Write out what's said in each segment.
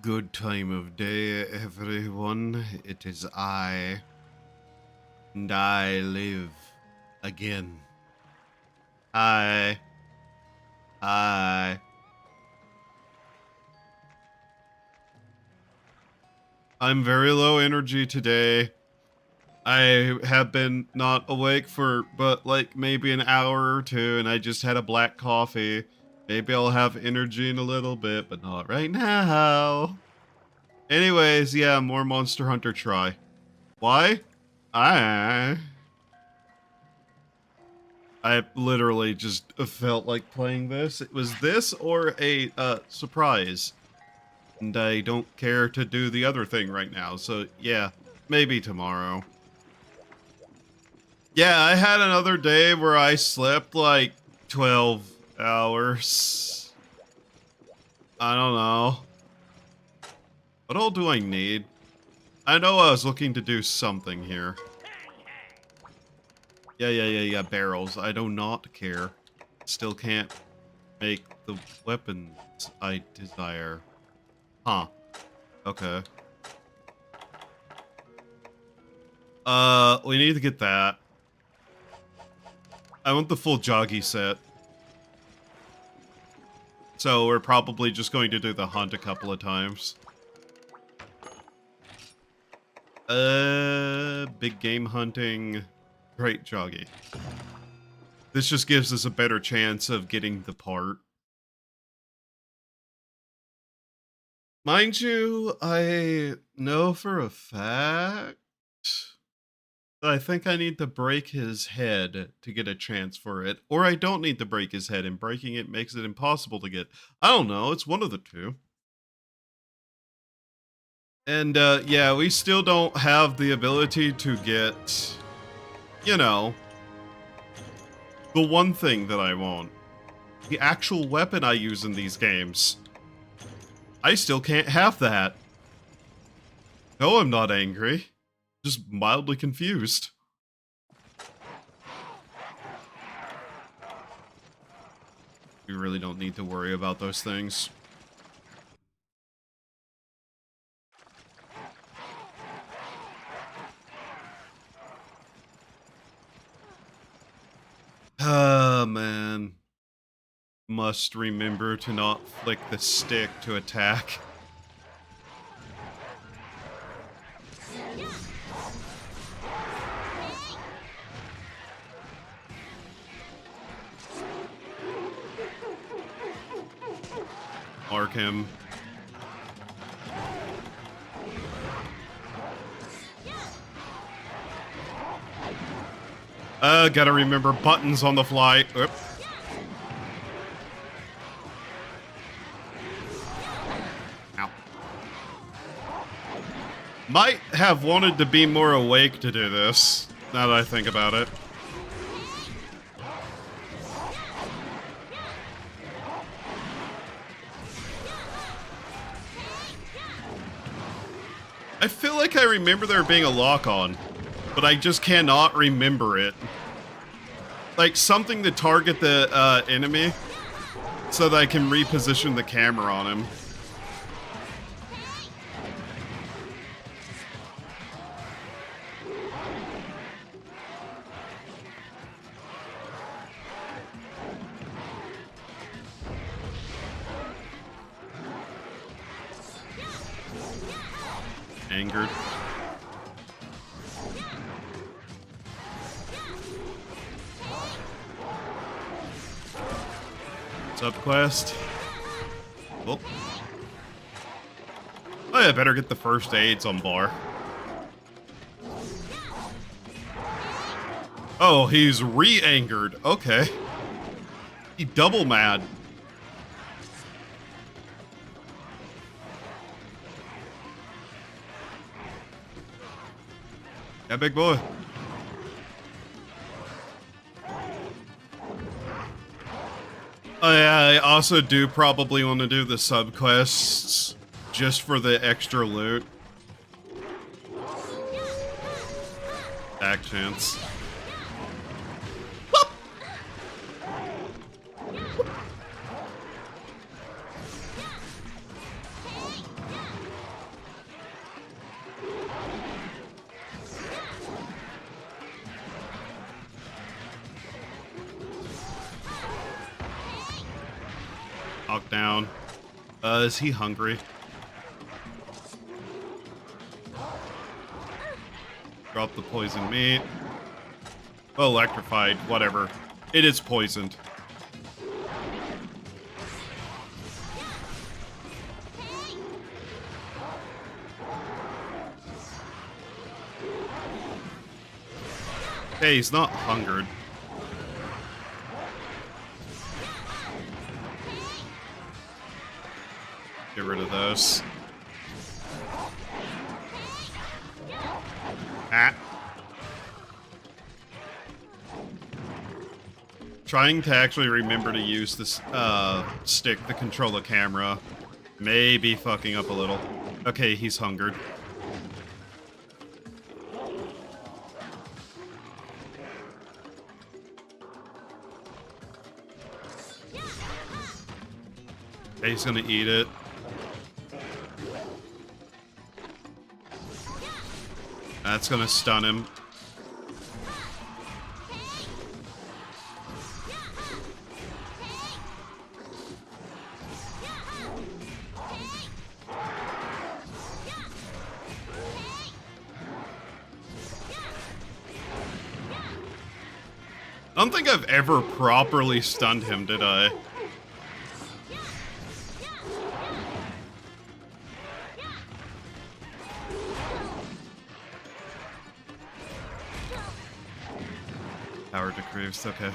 Good time of day, everyone. It is I, and I live again. Hi. Hi. I'm very low energy today. I have been not awake for but like maybe an hour or two, and I just had a black coffee. Maybe I'll have energy in a little bit, but not right now. Anyways, yeah, more Monster Hunter try. Why? I literally just felt like playing this. It was this or a surprise. And I don't care to do the other thing right now. So yeah, maybe tomorrow. Yeah, I had another day where I slept like 12 hours. I don't know. What all do I need? I know I was looking to do something here. Yeah, barrels. I do not care. Still can't make the weapons I desire. Huh. Okay. We need to get that. I want the full joggy set. So we're probably just going to do the hunt a couple of times. Big game hunting. Great joggy. This just gives us a better chance of getting the part. Mind you, I know for a fact I think I need to break his head to get a chance for it. Or I don't need to break his head, and breaking it makes it impossible to get. I don't know, it's one of the two. And yeah, we still don't have the ability to get, you know, the one thing that I want. The actual weapon I use in these games. I still can't have that. No, I'm not angry. Just mildly confused. We really don't need to worry about those things. Ah, man. Must remember to not flick the stick to attack. Mark him. Gotta remember buttons on the fly. Oop. Ow. Might have wanted to be more awake to do this, now that I think about it. I feel like I remember there being a lock on, but I just cannot remember it. Like something to target the enemy so that I can reposition the camera on him. Angered. Subquest. Oh. Oh yeah, better get the first aids on bar. Oh, he's re-angered. Okay. He double mad. Yeah, big boy. Oh yeah, I also do probably want to do the subquests just for the extra loot. Back chance. back down. Is he hungry? Drop the poison meat. Oh, electrified, whatever. It is poisoned. Hey, he's not hungered. Get rid of those. Ah. Trying to actually remember to use this stick to control the camera. Maybe fucking up a little. Okay, he's hungered. Okay, he's gonna eat it. That's gonna stun him. I don't think I've ever properly stunned him, did I? Power decreased, okay.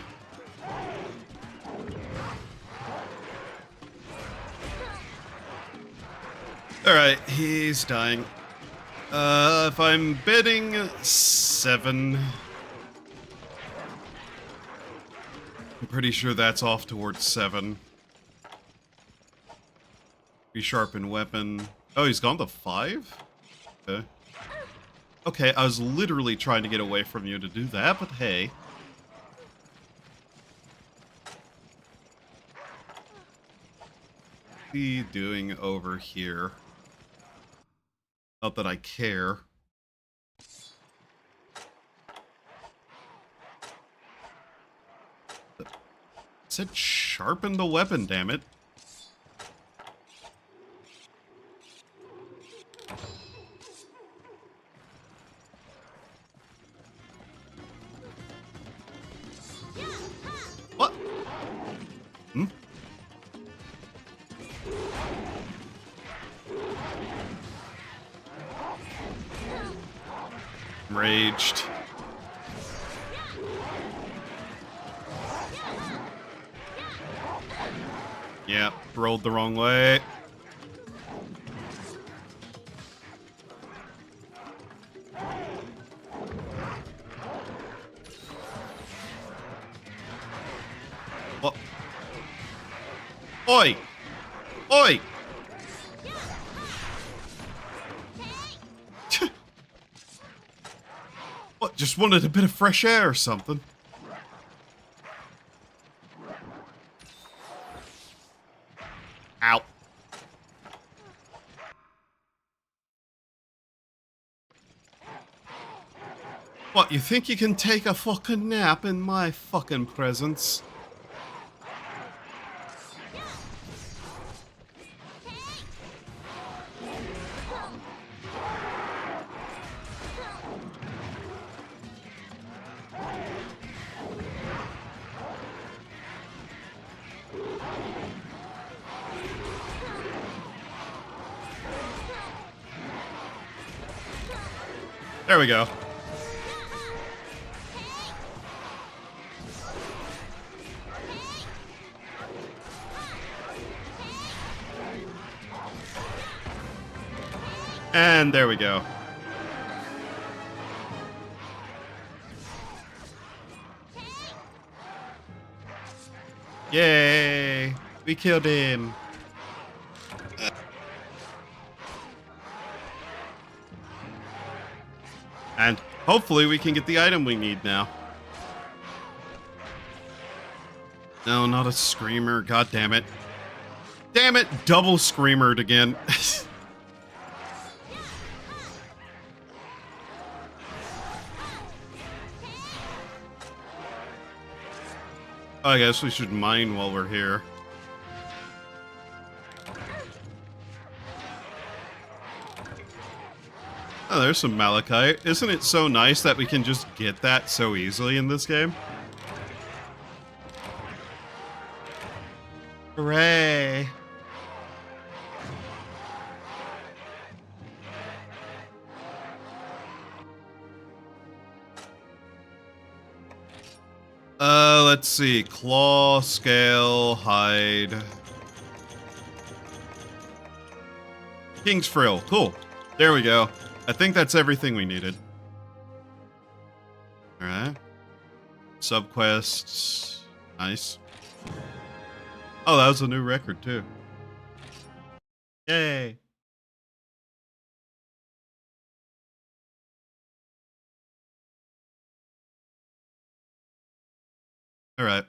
Alright, he's dying. If I'm bidding 7... I'm pretty sure that's off towards 7. Resharpen weapon. Oh, he's gone to 5? Okay. Okay, I was literally trying to get away from you to do that, but hey. What's he doing over here? Not that I care. It said sharpen the weapon, damn it. What? Hmm? Raged. Yeah, rolled the wrong way. What? Oi! Oi! What, just wanted a bit of fresh air or something? Ow. What, you think you can take a fucking nap in my fucking presence? There we go. And there we go. Yay! We killed him. And hopefully we can get the item we need now. No, not a screamer. God damn it. Damn it, double screamered again. I guess we should mine while we're here. Oh, there's some malachite. Isn't it so nice that we can just get that so easily in this game? Hooray. Let's see. Claw, scale, hide. King's Frill. Cool. There we go. I think that's everything we needed. Alright. Subquests. Nice. Oh, that was a new record, too. Yay. Alright.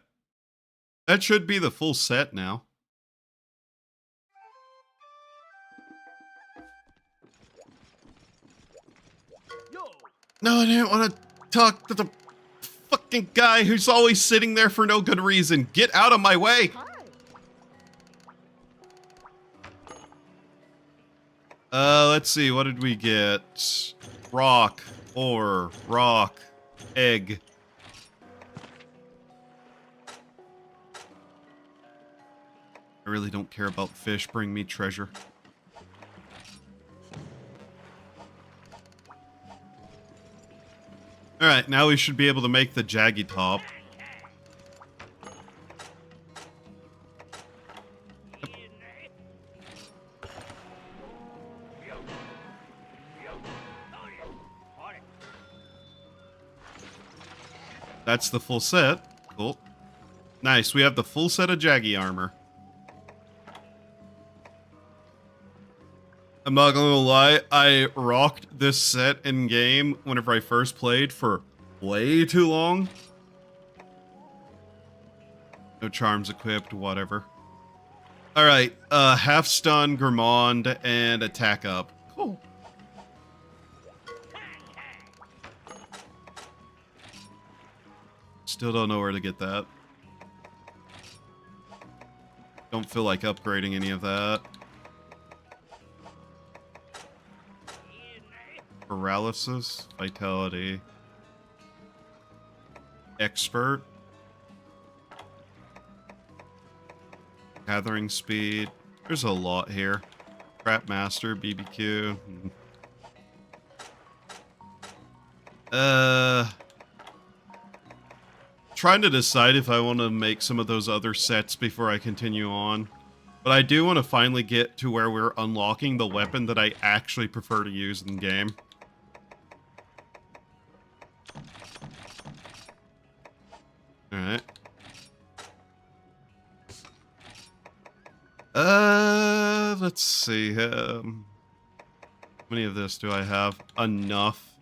That should be the full set now. No, I didn't want to talk to the fucking guy who's always sitting there for no good reason. Get out of my way! Let's see, what did we get? Rock, ore, rock, egg. I really don't care about fish. Bring me treasure. Alright, now we should be able to make the jaggy top. That's the full set. Cool. Nice, we have the full set of jaggy armor. I'm not gonna lie, I rocked this set in game whenever I first played for way too long. No charms equipped, whatever. Alright, half stun, Gourmand, and attack up. Cool. Still don't know where to get that. Don't feel like upgrading any of that. Paralysis, vitality, expert, gathering speed. There's a lot here. Trap master, BBQ. Trying to decide if I want to make some of those other sets before I continue on. But I do want to finally get to where we're unlocking the weapon that I actually prefer to use in game. Alright. Let's see. How many of this do I have? Enough.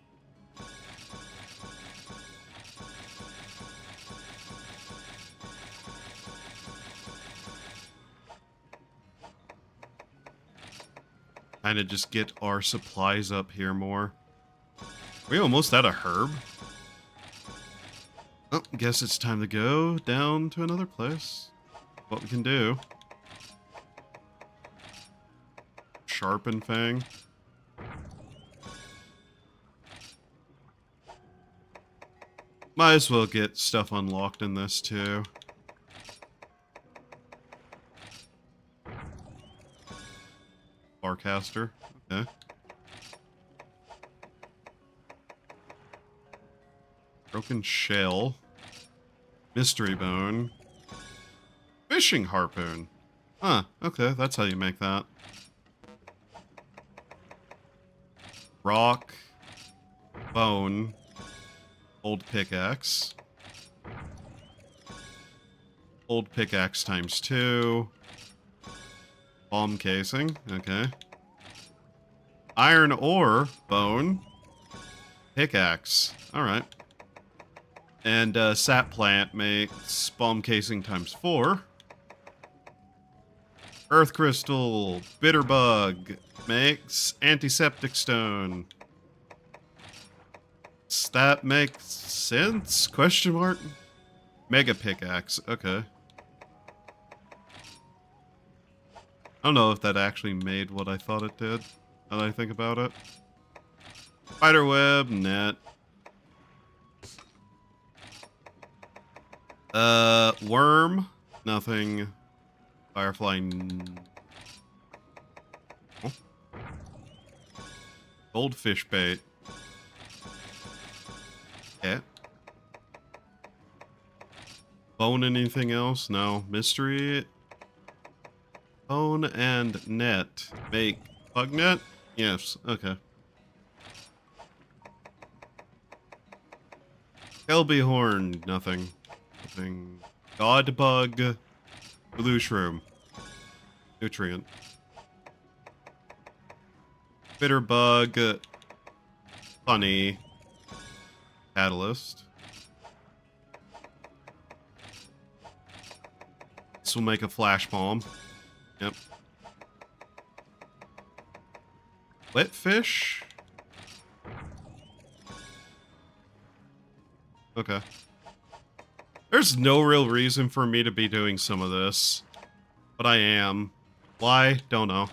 Kind of just get our supplies up here more. We almost had a herb. Oh, guess it's time to go down to another place. What we can do. Sharpen Fang. Might as well get stuff unlocked in this too. Barcaster. Okay. Broken Shell. Mystery Bone. Fishing Harpoon. Huh, okay, that's how you make that. Rock. Bone. Old Pickaxe. Old Pickaxe times 2. Bomb casing, okay. Iron ore, bone. Pickaxe, alright. And sap plant makes bomb casing times 4. Earth crystal, bitter bug makes antiseptic stone. That makes sense? Question mark? Mega pickaxe, okay. I don't know if that actually made what I thought it did, now that I think about it. Spiderweb, net. Worm, nothing. Firefly, oh. Goldfish bait. Yeah. Bone, anything else? No. Mystery. Bone and net. Make bug net? Yes. Okay. Kelby horn. Nothing. Nothing. God bug. Blue shroom. Nutrient. Bitter bug. Funny. Catalyst. This will make a flash bomb. Yep. Wet fish? Okay. There's no real reason for me to be doing some of this. But I am. Why? Don't know.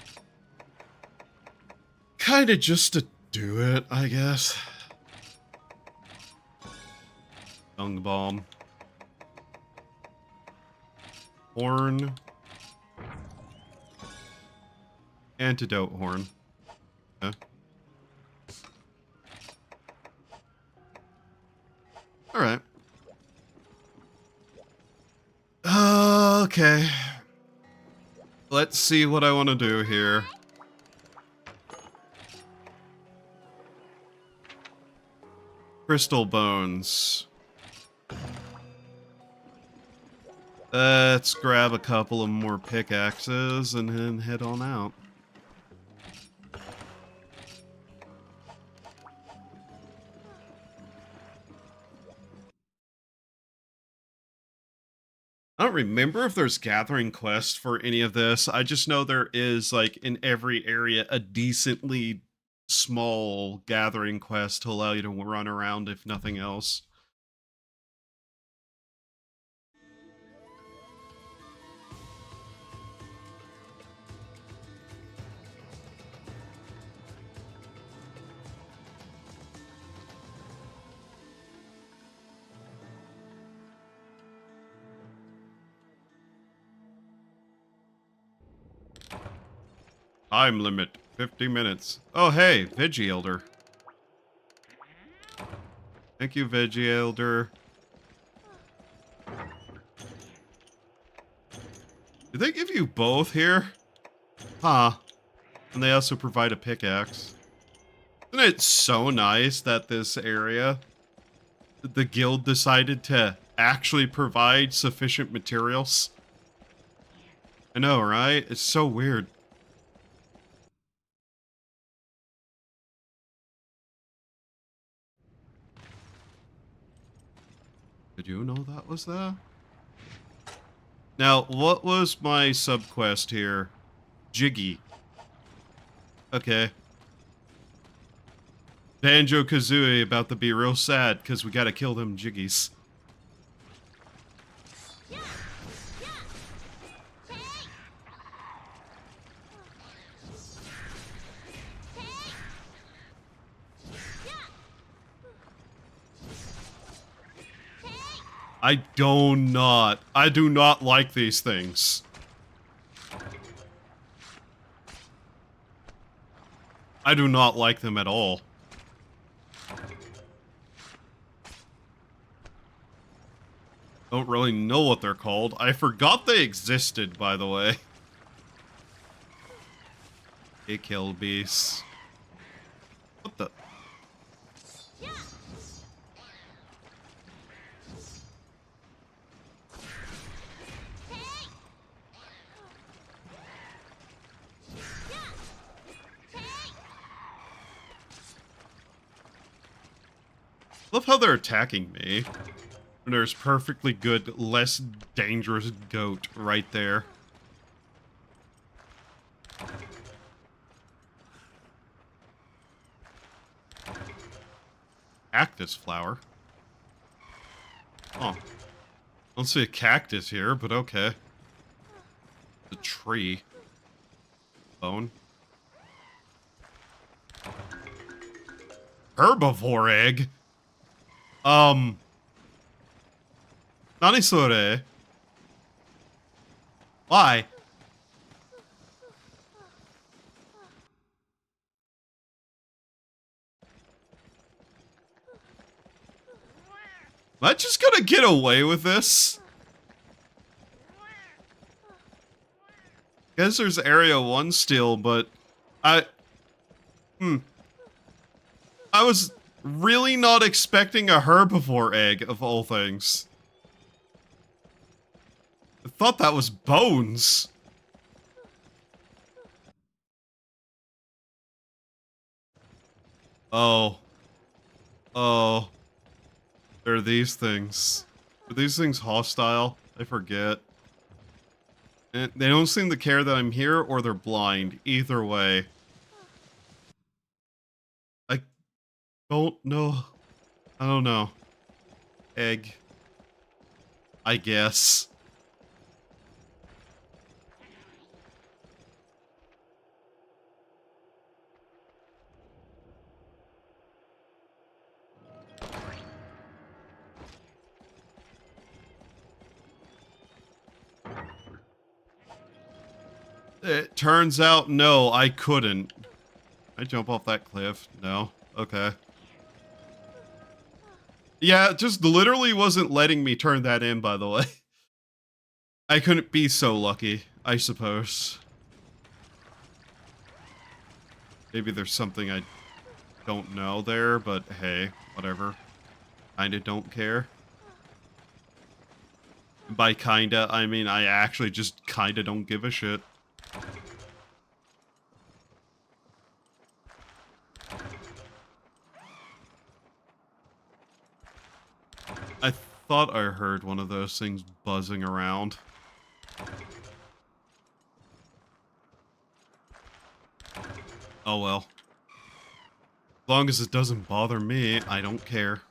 Kinda just to do it, I guess. Dung bomb. Horn. Antidote horn. Okay. Alright. Okay. Let's see what I want to do here. Crystal bones. Let's grab a couple of more pickaxes and then head on out. I don't remember if there's gathering quests for any of this. I just know there is, like, in every area, a decently small gathering quest to allow you to run around, if nothing else. Time limit, 50 minutes. Oh, hey, Veggie Elder. Thank you, Veggie Elder. Do they give you both here? Huh. And they also provide a pickaxe. Isn't it so nice that this area, the guild decided to actually provide sufficient materials? I know, right? It's so weird. Did you know that was there? Now, what was my subquest here? Jiggy. Okay. Banjo-Kazooie about to be real sad because we gotta kill them Jiggies. I do not like these things. I do not like them at all. Don't really know what they're called. I forgot they existed, by the way. Hey, kill beasts. What the? Love how they're attacking me. And there's perfectly good, less dangerous goat right there. Cactus flower. Oh. I don't see a cactus here, but okay. The tree. Bone. Herbivore egg? Nani sore? Why? Am I just gonna get away with this? Guess there's Area 1 still, but I was really not expecting a herbivore egg, of all things. I thought that was bones. Oh. Oh. There are these things. Are these things hostile? I forget. And they don't seem to care that I'm here, or they're blind. Either way. I don't know. I don't know. Egg. I guess. It turns out, no, I couldn't. I jump off that cliff? No. Okay. Yeah, it just literally wasn't letting me turn that in, by the way. I couldn't be so lucky, I suppose. Maybe there's something I don't know there, but hey, whatever. Kinda don't care. By kinda, I mean I actually just kinda don't give a shit. I thought I heard one of those things buzzing around. Oh well. As long as it doesn't bother me, I don't care.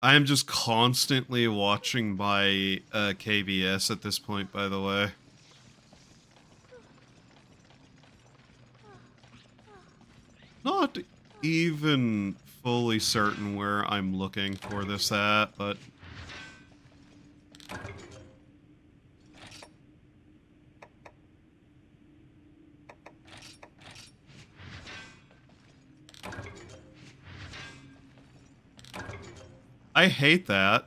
I am just constantly watching my KBS at this point, by the way. Not even fully certain where I'm looking for this at, but... I hate that.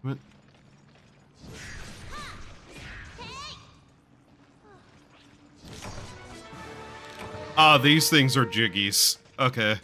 What? Ah, these things are jiggies. Okay.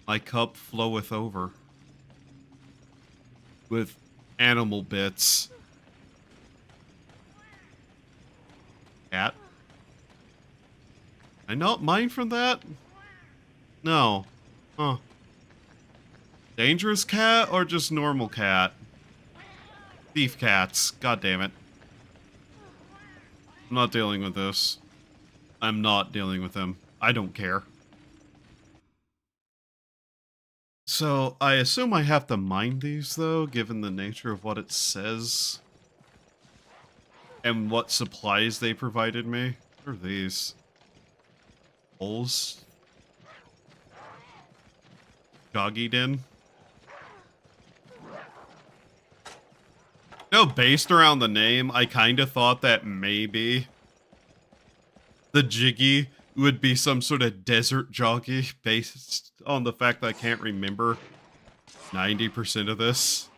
My cup floweth over with animal bits. Cat? I not mine from that? No. Huh. Dangerous cat or just normal cat? Thief cats. God damn it. I'm not dealing with this. I'm not dealing with them. I don't care. So, I assume I have to mine these, though, given the nature of what it says. And what supplies they provided me. What are these? Holes? Doggy den? You know, based around the name, I kind of thought that maybe the Jiggy would be some sort of desert jockey based on the fact that I can't remember 90% of this.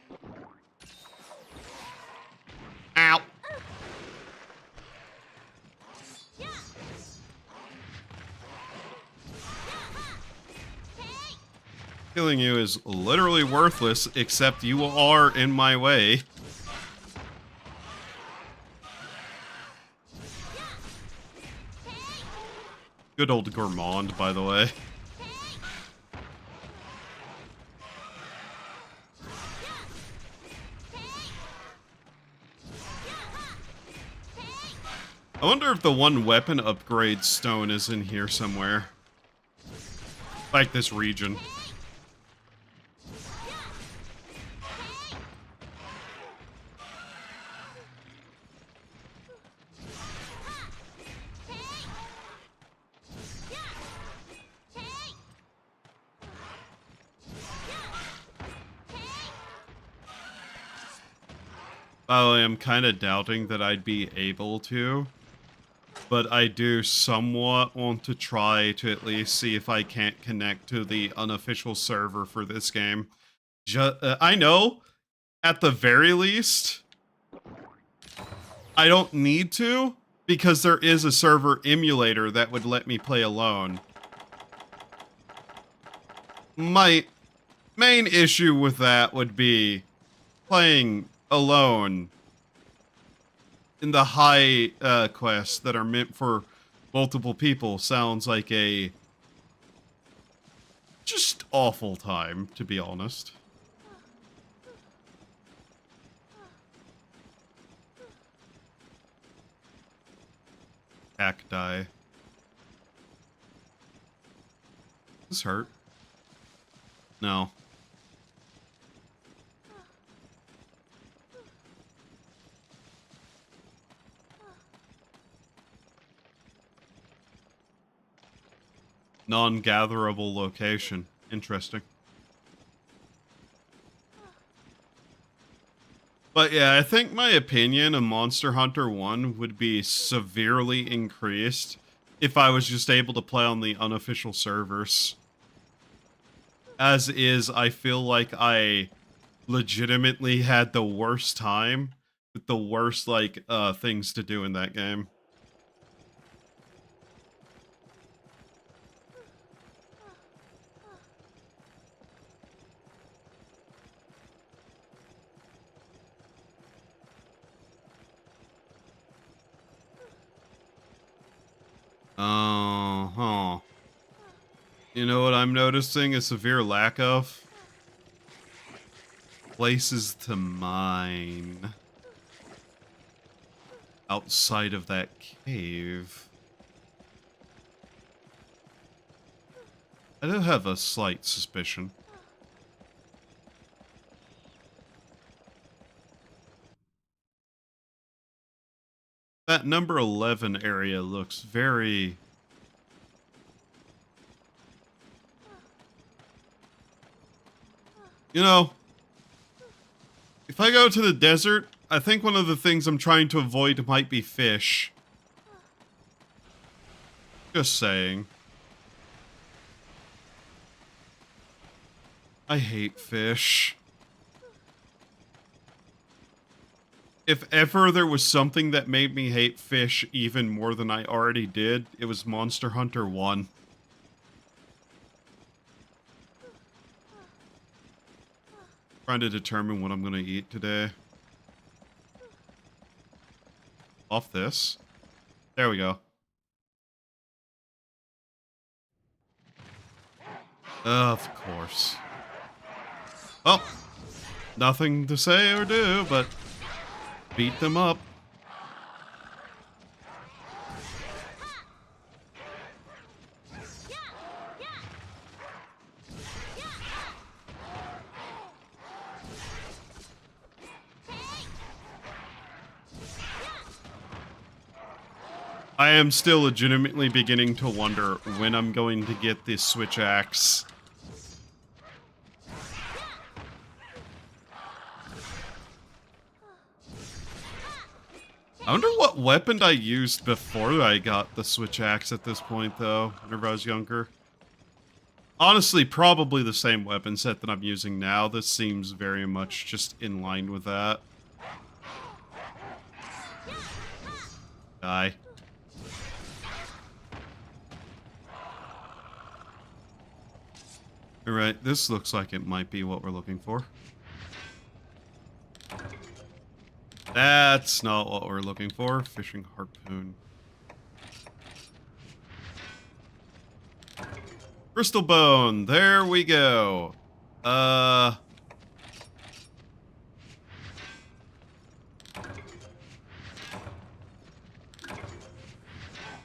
Ow! killing you is literally worthless, except you are in my way. Good old Gourmand, by the way. I wonder if the one weapon upgrade stone is in here somewhere. Like this region. By the way, I'm kind of doubting that I'd be able to. But I do somewhat want to try to at least see if I can't connect to the unofficial server for this game. I know, at the very least, I don't need to, because there is a server emulator that would let me play alone. My main issue with that would be playing alone in the high quests that are meant for multiple people. Sounds like a just awful time, to be honest. Cacti. This hurt? No. Non-gatherable location. Interesting. But yeah, I think my opinion of Monster Hunter 1 would be severely increased if I was just able to play on the unofficial servers. As is, I feel like I legitimately had the worst time with the worst, like, things to do in that game. Uh-huh. You know what I'm noticing a severe lack of? Places to mine. Outside of that cave. I do have a slight suspicion. That number 11 area looks very... You know, if I go to the desert, I think one of the things I'm trying to avoid might be fish. Just saying. I hate fish. If ever there was something that made me hate fish even more than I already did, it was Monster Hunter 1. Trying to determine what I'm gonna eat today. Off this. There we go. Of course. Oh, nothing to say or do, but beat them up. I am still legitimately beginning to wonder when I'm going to get this switch axe. I wonder what weapon I used before I got the switch axe at this point, though, whenever I was younger. Honestly, probably the same weapon set that I'm using now. This seems very much just in line with that. Die. Alright, this looks like it might be what we're looking for. That's not what we're looking for. Fishing harpoon. Crystal bone. There we go. Oh,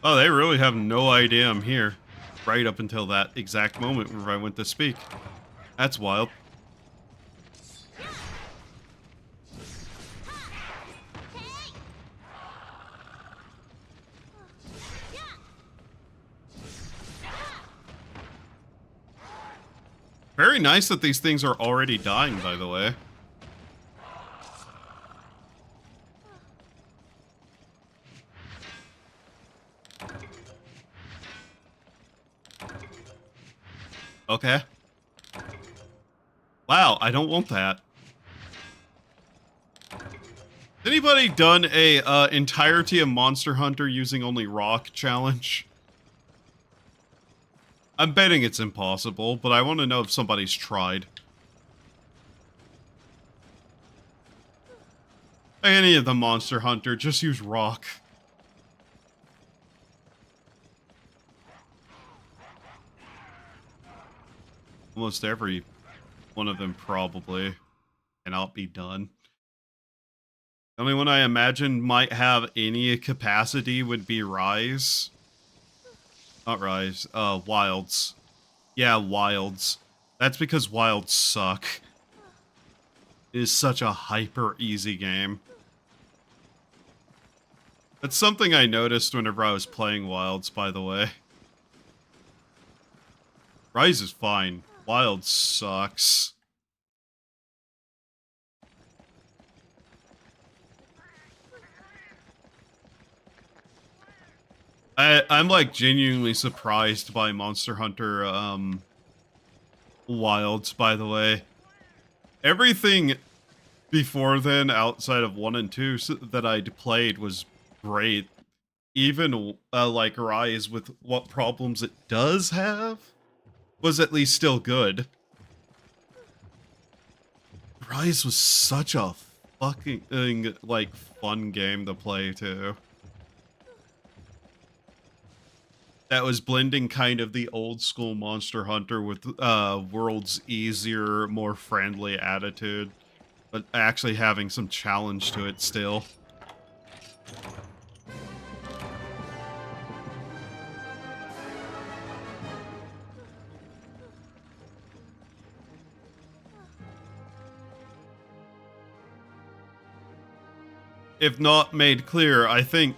they really have no idea I'm here. Right up until that exact moment where I went to speak. That's wild. Very nice that these things are already dying, by the way. Okay. Wow, I don't want that. Has anybody done a entirety of Monster Hunter using only rock challenge? I'm betting it's impossible, but I want to know if somebody's tried. Any of the Monster Hunter, just use rock. Almost every one of them probably cannot be done. The only one I imagine might have any capacity would be Rise. Not Rise, Wilds. Yeah, Wilds. That's because Wilds suck. It is such a hyper easy game. That's something I noticed whenever I was playing Wilds, by the way. Rise is fine. Wilds sucks. I'm like genuinely surprised by Monster Hunter Wilds, by the way. Everything before then, outside of 1 and 2 that I'd played was great. Even like Rise, with what problems it does have, was at least still good. Rise was such a fucking like fun game to play too. That was blending kind of the old school Monster Hunter with world's easier, more friendly attitude, but actually having some challenge to it still. If not made clear, I think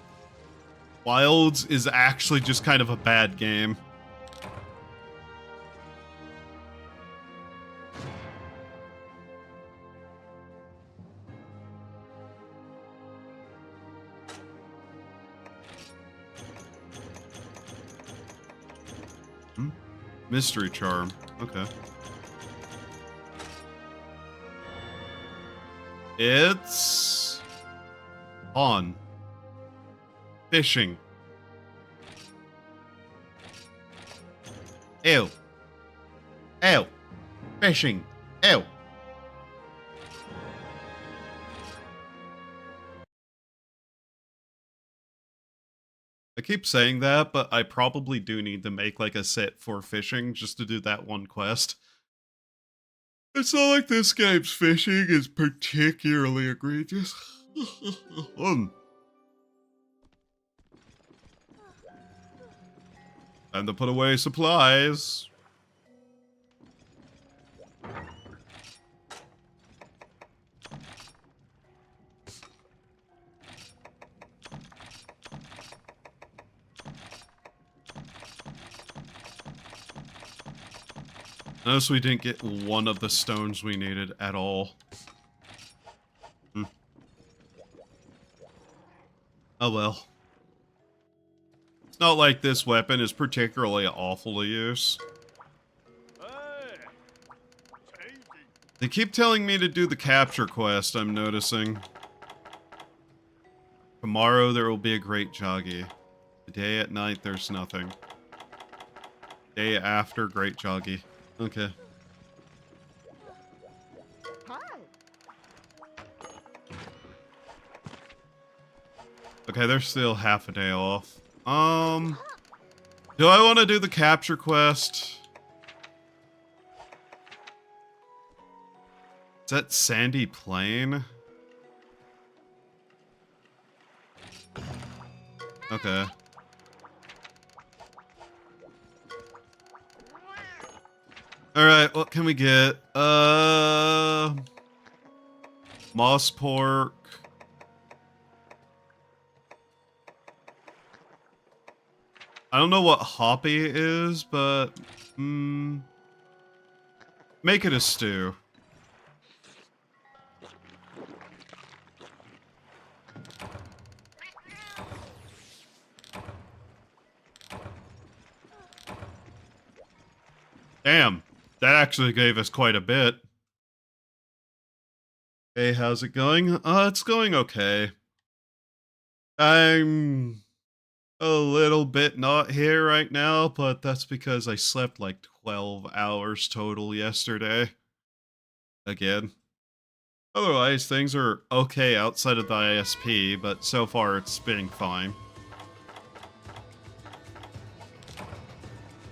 Wilds is actually just kind of a bad game. Mystery charm. Okay. It's on. Fishing. Ew. Ew. Fishing. Ew. I keep saying that, but I probably do need to make like a set for fishing just to do that one quest. It's not like this game's fishing is particularly egregious. Time to put away supplies. Notice we didn't get one of the stones we needed at all. Oh well. It's not like this weapon is particularly awful to use. They keep telling me to do the capture quest, I'm noticing. Tomorrow there will be a great joggy. Today at night there's nothing. Day after, great joggy. Okay. Okay, they're still half a day off. Do I want to do the capture quest? Is that Sandy Plain? Okay. Alright, what can we get? Moss pork. I don't know what hoppy is, but make it a stew. Damn, that actually gave us quite a bit. Hey, how's it going? It's going okay. I'm a little bit not here right now, but that's because I slept like 12 hours total yesterday. Again. Otherwise, things are okay outside of the ISP, but so far it's been fine.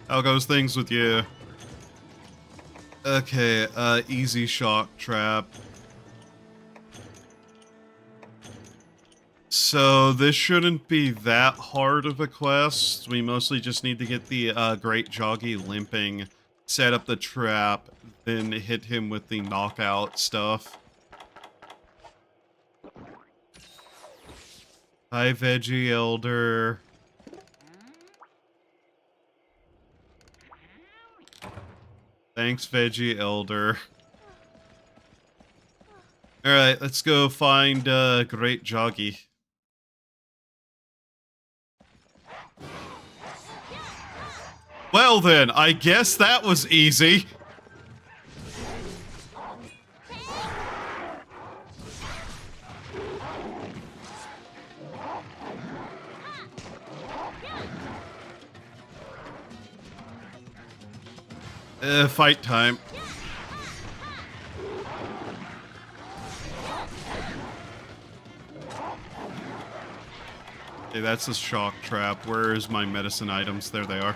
How goes things with you? Okay, easy shock trap. So this shouldn't be that hard of a quest. We mostly just need to get the Great Joggy limping, set up the trap, then hit him with the knockout stuff. Hi, Veggie Elder. Thanks, Veggie Elder. Alright, let's go find Great Joggy. Well then, I guess that was easy. Fight time. Okay, that's a shock trap. Where's my medicine items? There they are.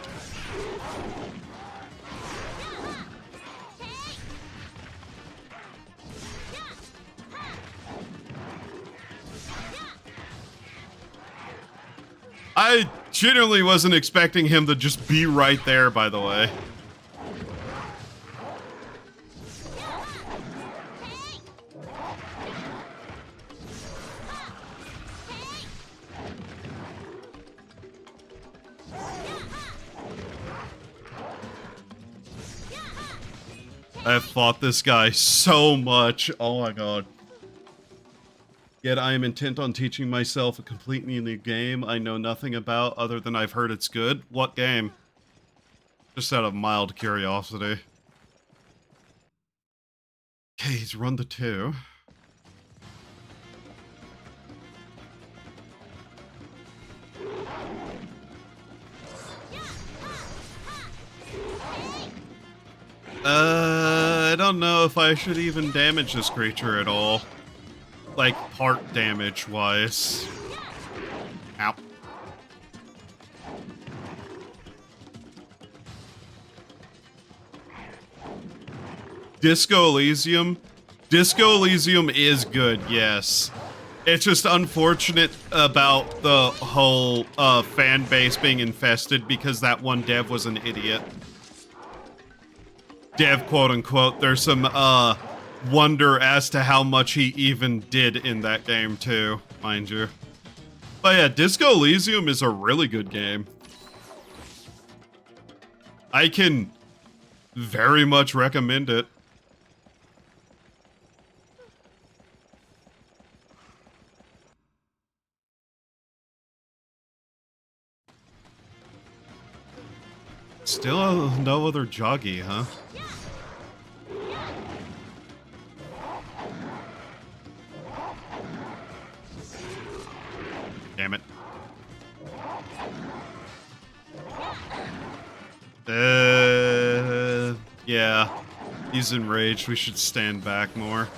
I genuinely wasn't expecting him to just be right there, by the way. I've fought this guy so much. Oh my god. Yet I am intent on teaching myself a completely new game I know nothing about other than I've heard it's good. What game? Just out of mild curiosity. Okay, he's run the 2. I don't know if I should even damage this creature at all. Like, part damage-wise. Ow. Disco Elysium? Disco Elysium is good, yes. It's just unfortunate about the whole fan base being infested because that one dev was an idiot. Dev, quote-unquote. There's some, wonder as to how much he even did in that game, too, mind you. But yeah, Disco Elysium is a really good game. I can very much recommend it. Still no other Joggy, huh? Damn it. Yeah. He's enraged. We should stand back more.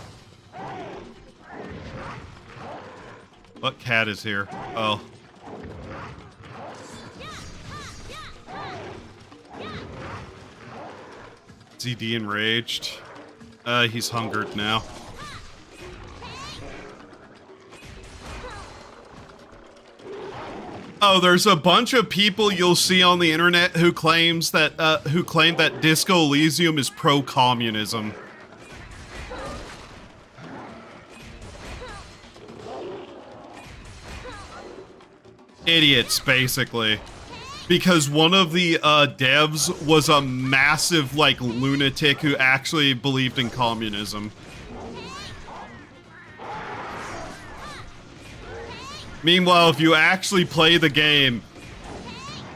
What cat is here? Oh. Is he de-enraged? He's hungered now. Oh, there's a bunch of people you'll see on the internet who claim that Disco Elysium is pro-communism. Idiots, basically. Because one of the devs was a massive, like, lunatic who actually believed in communism. Meanwhile, if you actually play the game,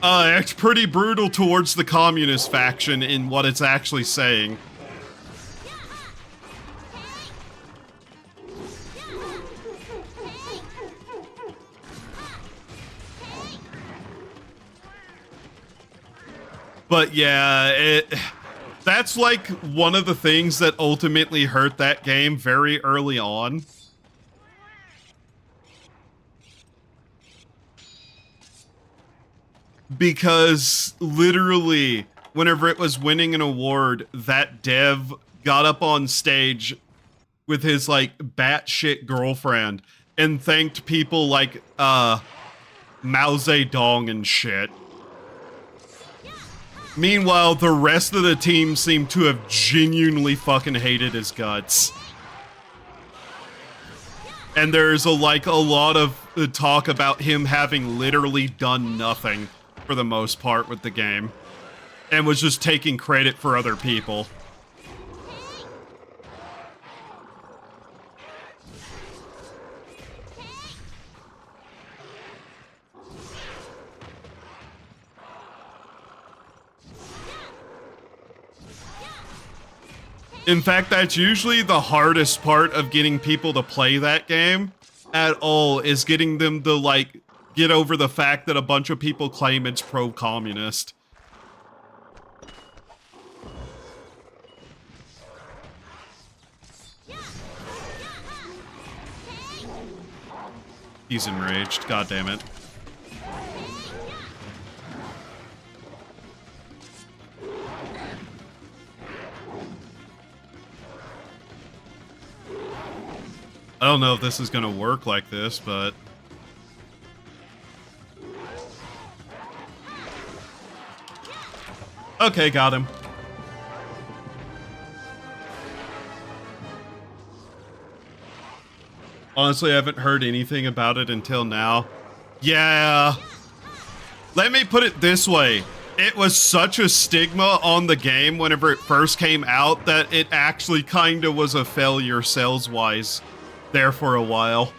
it's pretty brutal towards the communist faction in what it's actually saying. But yeah, that's like one of the things that ultimately hurt that game very early on. Because literally, whenever it was winning an award, that dev got up on stage with his, like, batshit girlfriend and thanked people like, Mao Zedong and shit. Meanwhile, the rest of the team seemed to have genuinely fucking hated his guts. And there's a lot of talk about him having literally done nothing for the most part with the game, and was just taking credit for other people. In fact, that's usually the hardest part of getting people to play that game at all, is getting them to, like, get over the fact that a bunch of people claim it's pro-communist. He's enraged, god damn it. I don't know if this is gonna work like this, but... Okay, got him. Honestly, I haven't heard anything about it until now. Yeah. Let me put it this way. It was such a stigma on the game whenever it first came out that it actually kind of was a failure sales-wise there for a while.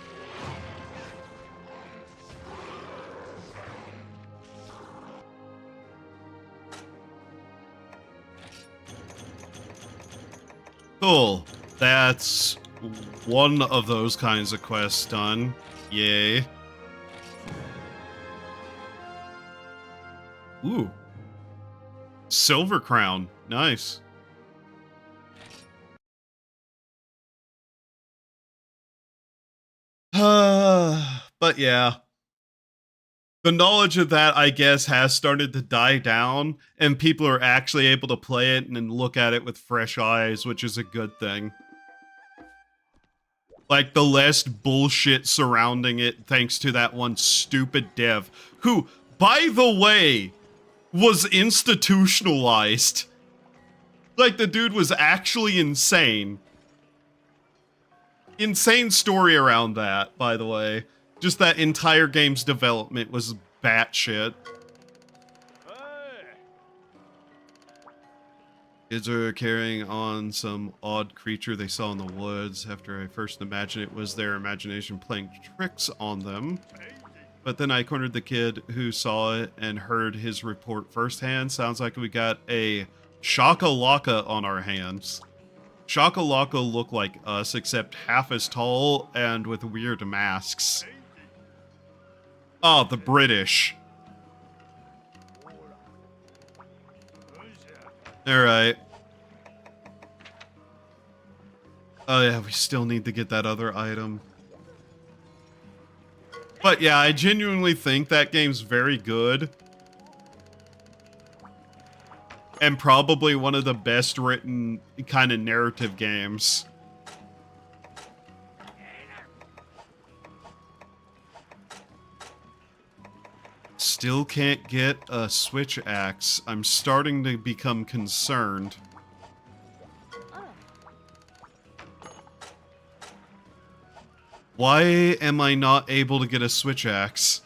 Cool. That's one of those kinds of quests done. Yay. Ooh. Silver crown. Nice. But yeah. The knowledge of that, I guess, has started to die down, and people are actually able to play it and look at it with fresh eyes, which is a good thing. Like, the less bullshit surrounding it, thanks to that one stupid dev, who, by the way, was institutionalized. Like, the dude was actually insane. Insane story around that, by the way. Just that entire game's development was batshit. Kids are carrying on some odd creature they saw in the woods. After I first imagined it was their imagination playing tricks on them. But then I cornered the kid who saw it and heard his report firsthand. Sounds like we got a Shakalaka on our hands. Shakalaka look like us, except half as tall and with weird masks. Oh, the British. Alright. Oh yeah, we still need to get that other item. But yeah, I genuinely think that game's very good. And probably one of the best written kind of narrative games. Still can't get a switch axe. I'm starting to become concerned. Why am I not able to get a switch axe?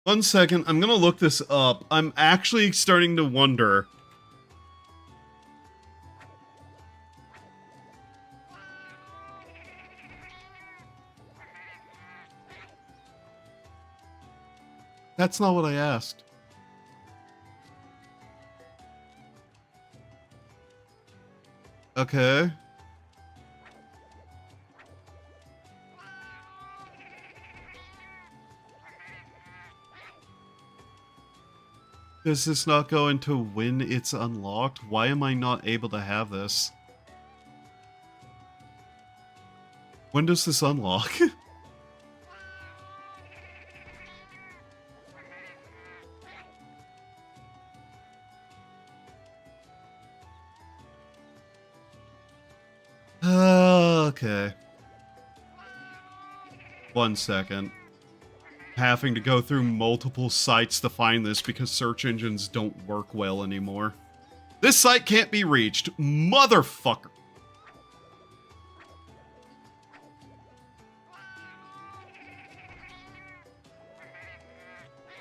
One second, I'm gonna look this up. I'm actually starting to wonder. That's not what I asked. Okay. Does this not go into when it's unlocked? Why am I not able to have this? When does this unlock? Okay. One second. Having to go through multiple sites to find this because search engines don't work well anymore. This site can't be reached. Motherfucker.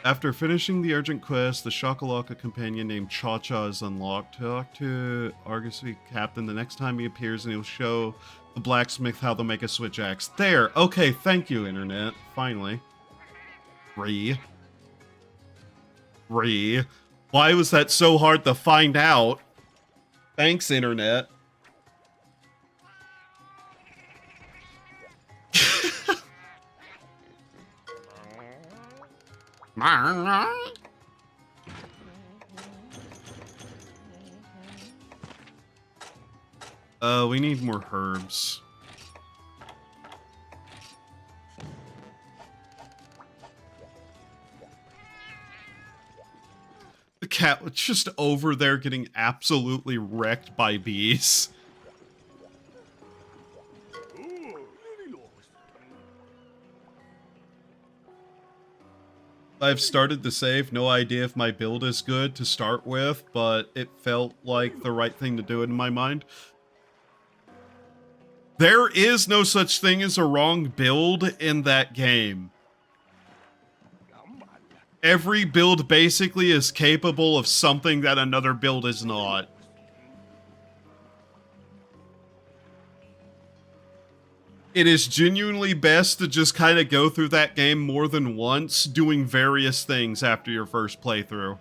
After finishing the urgent quest, the Shakalaka companion named Cha-Cha is unlocked. Talk to Argosy Captain the next time he appears and he'll show the blacksmith how to make a switch axe. There! Okay, thank you, Internet. Finally. Why was that so hard to find out? Thanks, Internet. We need more herbs. The cat was just over there getting absolutely wrecked by bees. I've started to save, no idea if my build is good to start with, but it felt like the right thing to do in my mind. There is no such thing as a wrong build in that game. Every build basically is capable of something that another build is not. It is genuinely best to just kind of go through that game more than once, doing various things after your first playthrough.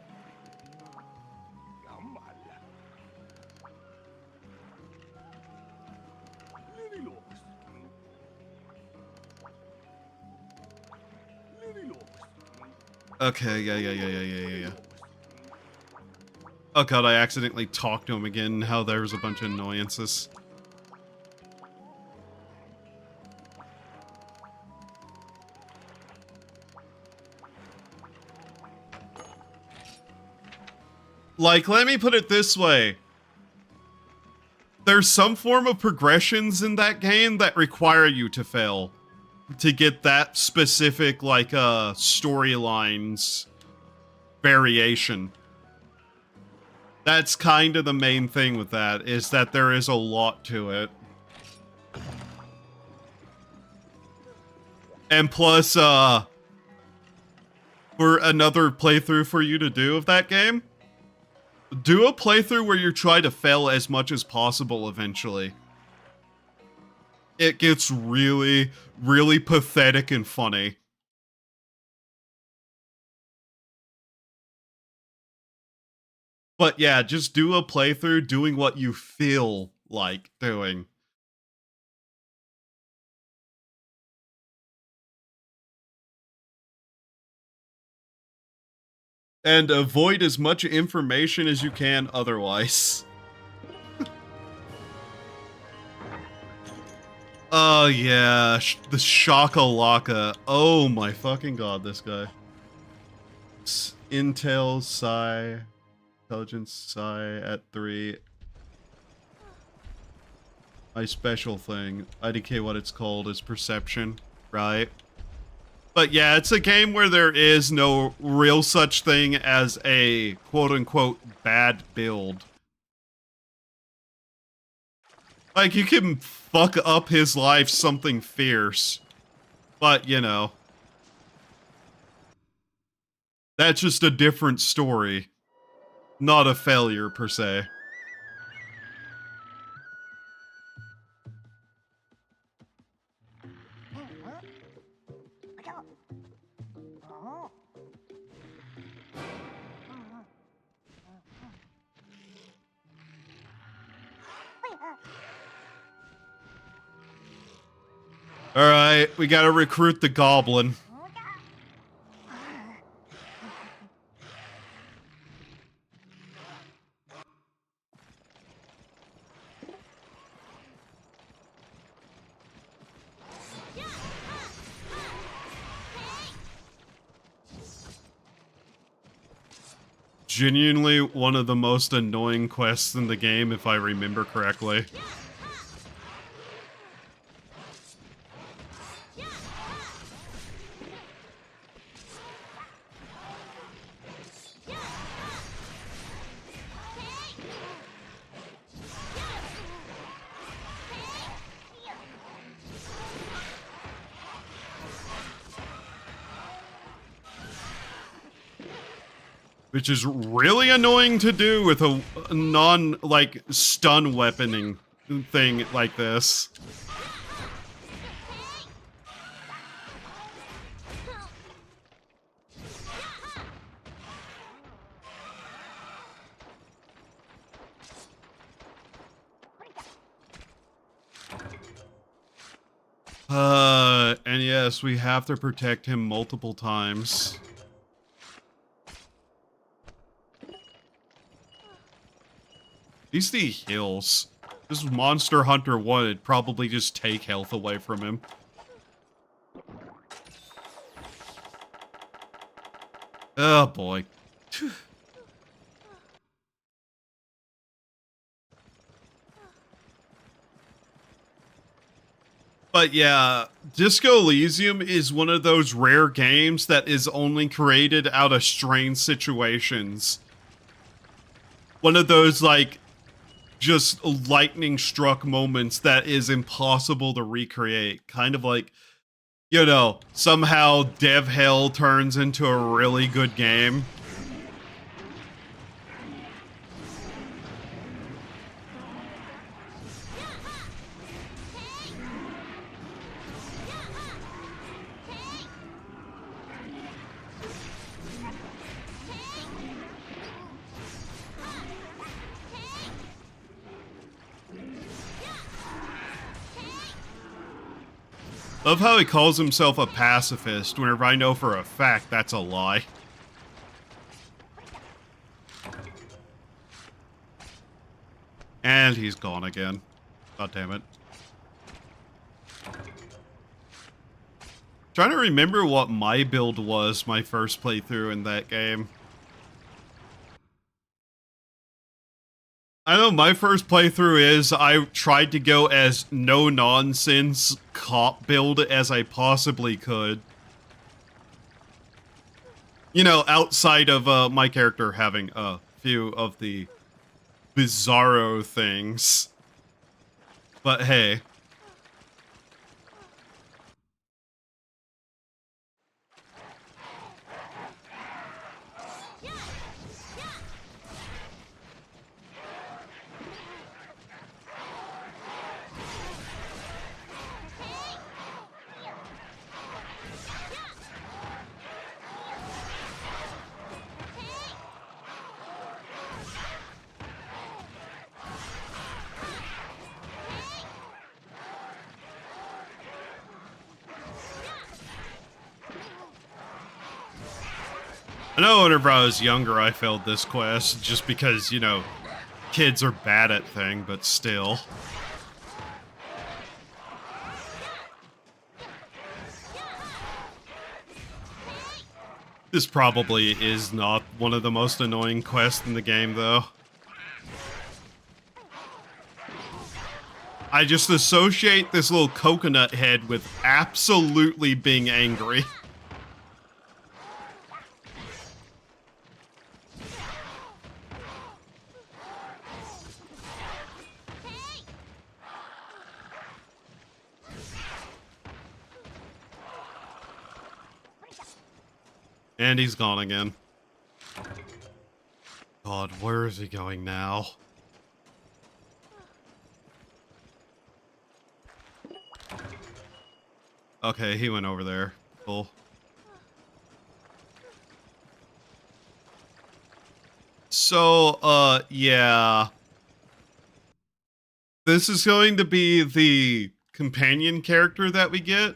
Okay, yeah. Oh god, I accidentally talked to him again, how there was a bunch of annoyances. Like, let me put it this way. There's some form of progressions in that game that require you to fail to get that specific, like, storylines variation. That's kind of the main thing with that, is that there is a lot to it. And plus, for another playthrough for you to do of that game, do a playthrough where you try to fail as much as possible eventually. It gets really, really pathetic and funny. But yeah, just do a playthrough doing what you feel like doing. And avoid as much information as you can otherwise. Oh yeah, the Shakalaka. Oh my fucking god, this guy. Intel Psi, Intelligence Psi at 3. My special thing, IDK what it's called is Perception, right? But yeah, it's a game where there is no real such thing as a quote-unquote bad build. Like, you can fuck up his life something fierce. But, you know. That's just a different story. Not a failure, per se. Alright, we gotta recruit the goblin. Genuinely one of the most annoying quests in the game, if I remember correctly. Which is really annoying to do with a non, stun weaponing thing like this. And yes, we have to protect him multiple times. These the heals. This is Monster Hunter 1, it'd probably just take health away from him. Oh boy. But yeah, Disco Elysium is one of those rare games that is only created out of strange situations. One of those, just lightning struck moments that is impossible to recreate. Kind of like, you know, somehow Dev Hell turns into a really good game. Love how he calls himself a pacifist, whenever I know for a fact that's a lie. And he's gone again. God damn it. Trying to remember what my build was my first playthrough in that game. I know my first playthrough is I tried to go as no-nonsense cop build as I possibly could. You know, outside of my character having a few of the bizarro things. But hey. I know whenever I was younger I failed this quest, just because, you know, kids are bad at things, but still. This probably is not one of the most annoying quests in the game, though. I just associate this little coconut head with absolutely being angry. And he's gone again. God, where is he going now? Okay, he went over there. Cool. So, yeah. This is going to be the companion character that we get.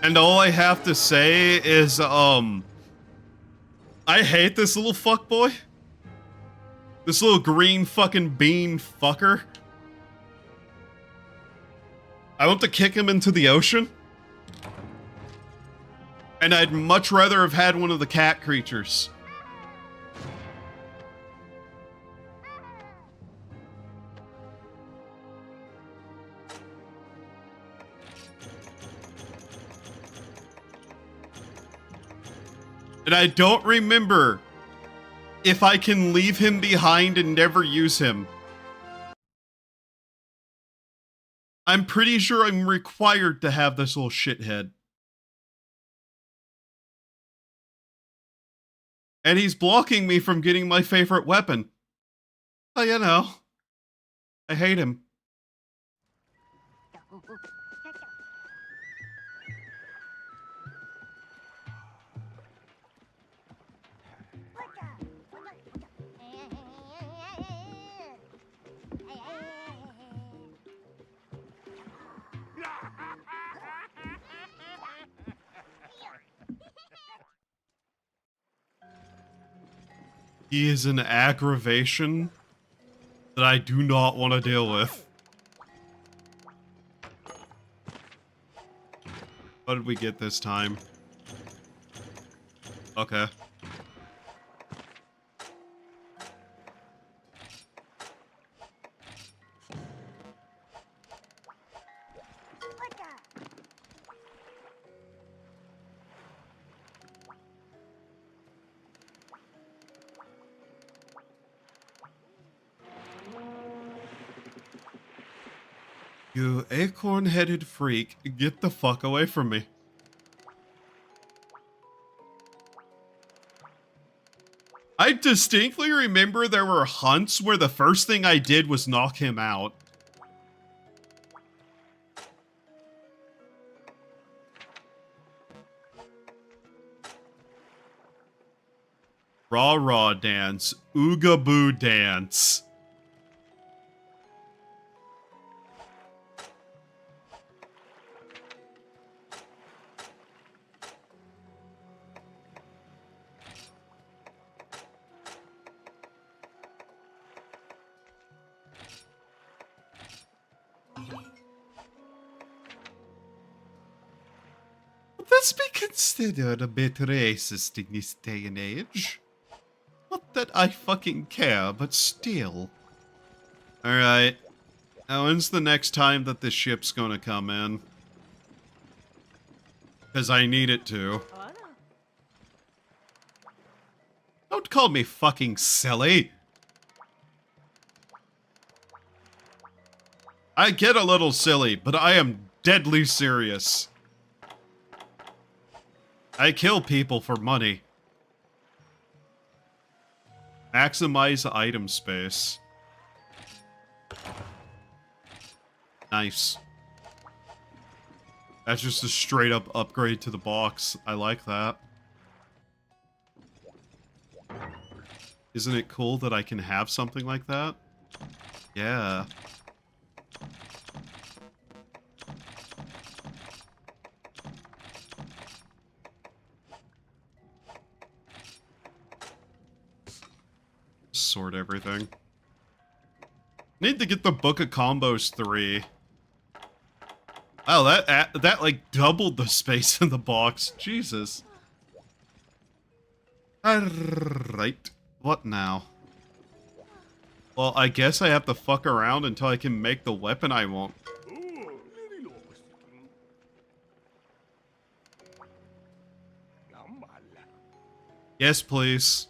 And all I have to say is, I hate this little fuckboy. This little green fucking bean fucker. I want to kick him into the ocean. And I'd much rather have had one of the cat creatures. And I don't remember if I can leave him behind and never use him. I'm pretty sure I'm required to have this little shithead. And he's blocking me from getting my favorite weapon. Oh, you know. I hate him. He is an aggravation that I do not want to deal with. What did we get this time? Okay. You acorn-headed freak, get the fuck away from me. I distinctly remember there were hunts where the first thing I did was knock him out. Rah-rah dance, ooga-boo dance. Would this be considered a bit racist in this day and age? Not that I fucking care, but still. Alright. Now when's the next time that this ship's gonna come in? Because I need it to. Don't call me fucking silly. I get a little silly, but I am deadly serious. I kill people for money. Maximize item space. Nice. That's just a straight up upgrade to the box. I like that. Isn't it cool that I can have something like that? Yeah. Sort everything. Need to get the Book of Combos 3. Oh, that like doubled the space in the box. Jesus. Alright. What now? Well, I guess I have to fuck around until I can make the weapon I want. Yes, please.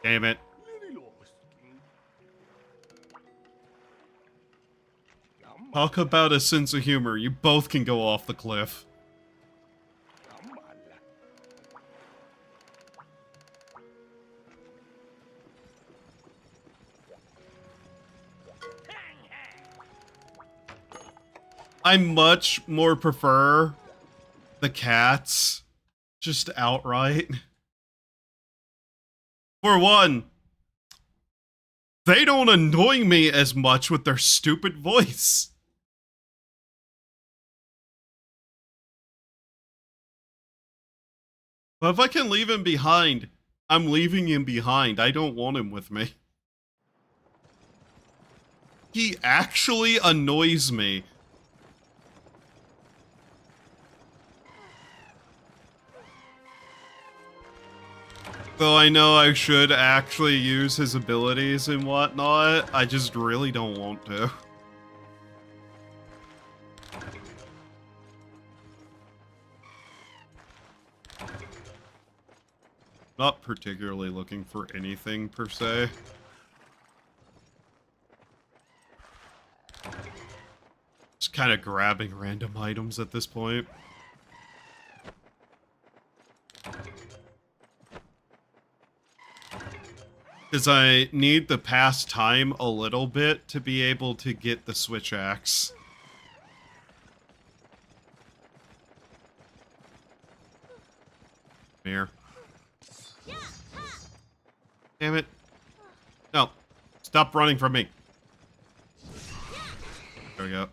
Damn it. Talk about a sense of humor. You both can go off the cliff. I much more prefer the cats. Just outright. For one, they don't annoy me as much with their stupid voice. But if I can leave him behind, I'm leaving him behind. I don't want him with me. He actually annoys me. Though I know I should actually use his abilities and whatnot, I just really don't want to. Not particularly looking for anything per se. Just kind of grabbing random items at this point. Because I need to pass time a little bit to be able to get the switch axe. Here. Damn it. No. Stop running from me. There we go.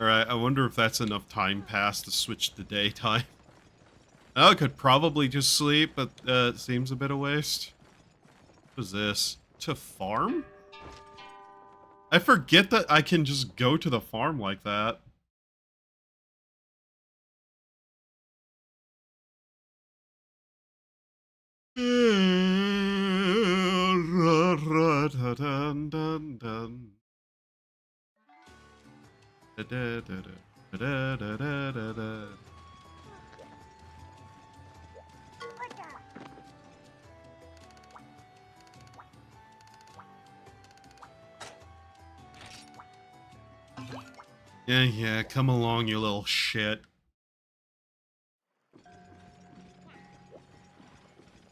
Alright, I wonder if that's enough time passed to switch to daytime. I could probably just sleep, but it seems a bit of waste. What is this? To farm? I forget that I can just go to the farm like that. Yeah, come along, you little shit.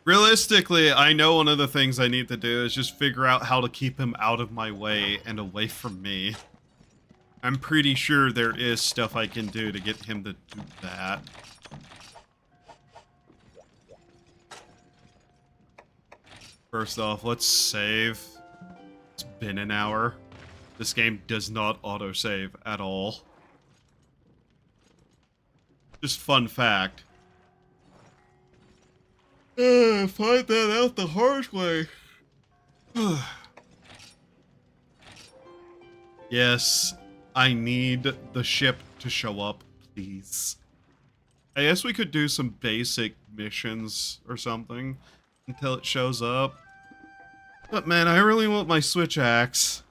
Realistically, I know one of the things I need to do is just figure out how to keep him out of my way and away from me. I'm pretty sure there is stuff I can do to get him to do that. First off, let's save. It's been an hour. This game does not autosave at all. Just fun fact. Find that out the hard way. Yes, I need the ship to show up, please. I guess we could do some basic missions or something until it shows up. But man, I really want my switch axe.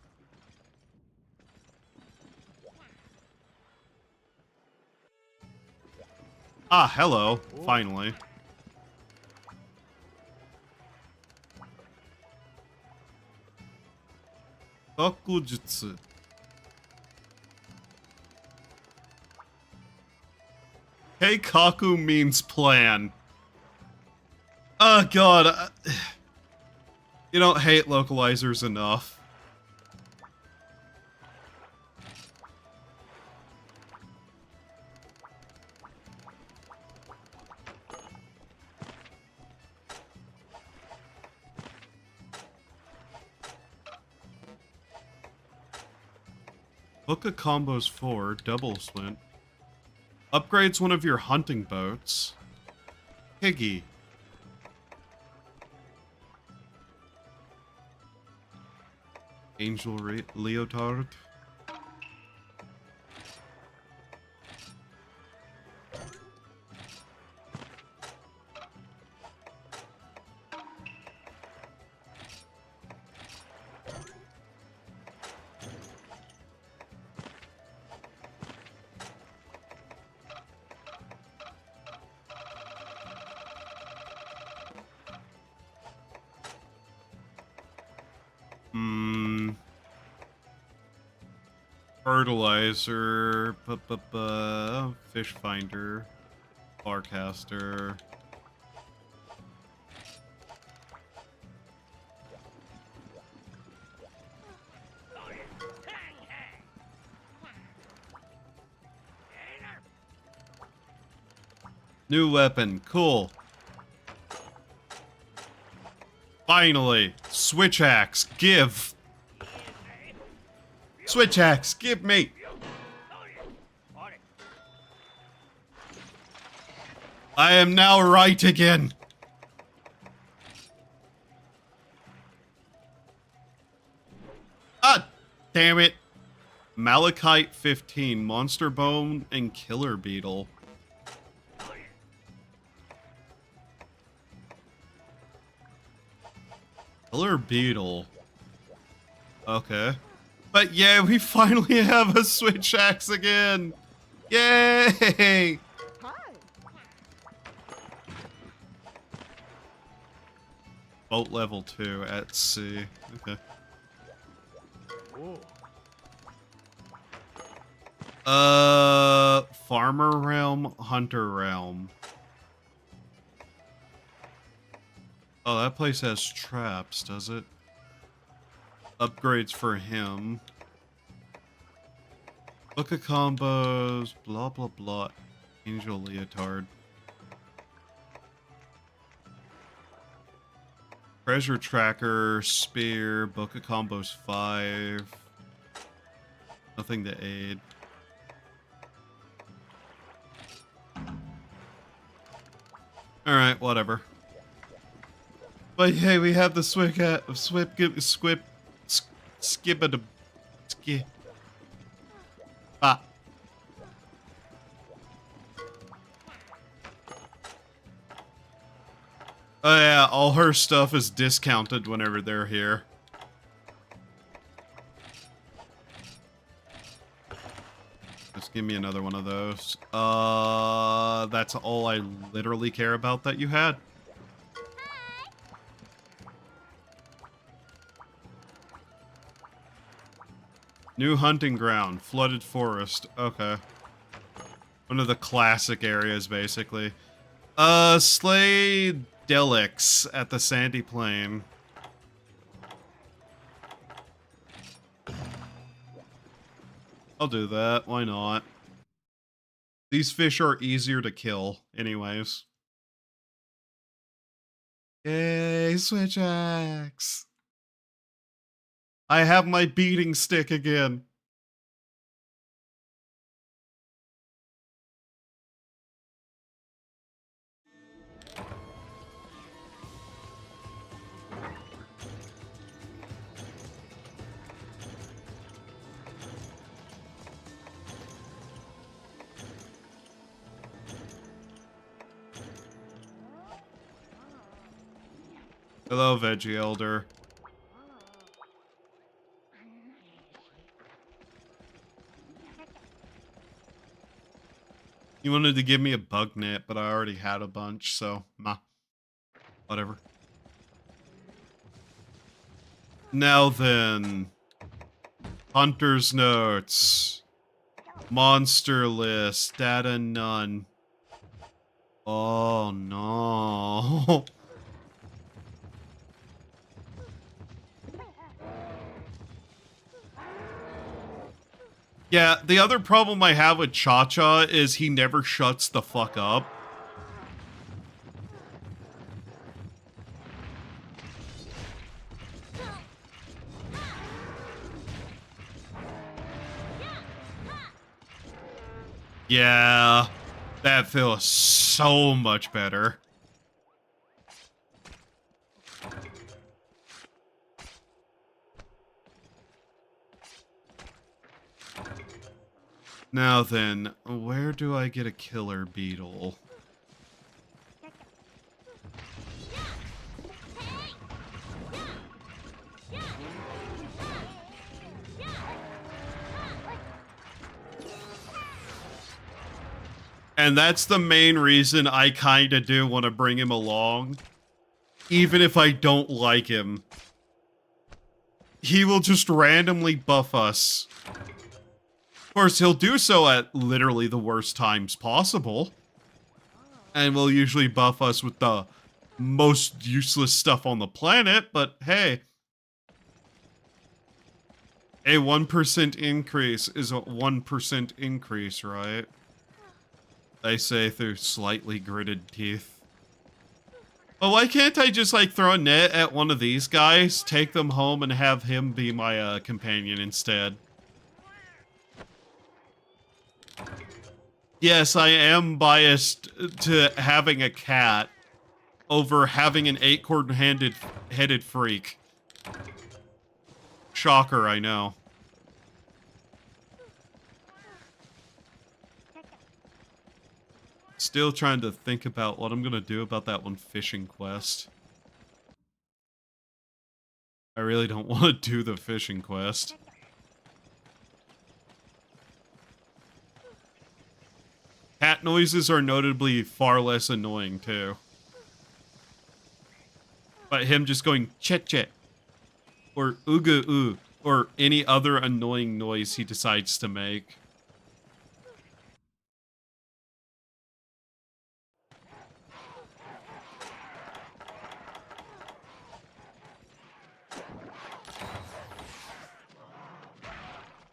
Ah, hello. Finally. Tokujutsu. Keikaku means plan. Oh god. You don't hate localizers enough. Book of combos 4, double splint. Upgrades one of your hunting boats. Piggy. Angel Leotard. Fertilizer, fish finder, barcaster. New weapon, cool. Finally, switch axe, give. Switch axe, give me. I am now right again. Ah, damn it. Malachite 15, monster bone, and killer beetle. Killer beetle. Okay. But yeah, we finally have a switch axe again. Yay! Boat level 2 at sea. Okay. Farmer realm, hunter realm. Oh, that place has traps, does it? Upgrades for him. Book of combos, blah blah blah. Angel Leotard. Treasure tracker, spear, book of combos 5. Nothing to aid. Alright, whatever. But hey, we have the skip it skip. Ah. Oh yeah, all her stuff is discounted whenever they're here. Just give me another one of those. That's all I literally care about that you had. New hunting ground, flooded forest. Okay. One of the classic areas, basically. Slay Delix at the sandy plain. I'll do that. Why not? These fish are easier to kill, anyways. Yay, switch axe. I have my beating stick again. Hello, Veggie Elder. You wanted to give me a bug net, but I already had a bunch, so, nah. Whatever. Now then. Hunter's notes. Monster list. Data none. Oh, no. Yeah, the other problem I have with Cha-Cha is he never shuts the fuck up. Yeah. That feels so much better. Now then, where do I get a killer beetle? And that's the main reason I kinda do want to bring him along. Even if I don't like him. He will just randomly buff us. Of course, he'll do so at literally the worst times possible. And will usually buff us with the most useless stuff on the planet, but hey. A 1% increase is a 1% increase, right? They say through slightly gritted teeth. But why can't I just, like, throw a net at one of these guys, take them home, and have him be my, companion instead? Yes, I am biased to having a cat over having an acorn-headed freak. Shocker, I know. Still trying to think about what I'm gonna do about that one fishing quest. I really don't want to do the fishing quest. Cat noises are notably far less annoying, too. But him just going chet-chet, or ooga-oo, or any other annoying noise he decides to make.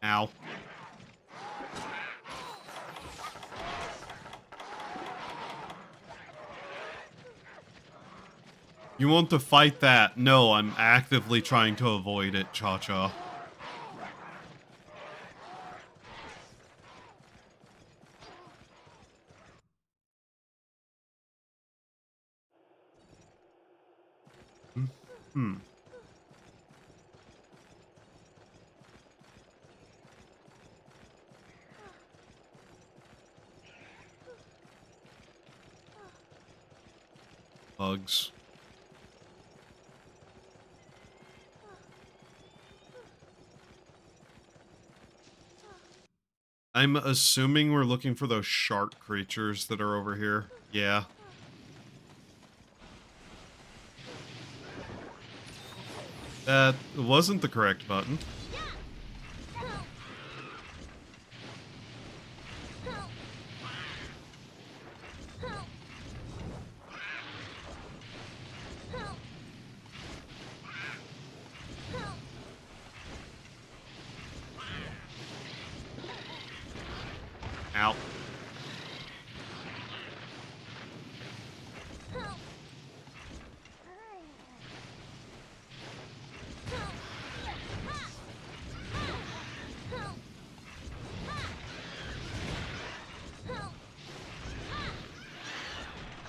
Ow. You want to fight that? No, I'm actively trying to avoid it, Cha-Cha. Hmm. Bugs. I'm assuming we're looking for those shark creatures that are over here. Yeah. That wasn't the correct button. Ow.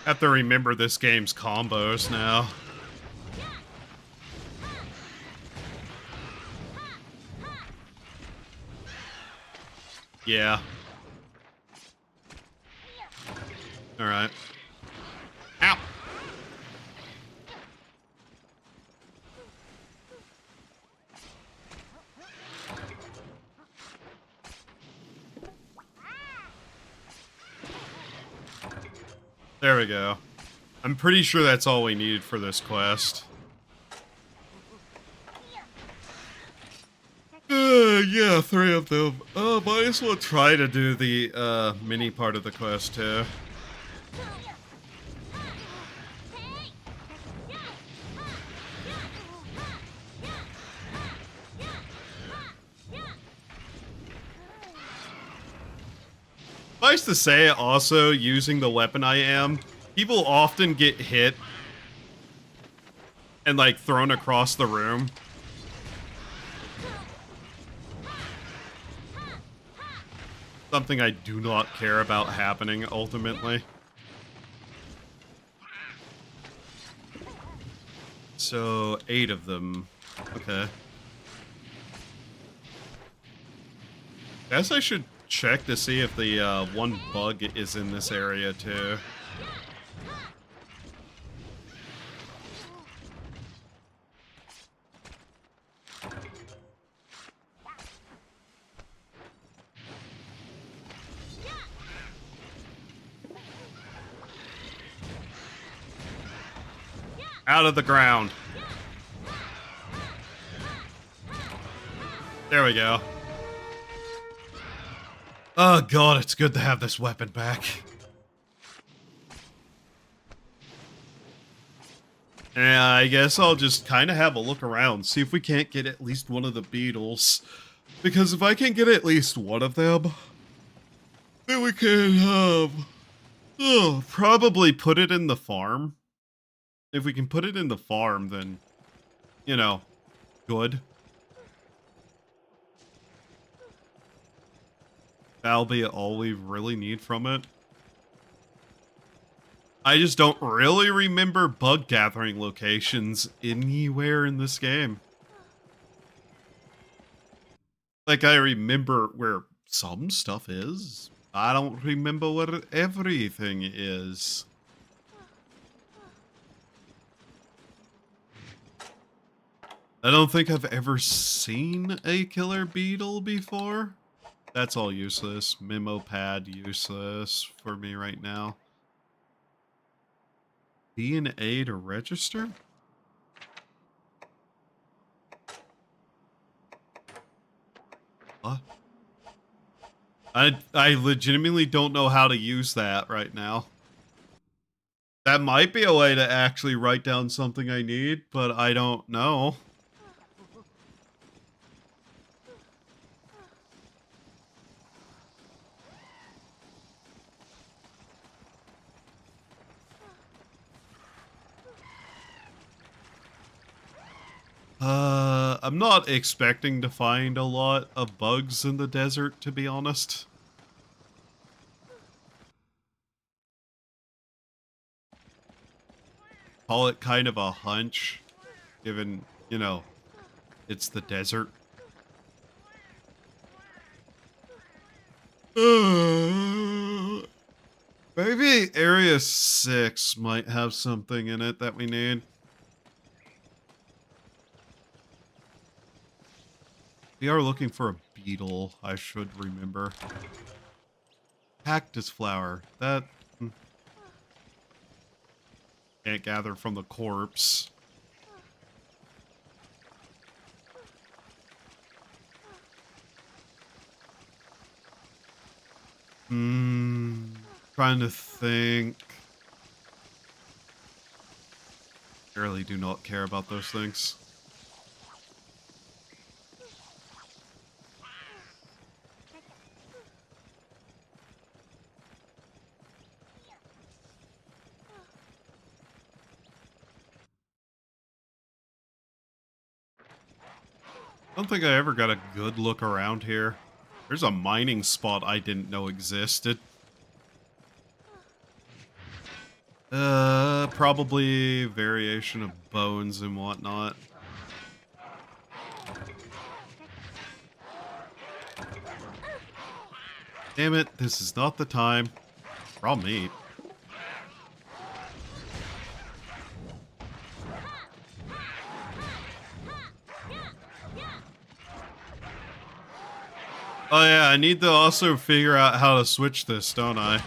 Have to remember this game's combos now. Yeah. Alright. Ow! There we go. I'm pretty sure that's all we needed for this quest. Yeah, 3 of them. Might as well try to do the, mini part of the quest, too. Nice to say, also, using the weapon I am, people often get hit and, like, thrown across the room. something I do not care about happening ultimately. So 8 of them. Okay. Guess I should check to see if the one bug is in this area too. Out of the ground. There we go. Oh god, it's good to have this weapon back. Yeah, I guess I'll just kind of have a look around, see if we can't get at least one of the beetles. Because if I can get at least one of them, then we can probably put it in the farm. If we can put it in the farm, then, you know, good. That'll be all we really need from it. I just don't really remember bug gathering locations anywhere in this game. Like, I remember where some stuff is. I don't remember where everything is. I don't think I've ever seen a killer beetle before. That's all useless. Memo pad useless for me right now. DNA to register? What? I legitimately don't know how to use that right now. That might be a way to actually write down something I need, but I don't know. I'm not expecting to find a lot of bugs in the desert, to be honest. Call it kind of a hunch, given, you know, it's the desert. Maybe Area 6 might have something in it that we need. We are looking for a beetle, I should remember. Cactus flower. That... can't gather from the corpse. Trying to think. I really do not care about those things. I don't think I ever got a good look around here. There's a mining spot I didn't know existed. Probably variation of bones and whatnot. Damn it, this is not the time. Raw meat. Oh yeah, I need to also figure out how to switch this, don't I?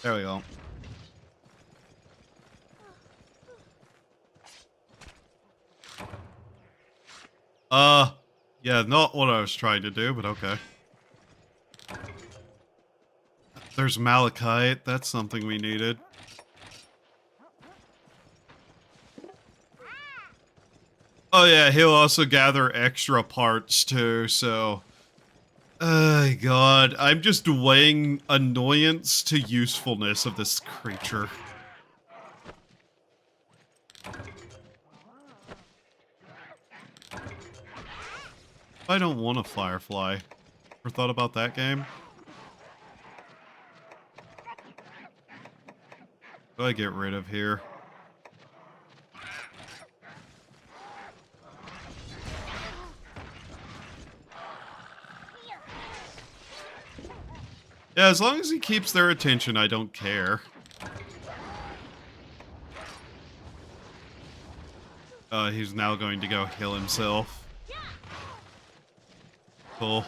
There we go. Yeah, not what I was trying to do, but okay. There's malachite. That's something we needed. Oh yeah, he'll also gather extra parts too, so... Oh god, I'm just weighing annoyance to usefulness of this creature. I don't want a firefly. Ever thought about that game? What do I get rid of here? Yeah, as long as he keeps their attention, I don't care. He's now going to go heal himself. Cool.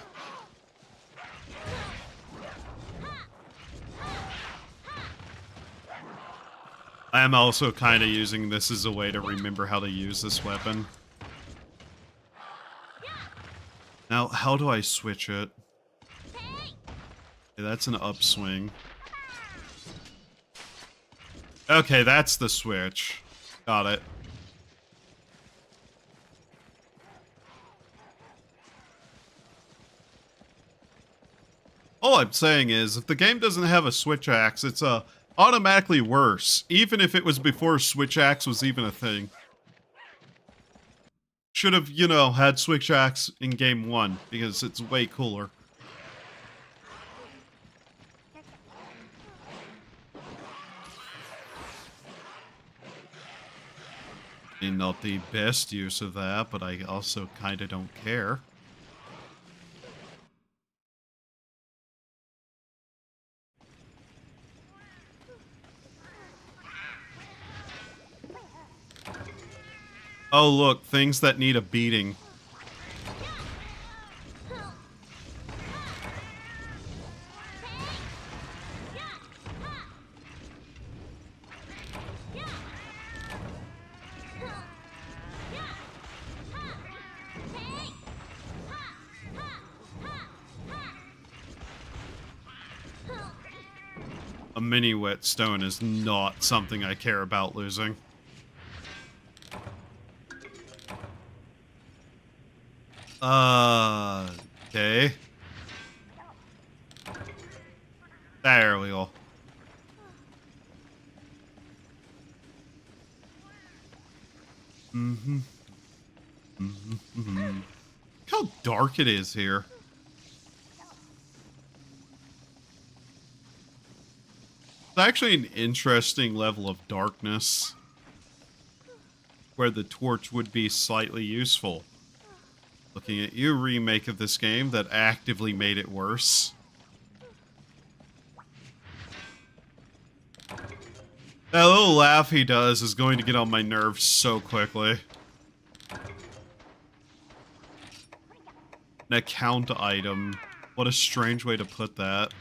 I am also kind of using this as a way to remember how to use this weapon. Now, how do I switch it? Okay, that's an upswing. Okay, that's the switch. Got it. All I'm saying is, if the game doesn't have a switch axe, it's automatically worse, even if it was before switch axe was even a thing. Should have, you know, had switch axe in game 1, because it's way cooler. And not the best use of that, but I also kind of don't care. Oh, look, things that need a beating. A mini whetstone is not something I care about losing. Okay. There we go. Look how dark it is here. It's actually an interesting level of darkness where the torch would be slightly useful. Looking at you, remake of this game that actively made it worse. That little laugh he does is going to get on my nerves so quickly. An account item. What a strange way to put that.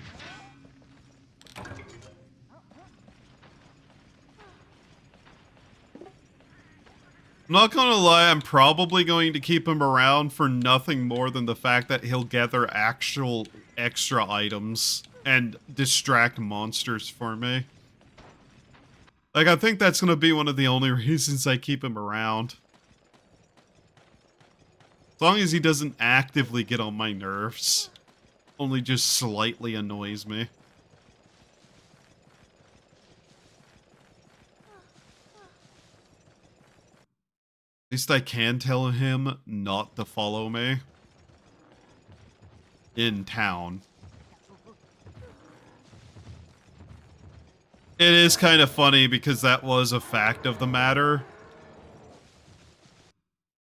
I'm not gonna lie, I'm probably going to keep him around for nothing more than the fact that he'll gather actual extra items and distract monsters for me. Like, I think that's gonna be one of the only reasons I keep him around. As long as he doesn't actively get on my nerves. Only just slightly annoys me. At least I can tell him not to follow me. In town. It is kind of funny because that was a fact of the matter.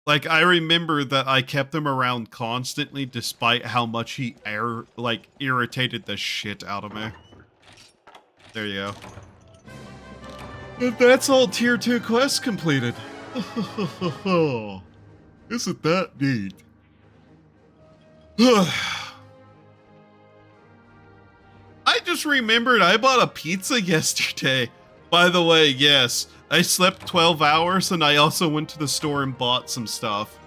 Like, I remember that I kept him around constantly despite how much he irritated the shit out of me. There you go. And that's all tier 2 quests completed. Isn't that neat? I just remembered I bought a pizza yesterday. By the way, yes, I slept 12 hours and I also went to the store and bought some stuff.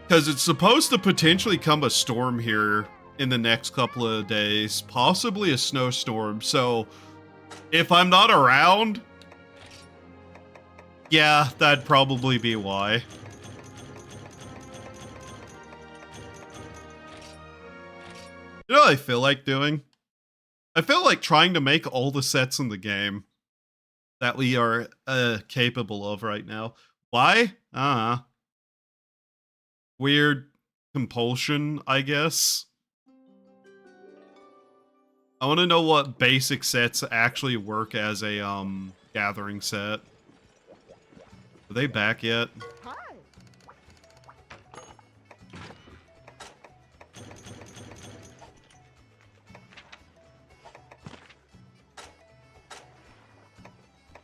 Because it's supposed to potentially come a storm here in the next couple of days, possibly a snowstorm. So if I'm not around, yeah, that'd probably be why. You know what I feel like doing? I feel like trying to make all the sets in the game that we are capable of right now. Why? Weird compulsion, I guess. I want to know what basic sets actually work as a gathering set. Are they back yet? Hi.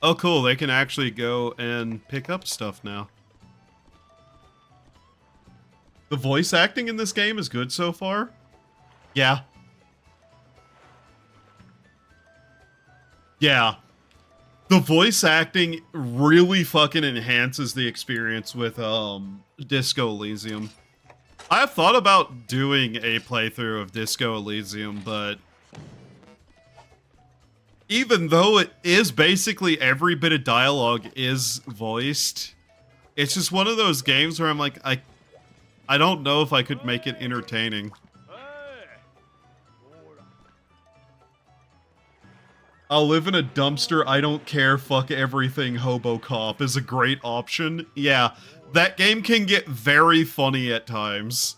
Oh, cool. They can actually go and pick up stuff now. The voice acting in this game is good so far. Yeah. Yeah. The voice acting really fucking enhances the experience with Disco Elysium. I have thought about doing a playthrough of Disco Elysium, but even though it is basically every bit of dialogue is voiced, it's just one of those games where I'm like, I don't know if I could make it entertaining. I'll live in a dumpster, I don't care, fuck everything, Hobo Cop is a great option. Yeah, that game can get very funny at times.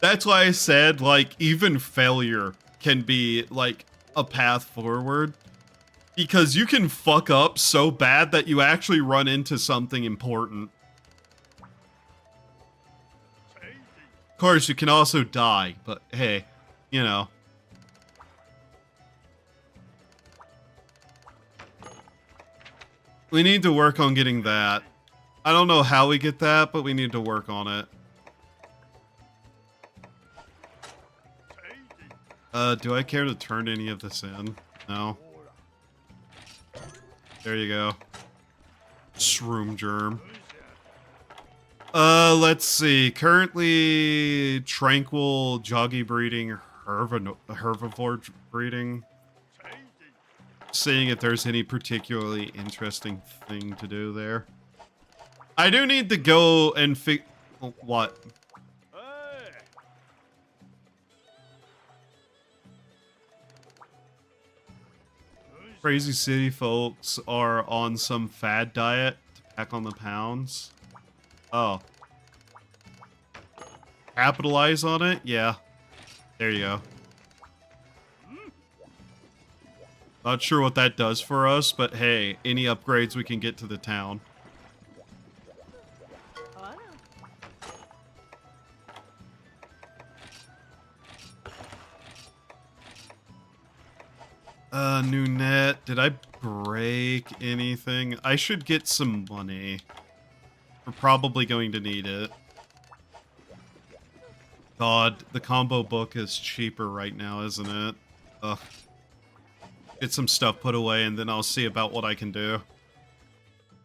That's why I said, like, even failure can be, like, a path forward. Because you can fuck up so bad that you actually run into something important. Of course, you can also die, but hey, you know. We need to work on getting that. I don't know how we get that, but we need to work on it. Do I care to turn any of this in? No. There you go. Shroom germ. Let's see. Currently, tranquil, joggy breeding, herbivore breeding. Seeing if there's any particularly interesting thing to do there. I do need to go and what? Crazy city folks are on some fad diet to pack on the pounds. Oh. Capitalize on it? Yeah. There you go. Not sure what that does for us, but hey, any upgrades we can get to the town. New net. Did I break anything? I should get some money. We're probably going to need it. God, the combo book is cheaper right now, isn't it? Ugh. Get some stuff put away and then I'll see about what I can do.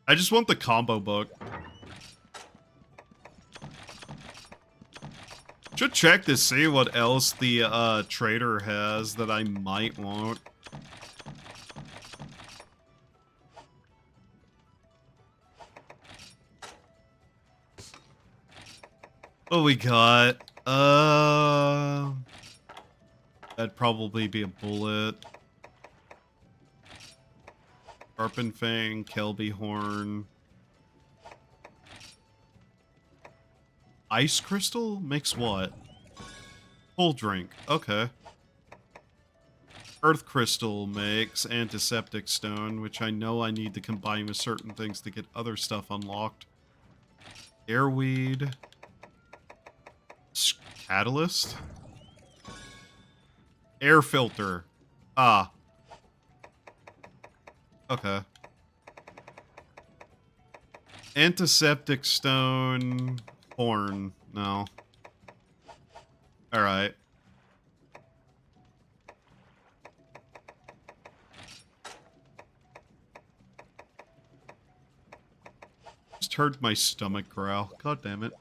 I just want the combo book. Should check to see what else the trader has that I might want. What we got? That'd probably be a bullet. Sharpen Fang, Kelby Horn. Ice Crystal makes what? Cold Drink. Okay. Earth Crystal makes Antiseptic Stone, which I know I need to combine with certain things to get other stuff unlocked. Airweed. Catalyst? Air Filter. Ah. Okay. Antiseptic Stone. Horn. No. Alright. Just heard my stomach growl. God damn it.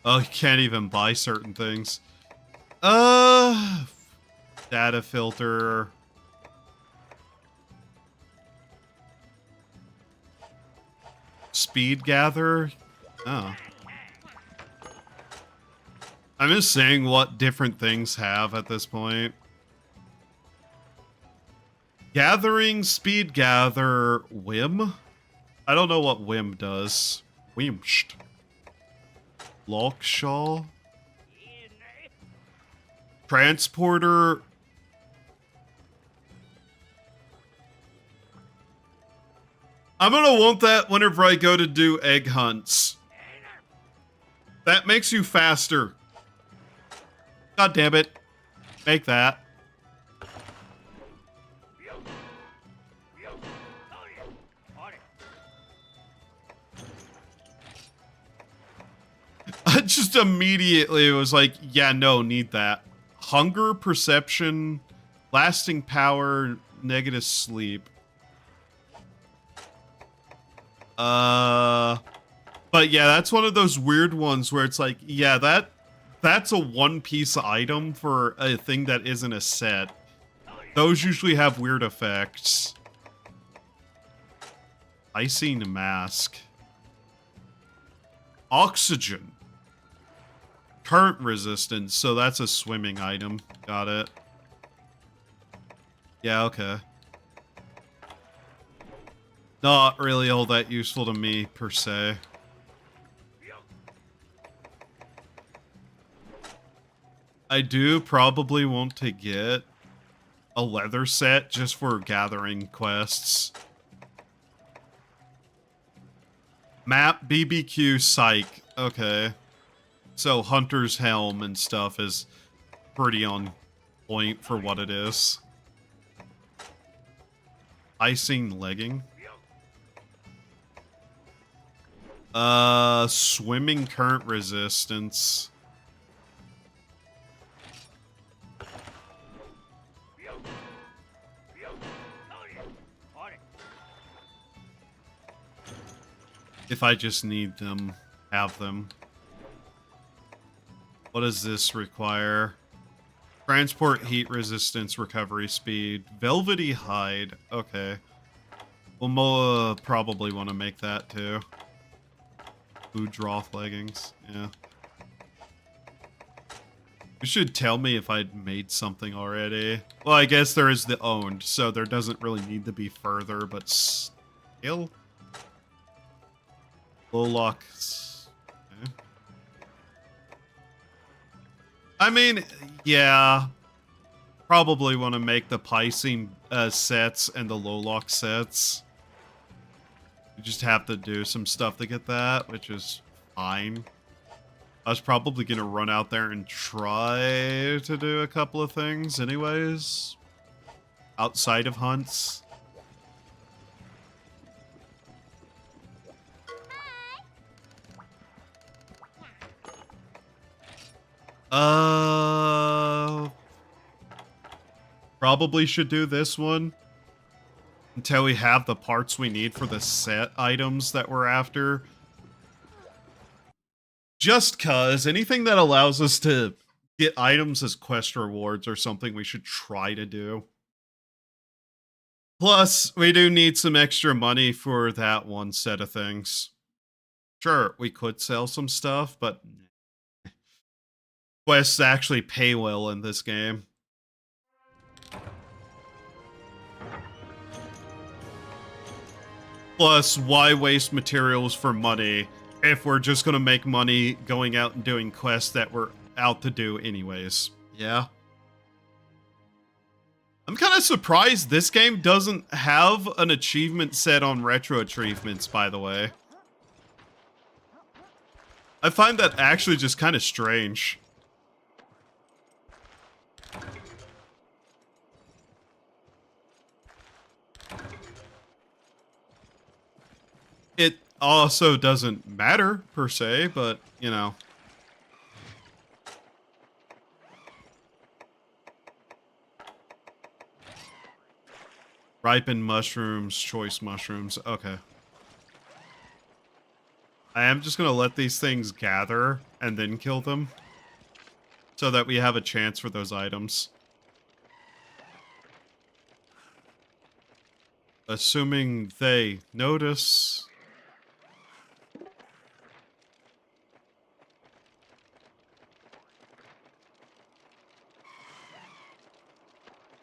Oh, you can't even buy certain things. Data filter. Speed gather. Oh. I'm just saying what different things have at this point. Gathering, speed gather, whim? I don't know what whim does. Whimsht. Lockshaw? Transporter. I'm gonna want that whenever I go to do egg hunts. That makes you faster. God damn it. Make that. I just immediately was like, yeah, no, need that. Hunger, perception, lasting power, negative sleep. But yeah, that's one of those weird ones where it's like, yeah, that's a one-piece item for a thing that isn't a set. Those usually have weird effects. Icing mask. Oxygen. Current resistance, so that's a swimming item. Got it. Yeah, okay. Not really all that useful to me, per se. I do probably want to get a leather set just for gathering quests. Map, BBQ, psych. Okay. So Hunter's Helm and stuff is pretty on point for what it is. Icing legging. Swimming current resistance. If I just need them, have them. What does this require? Transport, heat resistance, recovery speed, velvety hide. Okay. We'll probably want to make that too. Food droth leggings. Yeah. You should tell me if I'd made something already. Well, I guess there is the owned, so there doesn't really need to be further, but still. Low locks. Okay. I mean, yeah. Probably want to make the Piscine sets and the low lock sets. You just have to do some stuff to get that, which is fine. I was probably going to run out there and try to do a couple of things anyways. Outside of hunts. Probably should do this one until we have the parts we need for the set items that we're after. Just cause anything that allows us to get items as quest rewards or something we should try to do. Plus, we do need some extra money for that one set of things. Sure, we could sell some stuff, but quests actually pay well in this game. Plus, why waste materials for money if we're just gonna make money going out and doing quests that we're out to do anyways? Yeah. I'm kind of surprised this game doesn't have an achievement set on retro achievements, by the way. I find that actually just kind of strange. It also doesn't matter, per se, but, you know. Ripened mushrooms, choice mushrooms. Okay. I am just gonna let these things gather and then kill them, so that we have a chance for those items. Assuming they notice.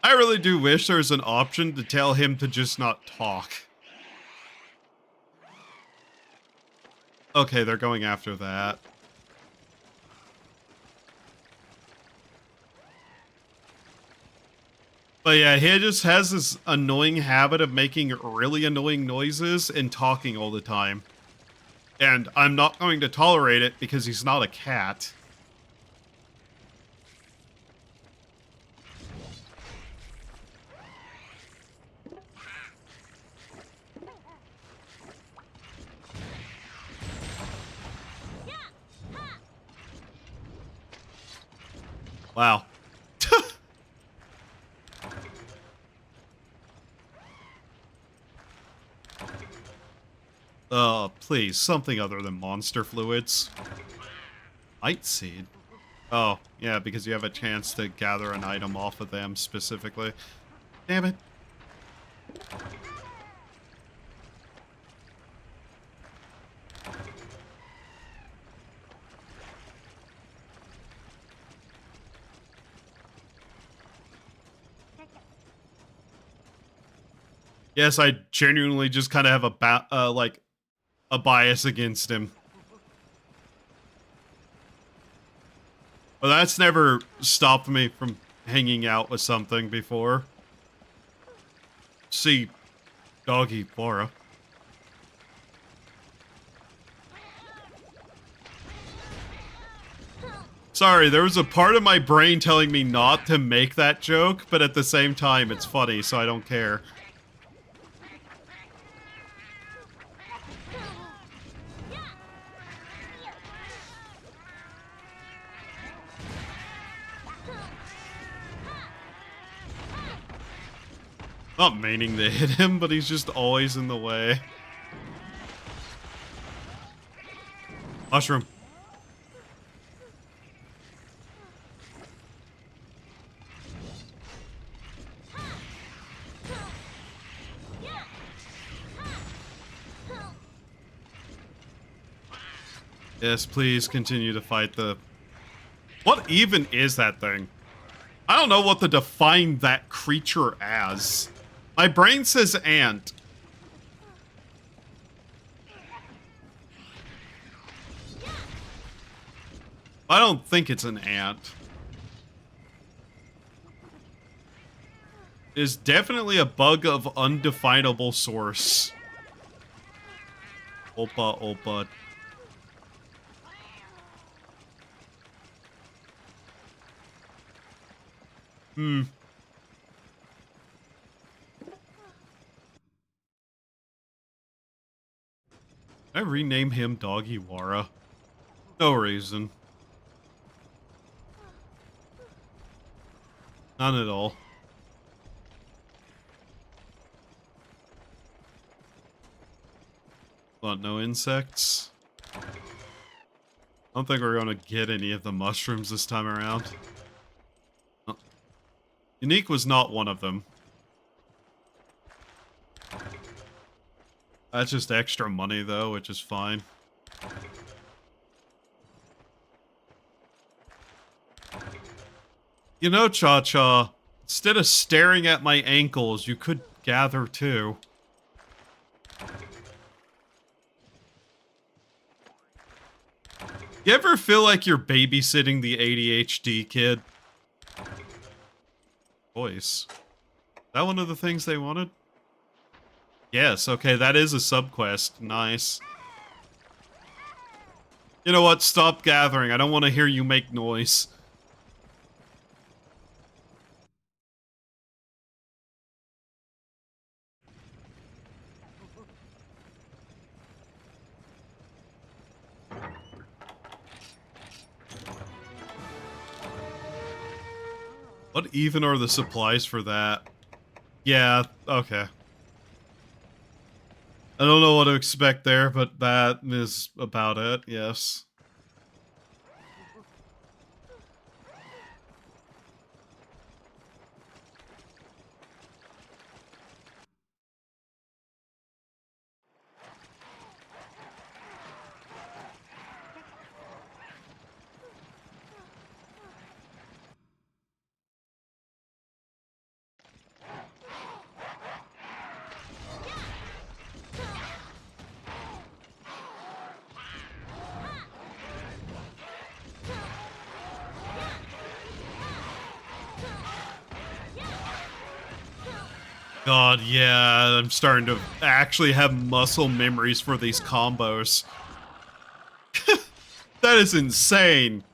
I really do wish there was an option to tell him to just not talk. Okay, they're going after that. But yeah, he just has this annoying habit of making really annoying noises and talking all the time. And I'm not going to tolerate it because he's not a cat. Wow. Please, something other than monster fluids. Light seed? Oh, yeah, because you have a chance to gather an item off of them specifically. Damn it. Yes, I genuinely just kind of have a bias against him. But that's never stopped me from hanging out with something before. See, doggy Bora. Sorry, there was a part of my brain telling me not to make that joke, but at the same time, it's funny, so I don't care. Not meaning to hit him, but he's just always in the way. Mushroom. Yes, please continue to fight the... What even is that thing? I don't know what to define that creature as. My brain says ant. I don't think it's an ant. It is definitely a bug of undefinable source. Opa, opa. Did I rename him Doggy Wara? No reason. None at all. What, no insects? I don't think we're gonna get any of the mushrooms this time around. Oh. Unique was not one of them. That's just extra money, though, which is fine. You know, Cha-Cha, instead of staring at my ankles, you could gather, too. You ever feel like you're babysitting the ADHD kid? Voice. Is that one of the things they wanted? Yes, okay, that is a subquest. Nice. You know what? Stop gathering. I don't want to hear you make noise. What even are the supplies for that? Yeah, okay. I don't know what to expect there, but that is about it, yes. God, yeah, I'm starting to actually have muscle memories for these combos. That is insane.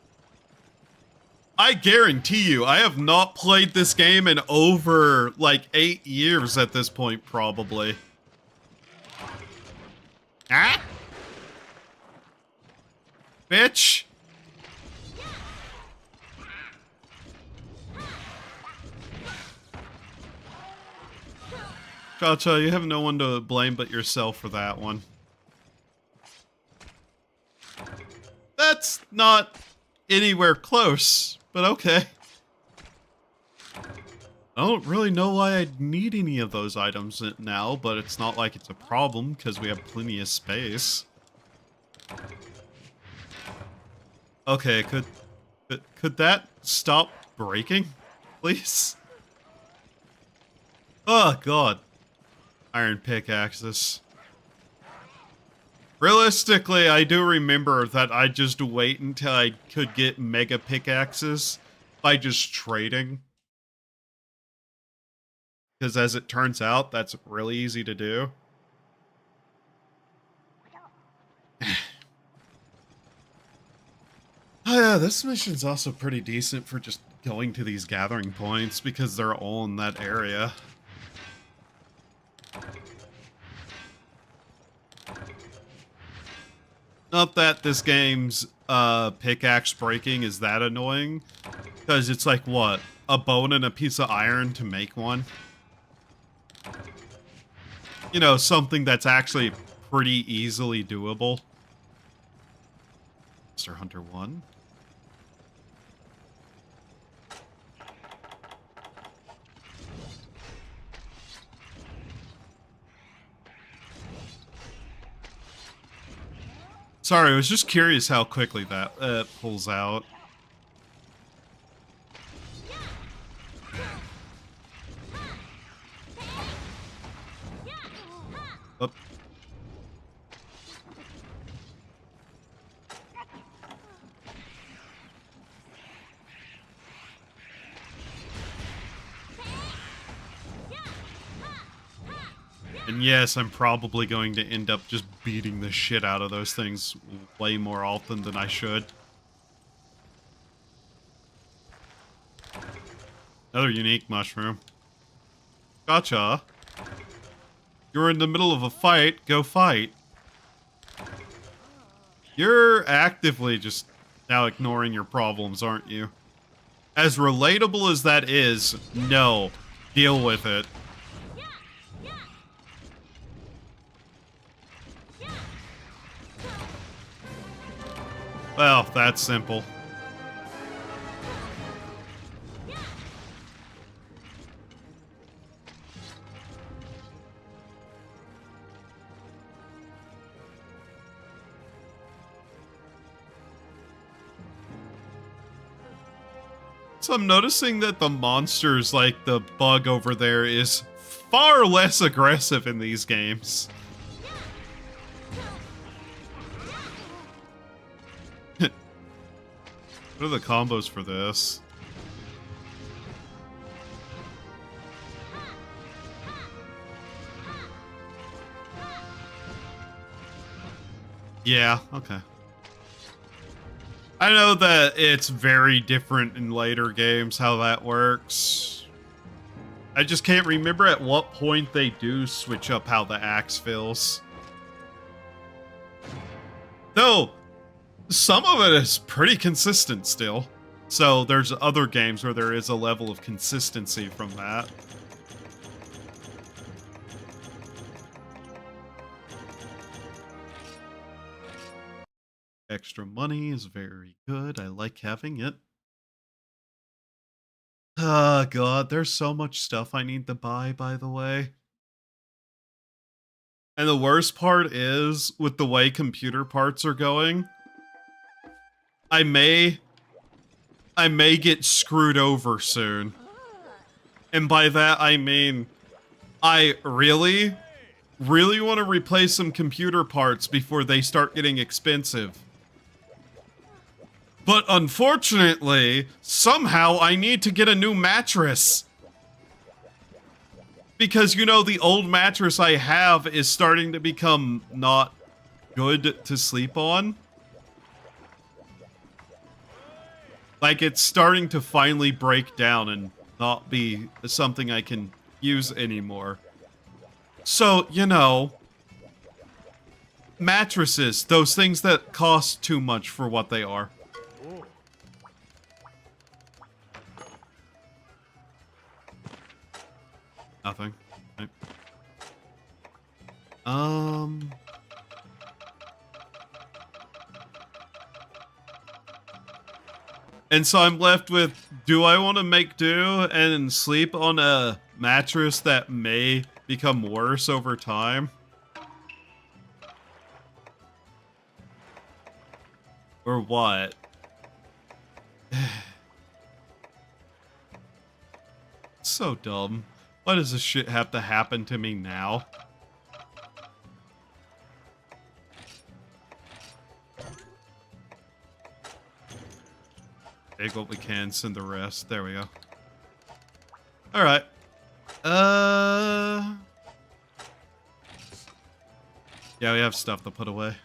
I guarantee you, I have not played this game in over, like, 8 years at this point, probably. Ah? Bitch! Gotcha, you have no one to blame but yourself for that one. That's not anywhere close, but okay. I don't really know why I'd need any of those items now, but it's not like it's a problem because we have plenty of space. Okay, could that stop breaking, please? Oh god. Iron pickaxes. Realistically, I do remember that I just wait until I could get mega pickaxes by just trading. Because as it turns out, that's really easy to do. Oh yeah, this mission's also pretty decent for just going to these gathering points because they're all in that area. Not that this game's pickaxe breaking is that annoying, because it's like, what, a bone and a piece of iron to make one? You know, something that's actually pretty easily doable. Mr. Hunter 1. Sorry, I was just curious how quickly that pulls out. Oh. And yes, I'm probably going to end up just beating the shit out of those things way more often than I should. Another unique mushroom. Gotcha. You're in the middle of a fight, go fight. You're actively just now ignoring your problems, aren't you? As relatable as that is, no. Deal with it. Well, that's simple. So I'm noticing that the monsters, like the bug over there, is far less aggressive in these games. What are the combos for this? Yeah, okay. I know that it's very different in later games how that works. I just can't remember at what point they do switch up how the axe feels. Though, some of it is pretty consistent still. So there's other games where there is a level of consistency from that. extra money is very good. I like having it. Oh god, there's so much stuff I need to buy, by the way. And the worst part is, with the way computer parts are going, I may get screwed over soon. And by that I mean, I really want to replace some computer parts before they start getting expensive. But unfortunately, somehow I need to get a new mattress. Because, you know, the old mattress I have is starting to become not good to sleep on. Like, it's starting to finally break down and not be something I can use anymore. So, you know, mattresses, those things that cost too much for what they are. Nothing. Right. And so I'm left with, do I want to make do and sleep on a mattress that may become worse over time? Or what? So dumb. Why does this shit have to happen to me now? Take what we can, send the rest. There we go. Alright. Yeah, we have stuff to put away.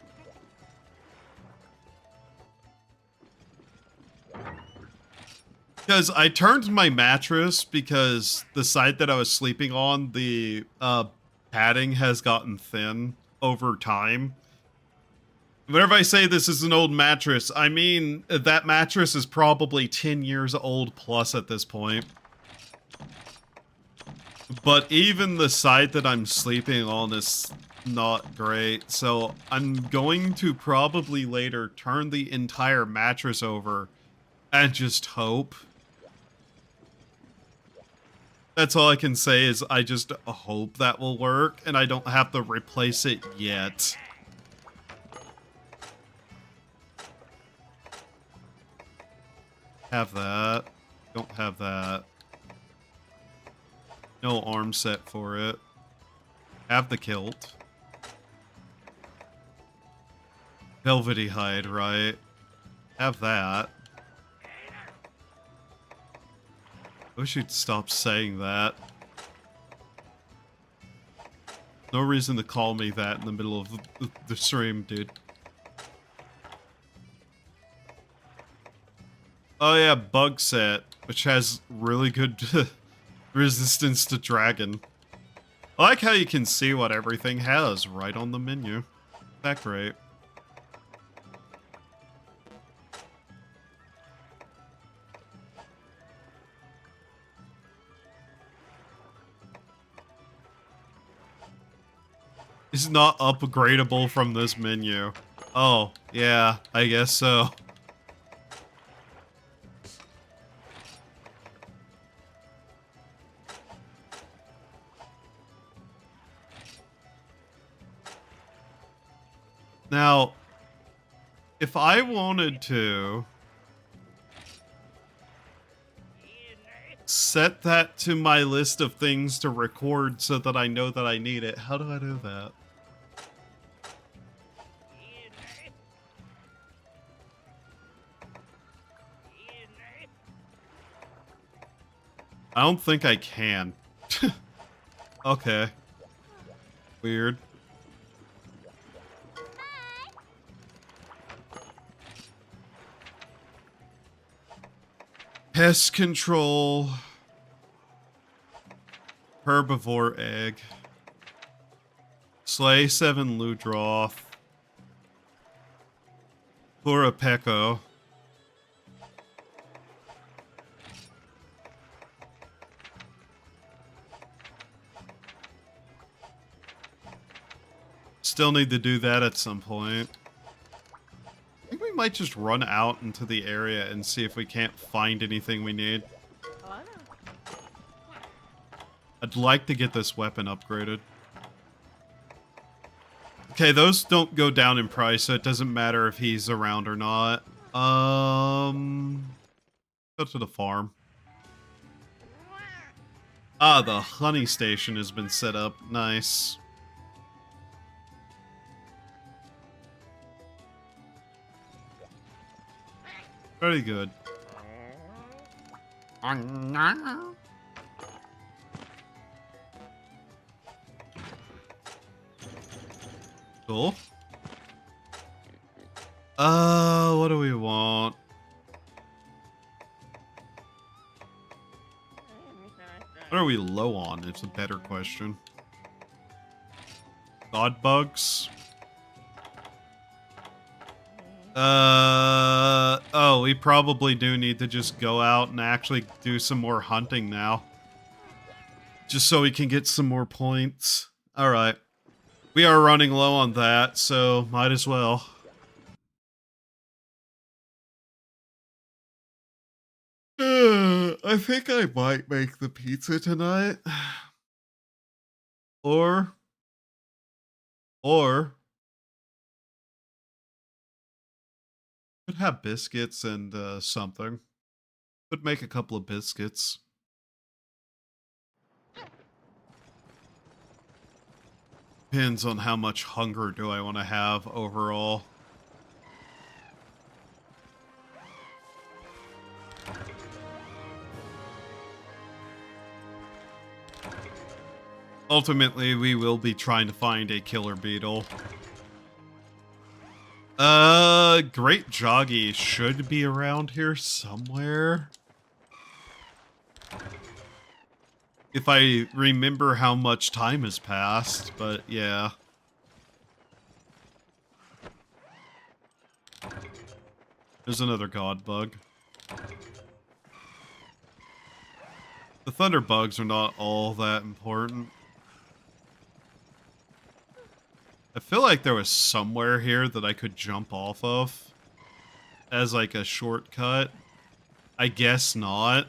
Because I turned my mattress because the side that I was sleeping on, the padding has gotten thin over time. Whenever I say this is an old mattress, I mean that mattress is probably 10 years old plus at this point. But even the side that I'm sleeping on is not great, so I'm going to probably later turn the entire mattress over and just hope. That's all I can say is I just hope that will work and I don't have to replace it yet. Have that. Don't have that. No arm set for it. Have the kilt. Velvety hide, right? Have that. I wish you'd stop saying that. No reason to call me that in the middle of the stream, dude. Oh yeah, bug set, which has really good resistance to dragon. I like how you can see what everything has right on the menu. Isn't that great? It's not upgradable from this menu. Oh, yeah, I guess so. Now, if I wanted to set that to my list of things to record so that I know that I need it, how do I do that? I don't think I can. Okay. Weird. Pest control. Herbivore egg. Slay 7 Ludroth. Purapeko. Still need to do that at some point. think we might just run out into the area and see if we can't find anything we need. I'd like to get this weapon upgraded. Okay, those don't go down in price, so it doesn't matter if he's around or not. Go to the farm. Ah, the honey station has been set up. Nice. Very good. Cool. What do we want? What are we low on? It's a better question. God bugs? Oh, we probably do need to just go out and actually do some more hunting now. Just so we can get some more points. Alright. We are running low on that, so might as well. I think I might make the pizza tonight. Or could have biscuits and something. Could make a couple of biscuits. Depends on how much hunger do I want to have overall. Ultimately, we will be trying to find a killer beetle. Great Joggy should be around here somewhere. If I remember how much time has passed, but yeah. There's another god bug. The thunder bugs are not all that important. I feel like there was somewhere here that I could jump off of as like a shortcut. I guess not.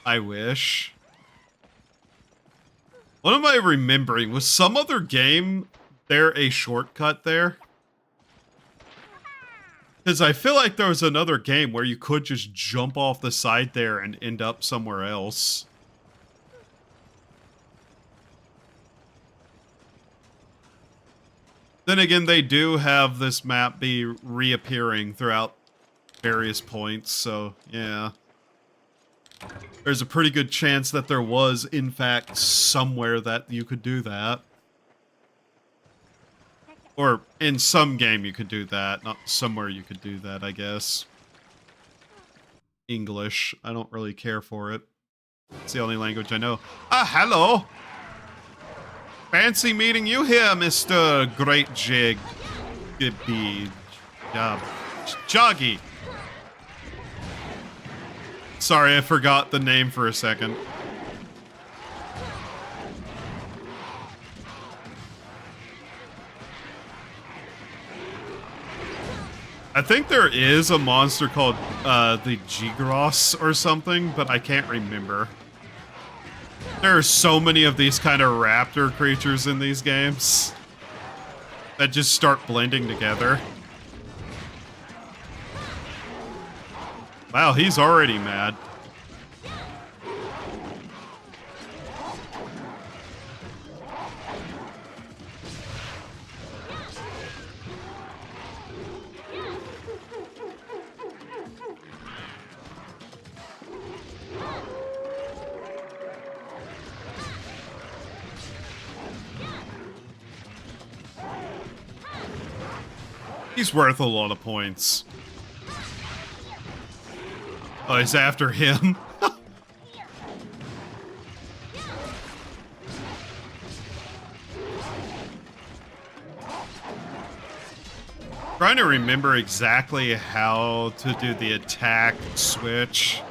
I wish. What am I remembering? Was some other game there a shortcut there? Because I feel like there was another game where you could just jump off the side there and end up somewhere else. Then again, they do have this map be reappearing throughout various points, so yeah. There's a pretty good chance that there was, in fact, somewhere that you could do that. Or in some game you could do that, not somewhere you could do that, I guess. English. I don't really care for it. It's the only language I know. Ah, hello! Fancy meeting you here, Mr. Great Jig. Joggy. Sorry, I forgot the name for a second. I think there is a monster called the Gigros or something, but I can't remember. There are so many of these kind of raptor creatures in these games that just start blending together. Wow, he's already mad. He's worth a lot of points. Oh, he's after him. Trying to remember exactly how to do the attack switch.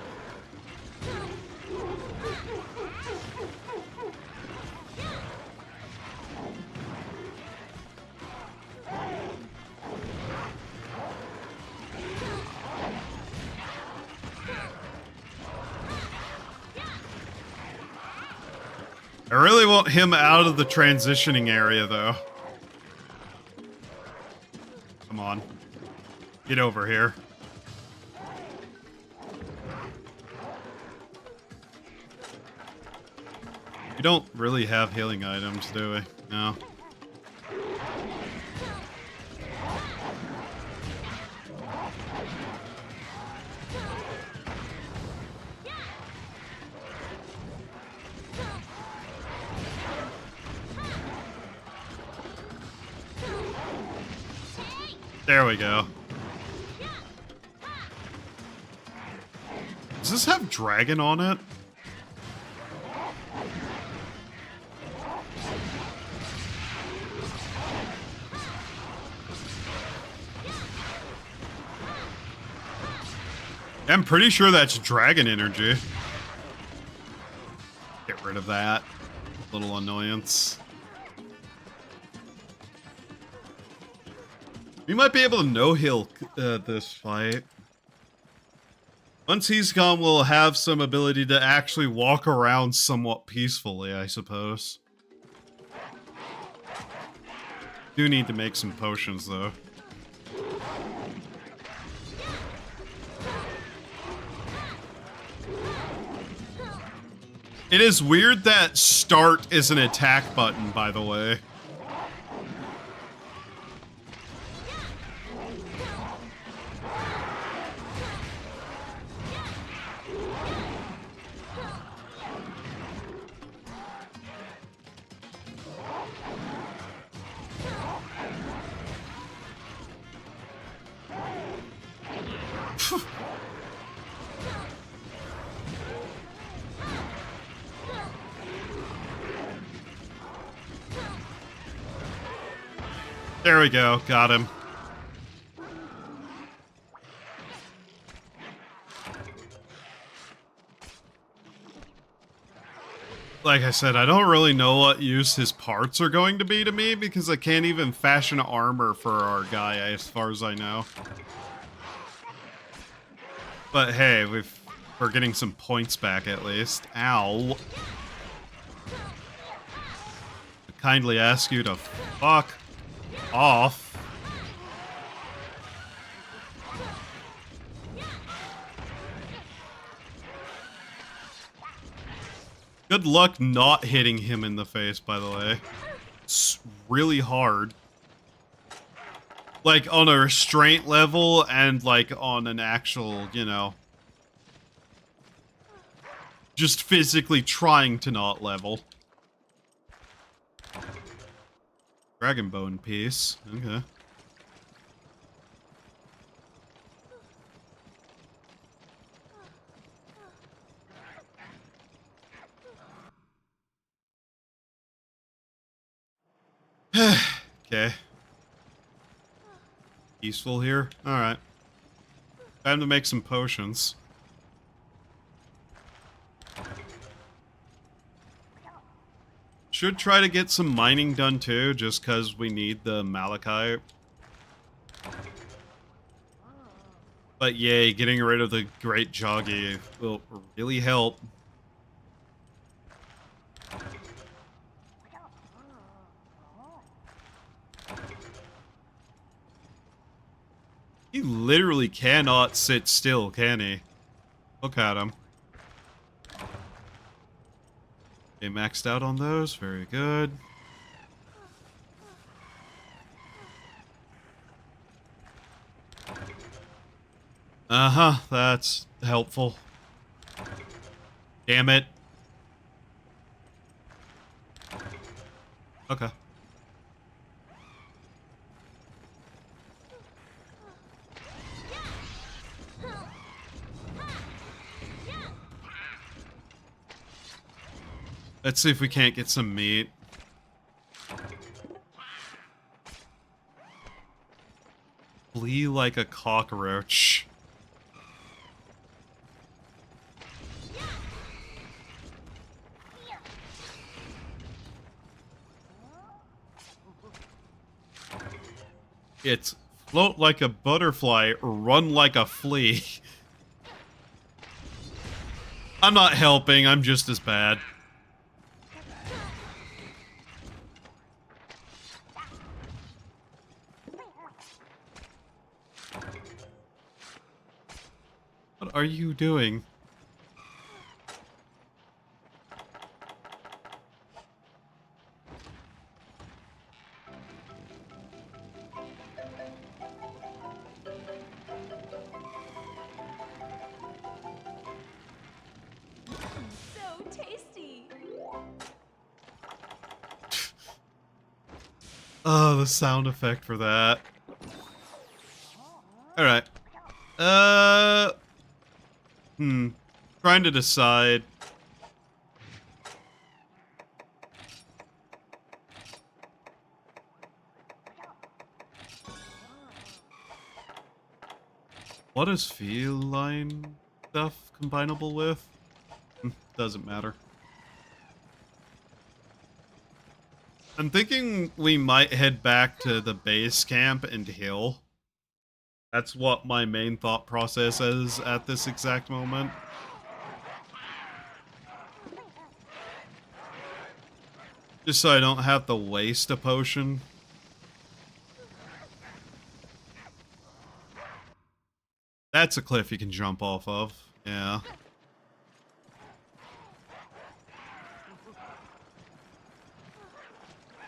I really want him out of the transitioning area, though. Come on. Get over here. We don't really have healing items, do we? No. There we go. Does this have dragon on it? I'm pretty sure that's dragon energy. Get rid of that little annoyance. We might be able to no-heal this fight. Once he's gone, we'll have some ability to actually walk around somewhat peacefully, I suppose. Do need to make some potions, though. It is weird that start is an attack button, by the way. There we go, got him. Like I said, I don't really know what use his parts are going to be to me because I can't even fashion armor for our guy as far as I know. But hey, we're getting some points back at least. Ow. I kindly ask you to fuck off. Good luck not hitting him in the face, by the way. It's really hard. Like, on a restraint level and, like, on an actual, you know... just physically trying to not level. Dragon bone piece. Okay. Okay. Peaceful here? Alright. Time to make some potions. Should try to get some mining done too, just because we need the malachite. But yay, getting rid of the great joggy will really help. He literally cannot sit still, can he? Look at him. Okay, maxed out on those. Very good. Uh-huh, that's helpful. Damn it. Okay. Let's see if we can't get some meat. Flee like a cockroach. It's float like a butterfly, run like a flea. I'm not helping, I'm just as bad. What are you doing? So tasty. Oh, the sound effect for that. Alright. Trying to decide. What is feline stuff combinable with? Doesn't matter. I'm thinking we might head back to the base camp and heal. That's what my main thought process is at this exact moment. Just so I don't have to waste a potion. That's a cliff you can jump off of. Yeah.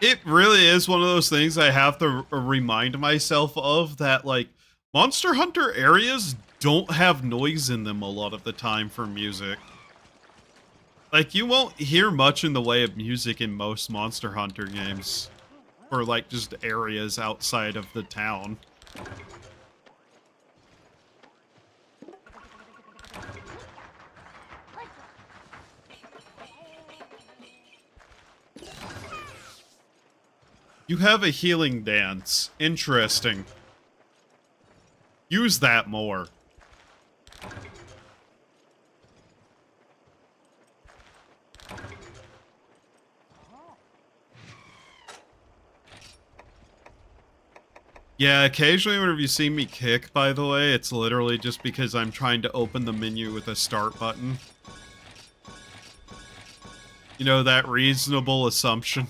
It really is one of those things I have to remind myself of, that, like, Monster Hunter areas don't have noise in them a lot of the time for music. Like, you won't hear much in the way of music in most Monster Hunter games. Or, like, just areas outside of the town. You have a healing dance. Interesting. Use that more. Yeah, occasionally whenever you see me kick, by the way, it's literally just because I'm trying to open the menu with a start button. You know, that reasonable assumption.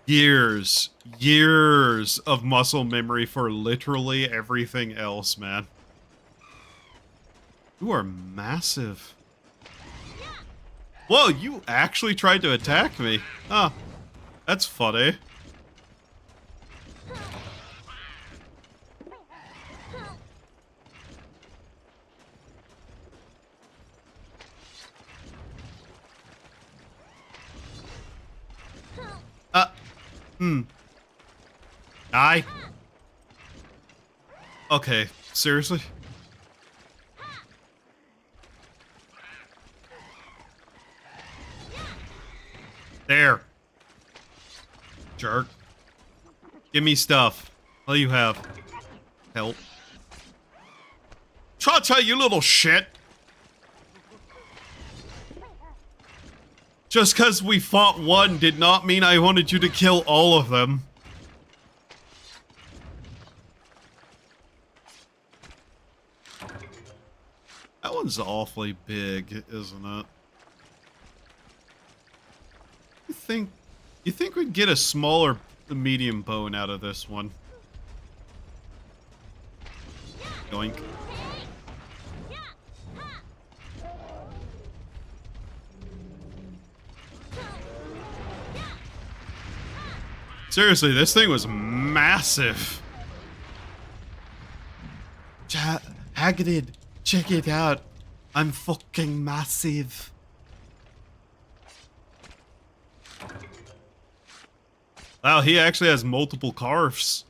Years of muscle memory for literally everything else, man. You are massive. Whoa, you actually tried to attack me. Huh. That's funny. Die. Okay, seriously? There. Jerk. Give me stuff. All you have. Help. Cha-cha, you little shit! Just because we fought one did not mean I wanted you to kill all of them. That one's awfully big, isn't it? You think we'd get a smaller medium bone out of this one? Yoink. Seriously, this thing was massive. Hagrid, check it out. I'm fucking massive. Wow, he actually has multiple carves.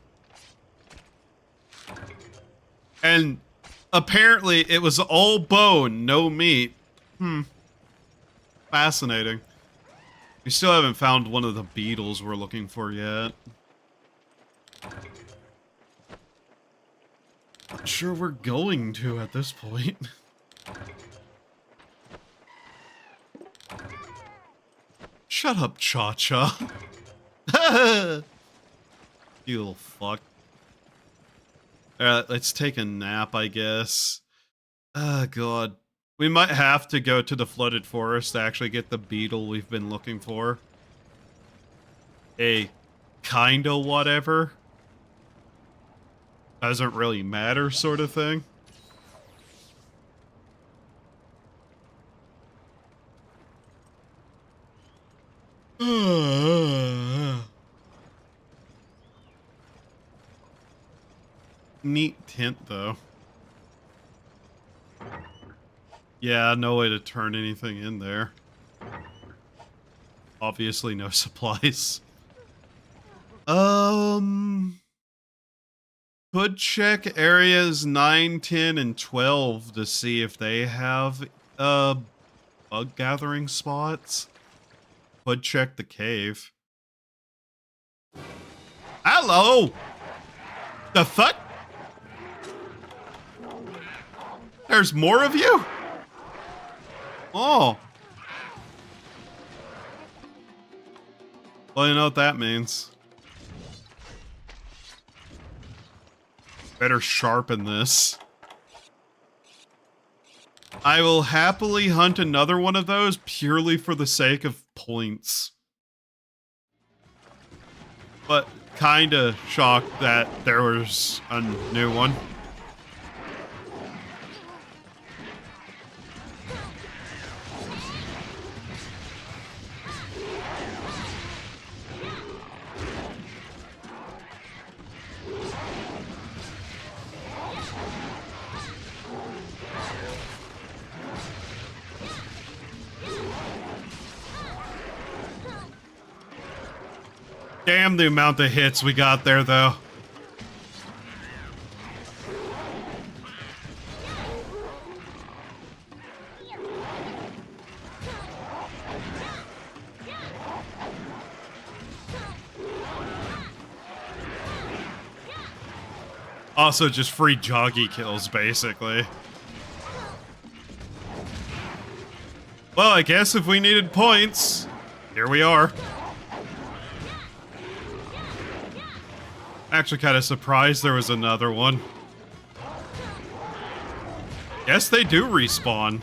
And apparently it was all bone, no meat. Fascinating. We still haven't found one of the beetles we're looking for yet. Not sure we're going to at this point. Shut up, Cha-Cha. You little fuck. Alright, let's take a nap, I guess. Oh, God. We might have to go to the flooded forest to actually get the beetle we've been looking for. A kinda whatever. doesn't really matter sort of thing. Neat tint, though. Yeah, no way to turn anything in there. Obviously, no supplies. Could check areas 9, 10, and 12 to see if they have bug gathering spots. Could check the cave. Hello! The fuck? There's more of you? Oh. Well, you know what that means. Better sharpen this. I will happily hunt another one of those purely for the sake of points. But kinda shocked that there was a new one. Damn the amount of hits we got there, though. Also, just free joggy kills, basically. Well, I guess if we needed points, here we are. Actually, kind of surprised there was another one. Yes, they do respawn.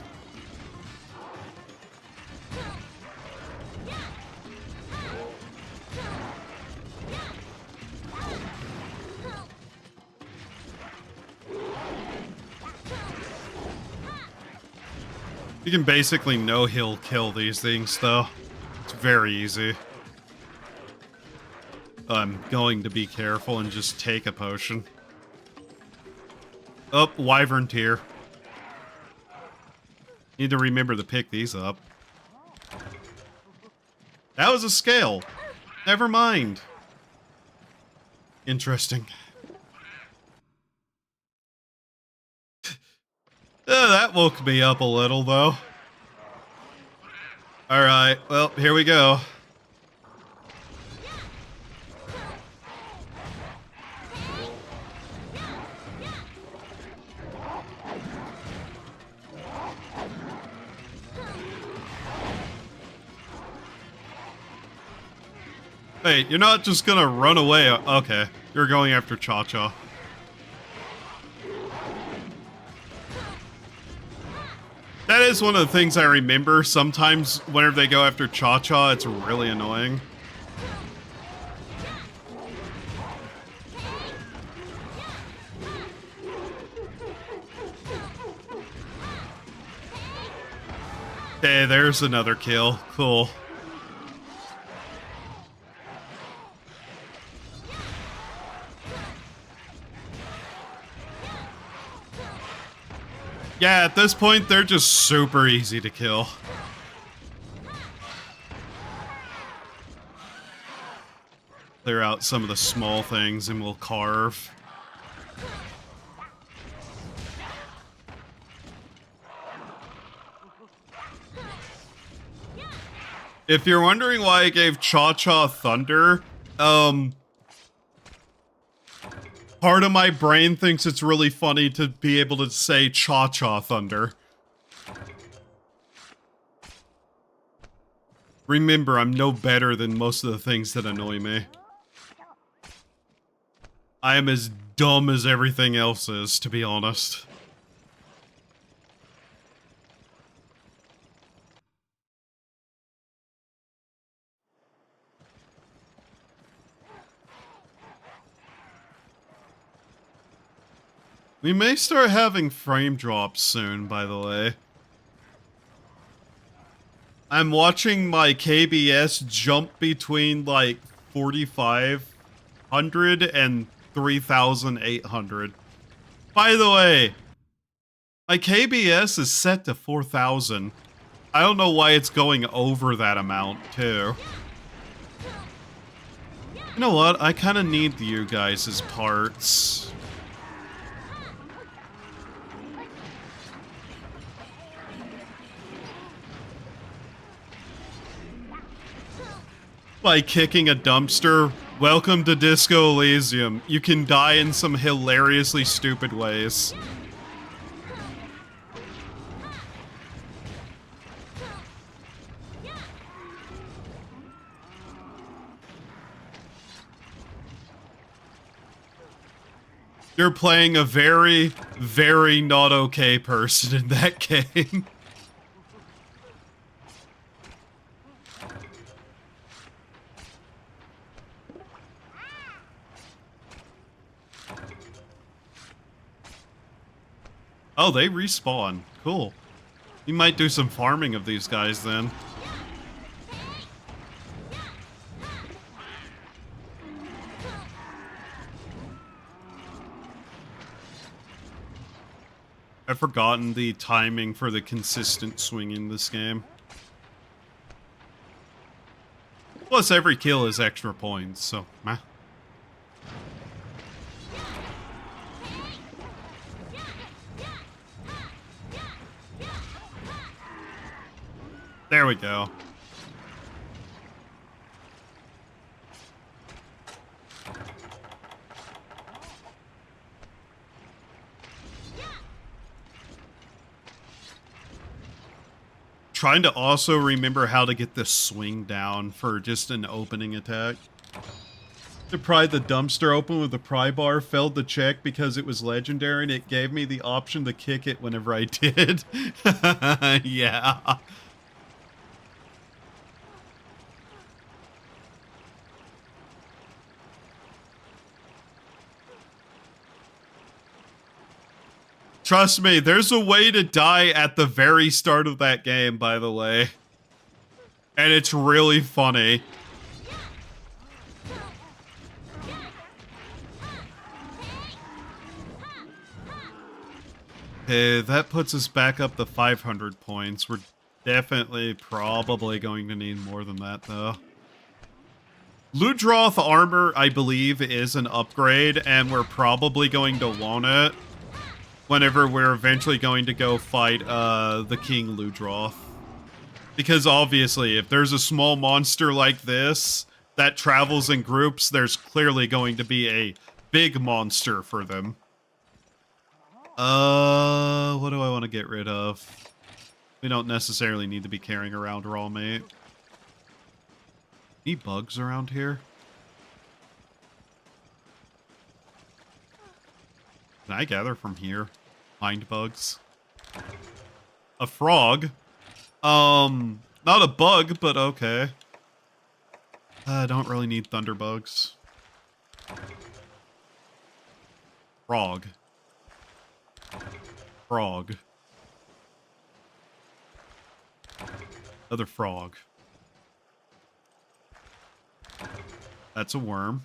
You can basically no-heal kill these things, though. It's very easy. I'm going to be careful and just take a potion. Oh, wyvern tier. Need to remember to pick these up. That was a scale. Never mind. Interesting. That woke me up a little, though. Alright, well, here we go. Hey, you're not just gonna run away. Okay, you're going after Cha-Cha. That is one of the things I remember. Sometimes whenever they go after Cha-Cha, it's really annoying. Okay, there's another kill. Cool. Yeah, at this point, they're just super easy to kill. Clear out some of the small things and we'll carve. If you're wondering why I gave Cha-Cha Thunder, part of my brain thinks it's really funny to be able to say Cha-Cha Thunder. Remember, I'm no better than most of the things that annoy me. I am as dumb as everything else is, to be honest. We may start having frame drops soon, by the way. I'm watching my KBS jump between like 4,500 and 3,800. By the way, my KBS is set to 4,000. I don't know why it's going over that amount, too. You know what? I kind of need you guys' parts. By kicking a dumpster, welcome to Disco Elysium. You can die in some hilariously stupid ways. You're playing a very, very not okay person in that game. Oh, they respawn. Cool. You might do some farming of these guys then. I've forgotten the timing for the consistent swing in this game. Plus, every kill is extra points, so meh. There we go. Trying to also remember how to get the swing down for just an opening attack. To pry the dumpster open with the pry bar, failed to check because it was legendary and it gave me the option to kick it whenever I did. Yeah. Trust me, there's a way to die at the very start of that game, by the way. And it's really funny. Okay, that puts us back up to 500 points. We're definitely probably going to need more than that, though. Ludroth armor, I believe, is an upgrade, and we're probably going to want it whenever we're eventually going to go fight the King Ludroth. Because obviously, if there's a small monster like this that travels in groups, there's clearly going to be a big monster for them. What do I want to get rid of? We don't necessarily need to be carrying around raw meat. Any bugs around here? Can I gather from here? Mind bugs. A frog? Not a bug, but okay. I don't really need thunder bugs. Frog. Frog. Another frog. That's a worm.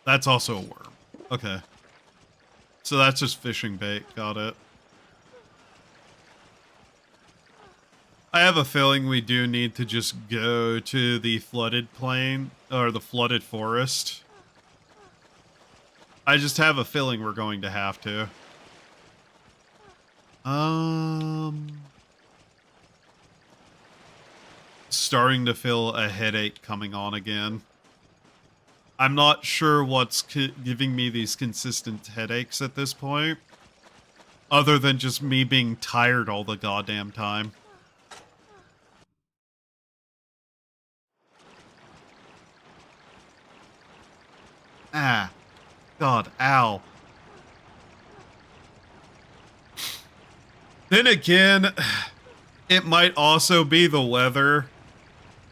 That's also a worm. Okay. So that's just fishing bait. Got it. I have a feeling we do need to just go to the flooded plain, or the flooded forest. I just have a feeling we're going to have to. Starting to feel a headache coming on again. I'm not sure what's giving me these consistent headaches at this point, other than just me being tired all the goddamn time. Ah. God, ow. Then again, it might also be the weather.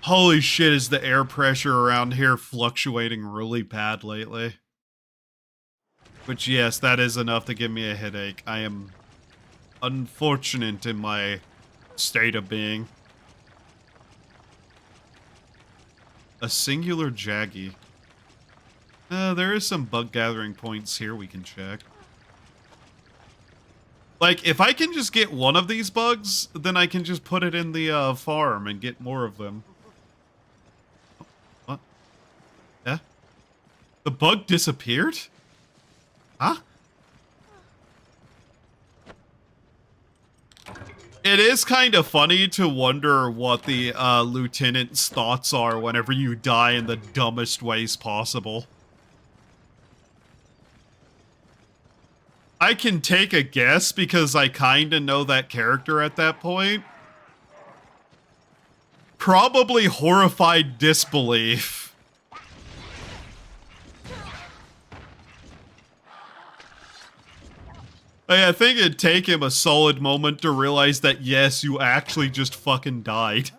Holy shit, is the air pressure around here fluctuating really bad lately? Which, yes, that is enough to give me a headache. I am unfortunate in my state of being. A singular Jaggy. There is some bug gathering points here we can check. Like, if I can just get one of these bugs, then I can just put it in the farm and get more of them. What? Yeah? The bug disappeared? Huh? It is kind of funny to wonder what the lieutenant's thoughts are whenever you die in the dumbest ways possible. I can take a guess because I kinda know that character at that point. Probably horrified disbelief. I think it'd take him a solid moment to realize that, yes, you actually just fucking died.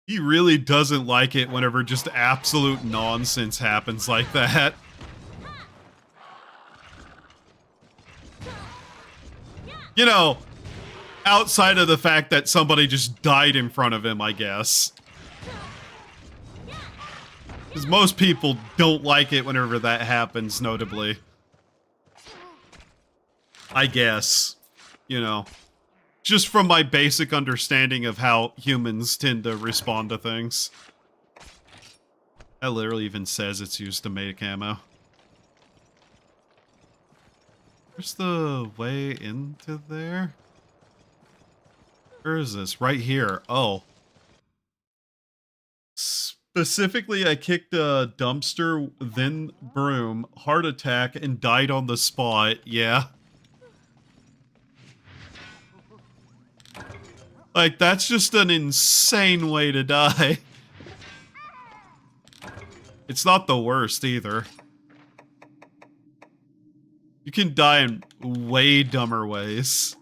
He really doesn't like it whenever just absolute nonsense happens like that. You know, outside of the fact that somebody just died in front of him, I guess. Because most people don't like it whenever that happens, notably. I guess. You know. Just from my basic understanding of how humans tend to respond to things. That literally even says it's used to make ammo. Where's the way into there? Where is this? Right here. Oh. Specifically, I kicked a dumpster, then broom, heart attack, and died on the spot. Yeah. Like, that's just an insane way to die. It's not the worst, either. You can die in way dumber ways.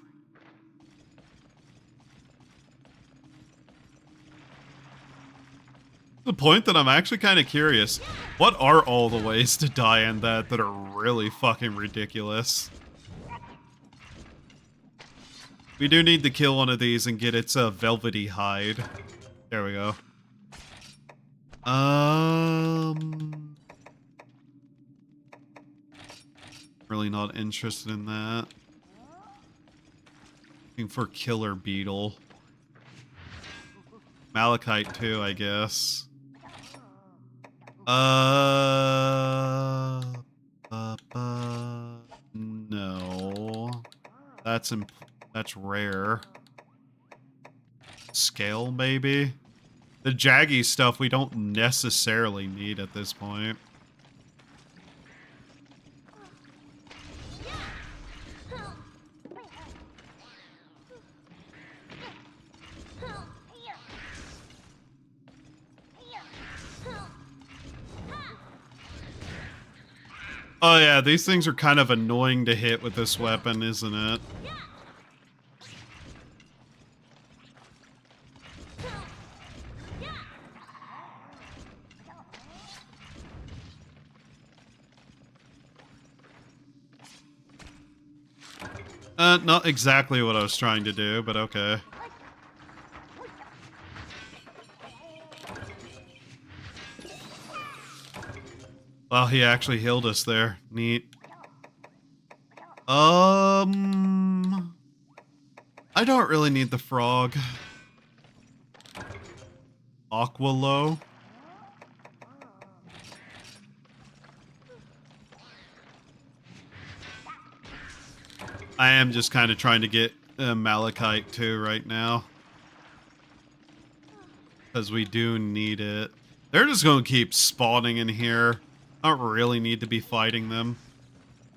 The point that I'm actually kind of curious. What are all the ways to die in that are really fucking ridiculous? We do need to kill one of these and get its velvety hide. There we go. Really not interested in that. Looking for killer beetle. Malachite too, I guess. No. That's rare. Scale, maybe? The jaggy stuff we don't necessarily need at this point. Oh yeah, these things are kind of annoying to hit with this weapon, isn't it? Not exactly what I was trying to do, but okay. Well, he actually healed us there. Neat. I don't really need the frog. Aqualow. I am just kind of trying to get malachite too right now. Because we do need it. They're just going to keep spawning in here. I don't really need to be fighting them.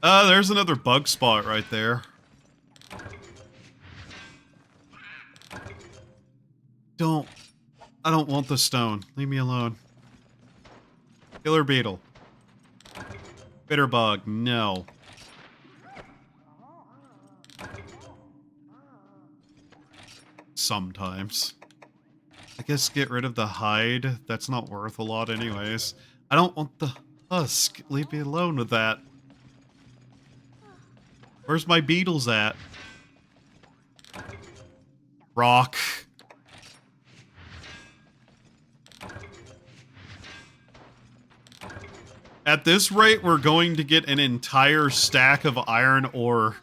There's another bug spot right there. Don't. I don't want the stone. Leave me alone. Killer beetle. Bitterbug, no. Sometimes. I guess get rid of the hide. That's not worth a lot anyways. I don't want the husk. Leave me alone with that. Where's my beetles at? Rock. At this rate, we're going to get an entire stack of iron ore.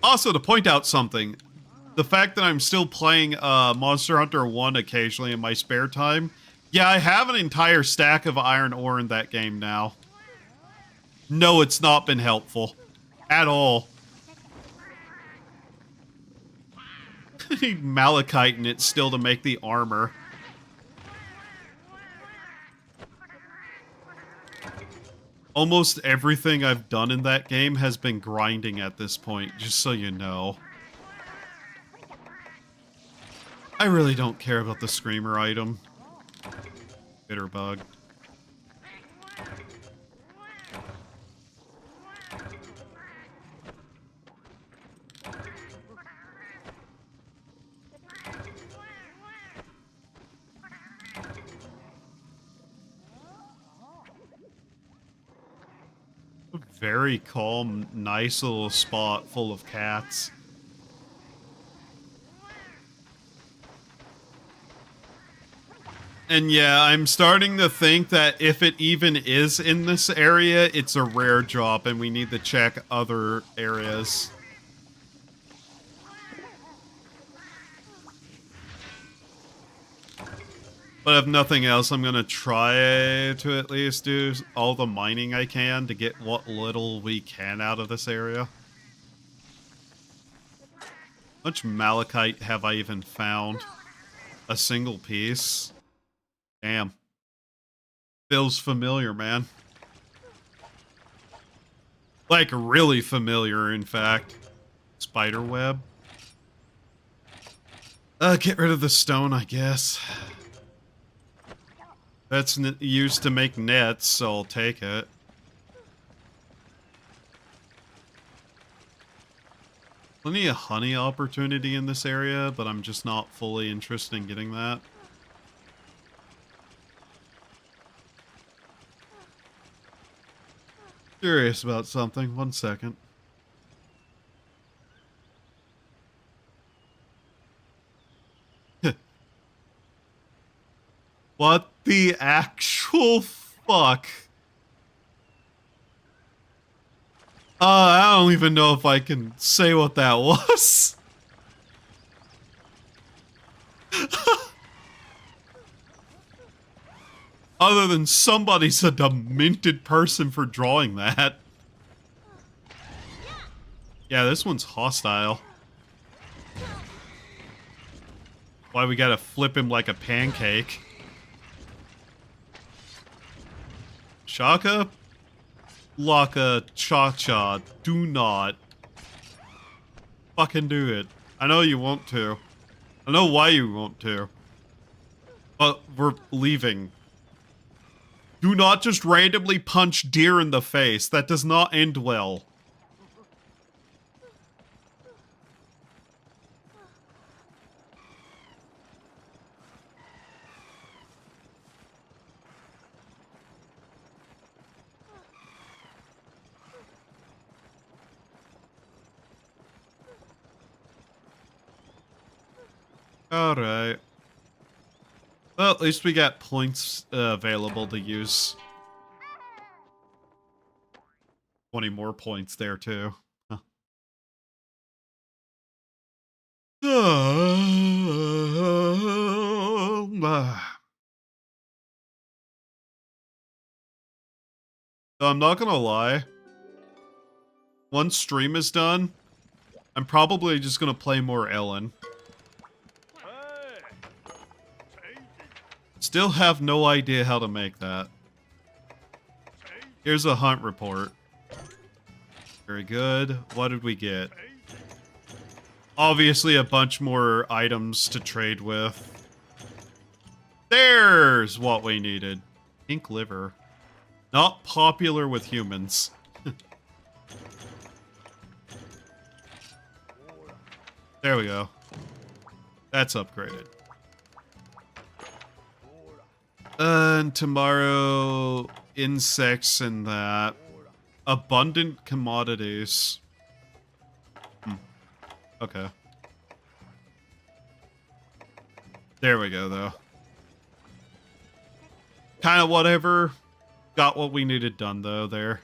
Also, to point out something, the fact that I'm still playing Monster Hunter 1 occasionally in my spare time, yeah, I have an entire stack of iron ore in that game now. No, it's not been helpful. At all. I need malachite in it still to make the armor. Almost everything I've done in that game has been grinding at this point, just so you know. I really don't care about the Screamer item. Bitterbug. Very calm, nice little spot full of cats. And yeah, I'm starting to think that if it even is in this area, it's a rare drop and we need to check other areas. But if nothing else, I'm gonna try to at least do all the mining I can to get what little we can out of this area. How much malachite have I even found? A single piece? Damn. Feels familiar, man. Like, really familiar, in fact. Spider web. Get rid of the stone, I guess. That's used to make nets, so I'll take it. Plenty of honey opportunity in this area, but I'm just not fully interested in getting that. Curious about something. 1 second. What the actual fuck? I don't even know if I can say what that was. Other than somebody's a demented person for drawing that. Yeah, this one's hostile. Why we gotta flip him like a pancake? Shaka? Laka cha-cha. Do not. Fucking do it. I know you want to. I know why you want to. But we're leaving. Do not just randomly punch deer in the face. That does not end well. Alright. Well, at least we got points available to use. 20 more points there, too. Huh. I'm not gonna lie. Once stream is done, I'm probably just gonna play more Ellen. Still have no idea how to make that. Here's a hunt report. Very good. What did we get? Obviously a bunch more items to trade with. There's what we needed. Pink liver. Not popular with humans. There we go. That's upgraded. And tomorrow, insects and that. Abundant commodities. Okay. There we go, though. Kind of whatever. Got what we needed done, though, there.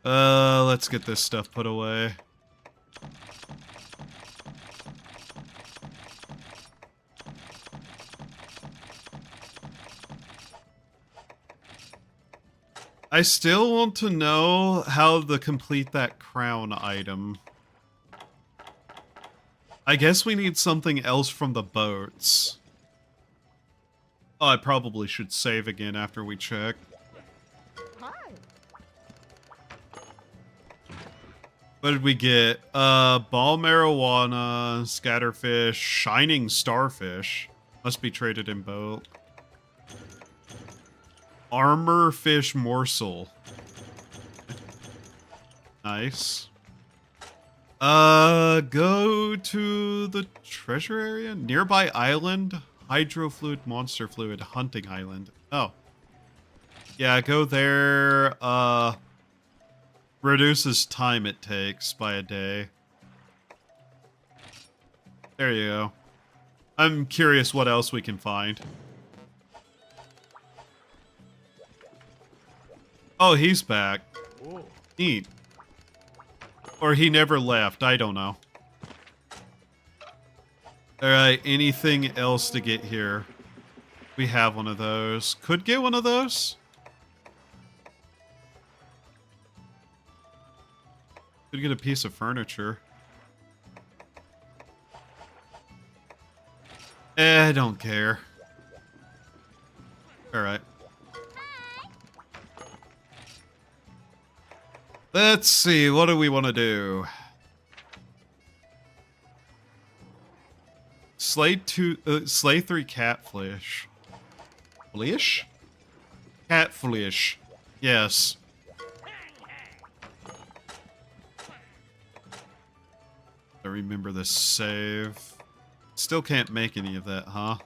Let's get this stuff put away. I still want to know how to complete that crown item. I guess we need something else from the boats. Oh, I probably should save again after we check. What did we get? Ball marijuana, scatterfish, shining starfish. Must be traded in boat. Armor fish morsel. Nice. Go to the treasure area? Nearby island? Hydrofluid, monster fluid, hunting island. Oh. Yeah, go there. Reduces time it takes by a day. There you go. I'm curious what else we can find. Oh, he's back. Neat. Or he never left, I don't know. Alright, anything else to get here? We have one of those. Could get one of those? Could get a piece of furniture. I don't care. Alright. Let's see, what do we want to do? Slay 3 catfish. Flesh? Catfish. Yes. I remember this save. Still can't make any of that, huh?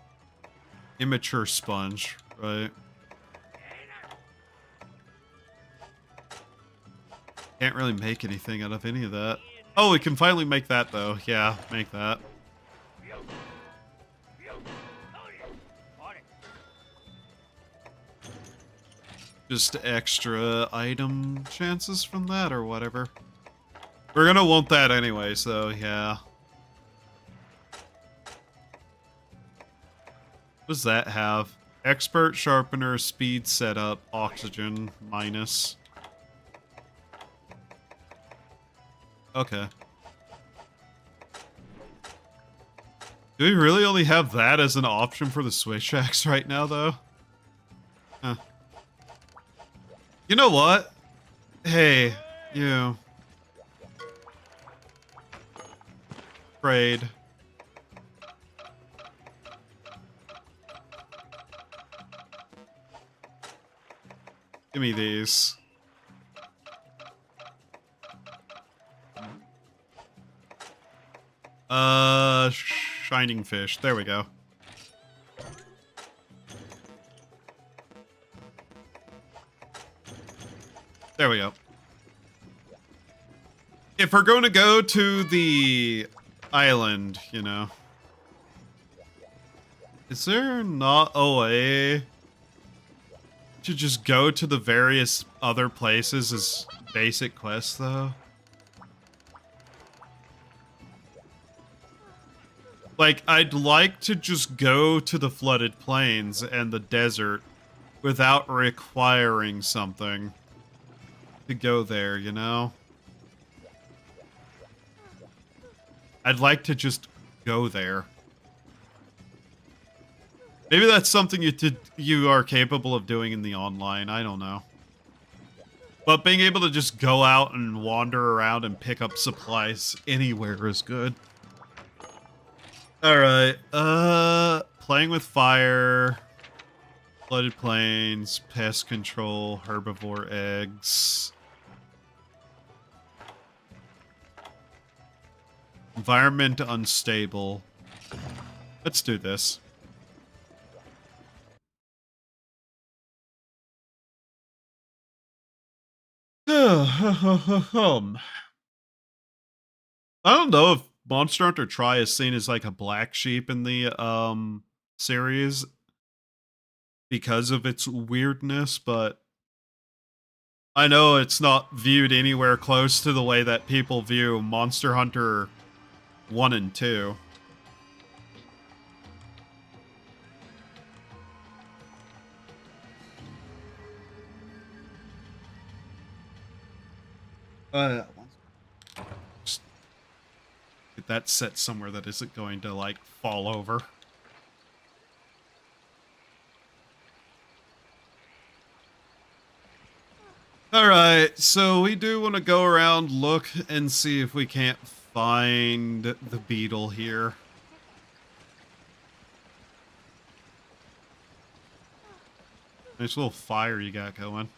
Immature sponge, right? Can't really make anything out of any of that. Oh, we can finally make that, though. Yeah, make that. Just extra item chances from that, or whatever. We're gonna want that anyway, so yeah. What does that have? Expert sharpener, speed setup, oxygen, minus. Okay. Do we really only have that as an option for the Switch X right now, though? Huh. You know what? Hey, you. Trade. Give me these. Shining fish. There we go. There we go. If we're going to go to the island, you know. Is there not a way to just go to the various other places as basic quests, though? Like, I'd like to just go to the flooded plains and the desert without requiring something to go there, you know? I'd like to just go there. Maybe that's something you are capable of doing in the online. I don't know. But being able to just go out and wander around and pick up supplies anywhere is good. All right. Playing with fire, flooded plains, pest control, herbivore eggs. Environment unstable. Let's do this. I don't know if Monster Hunter Tri is seen as like a black sheep in the series because of its weirdness, but I know it's not viewed anywhere close to the way that people view Monster Hunter 1 and 2. Just get that set somewhere that isn't going to like fall over. All right, so we do want to go around, look, and see if we can't find the beetle here. Nice little fire you got going.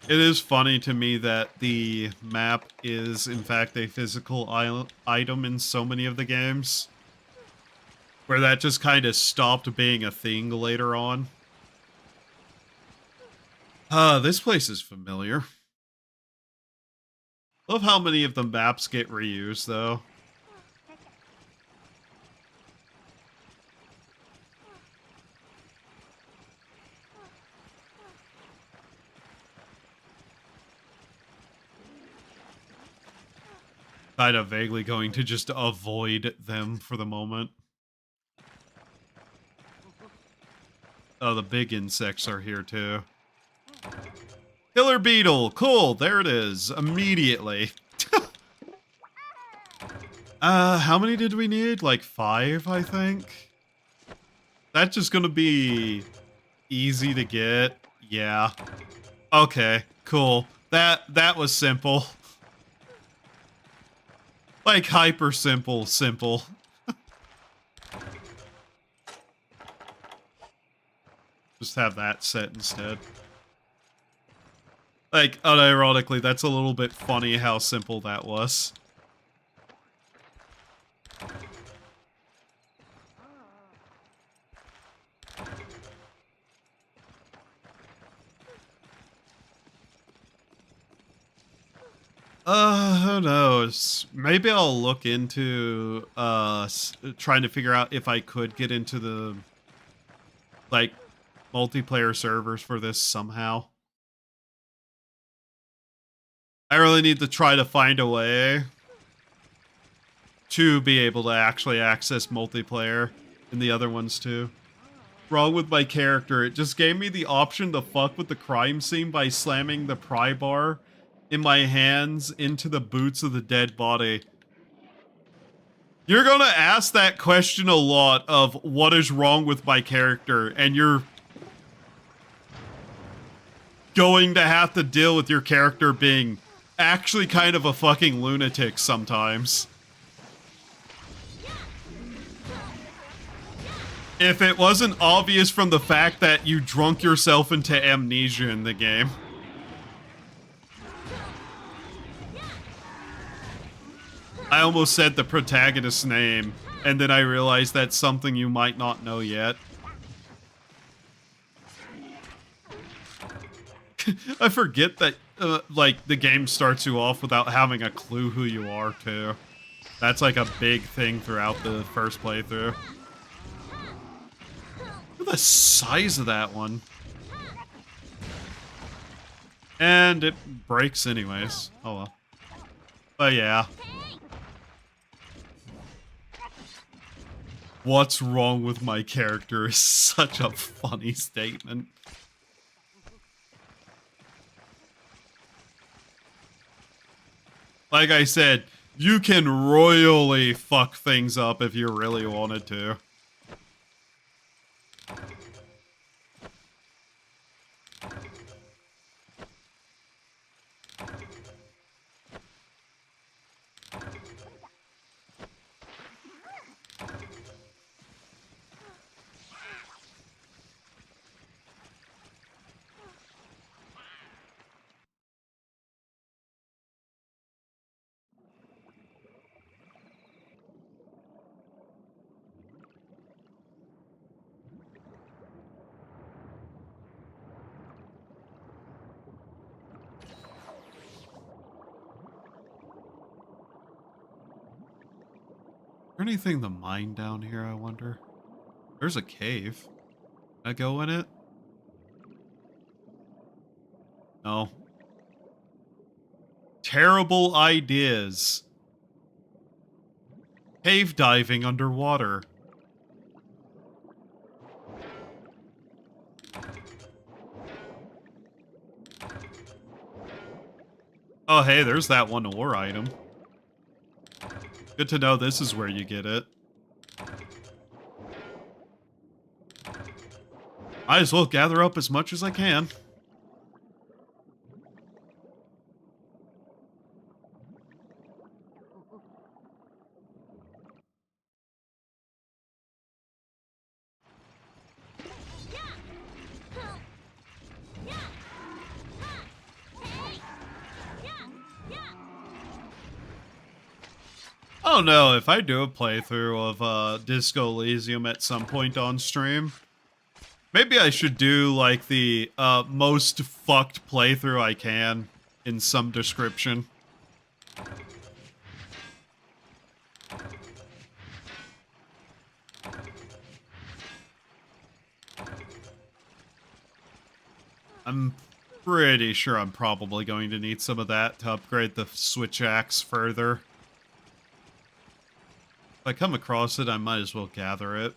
It is funny to me that the map is, in fact, a physical item in so many of the games, where that just kind of stopped being a thing later on. This place is familiar. Love how many of the maps get reused, though. Kind of vaguely going to just avoid them for the moment. Oh, the big insects are here, too. Killer beetle. Cool. There it is. Immediately. How many did we need? Like 5, I think. That's just gonna be easy to get. Yeah. Okay. Cool. That was simple. Like hyper simple. Just have that set instead. Like, unironically, that's a little bit funny how simple that was. Who knows? Maybe I'll look into, trying to figure out if I could get into the, like, multiplayer servers for this somehow. I really need to try to find a way to be able to actually access multiplayer in the other ones too. Wrong with my character. It just gave me the option to fuck with the crime scene by slamming the pry bar in my hands into the boots of the dead body. You're gonna ask that question a lot of what is wrong with my character, and you're going to have to deal with your character being actually kind of a fucking lunatic sometimes. If it wasn't obvious from the fact that you drunk yourself into amnesia in the game. I almost said the protagonist's name, and then I realized that's something you might not know yet. I forget that, like, the game starts you off without having a clue who you are, too. That's, like, a big thing throughout the first playthrough. Look at the size of that one. And it breaks anyways. Oh, well. But, yeah. What's wrong with my character is such a funny statement. Like I said, You can royally fuck things up if you really wanted to. Anything to mine down here, I wonder? There's a cave. Can I go in it? No. Terrible ideas. Cave diving underwater. Oh, hey, there's that one ore item. Good to know this is where you get it. Might as well gather up as much as I can. I don't know, if I do a playthrough of Disco Elysium at some point on stream, maybe I should do like the most fucked playthrough I can in some description. I'm pretty sure I'm probably going to need some of that to upgrade the switch axe further. If I come across it, I might as well gather it.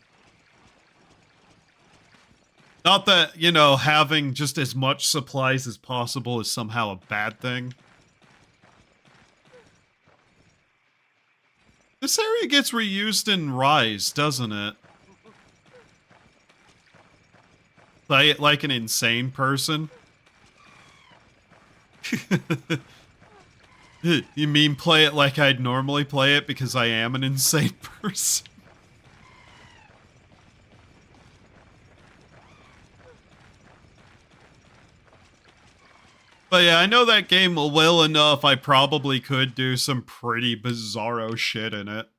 Not that, you know, having just as much supplies as possible is somehow a bad thing. This area gets reused in Rise, doesn't it? Play it like an insane person? You mean play it like I'd normally play it because I am an insane person? But yeah, I know that game well enough, I probably could do some pretty bizarro shit in it.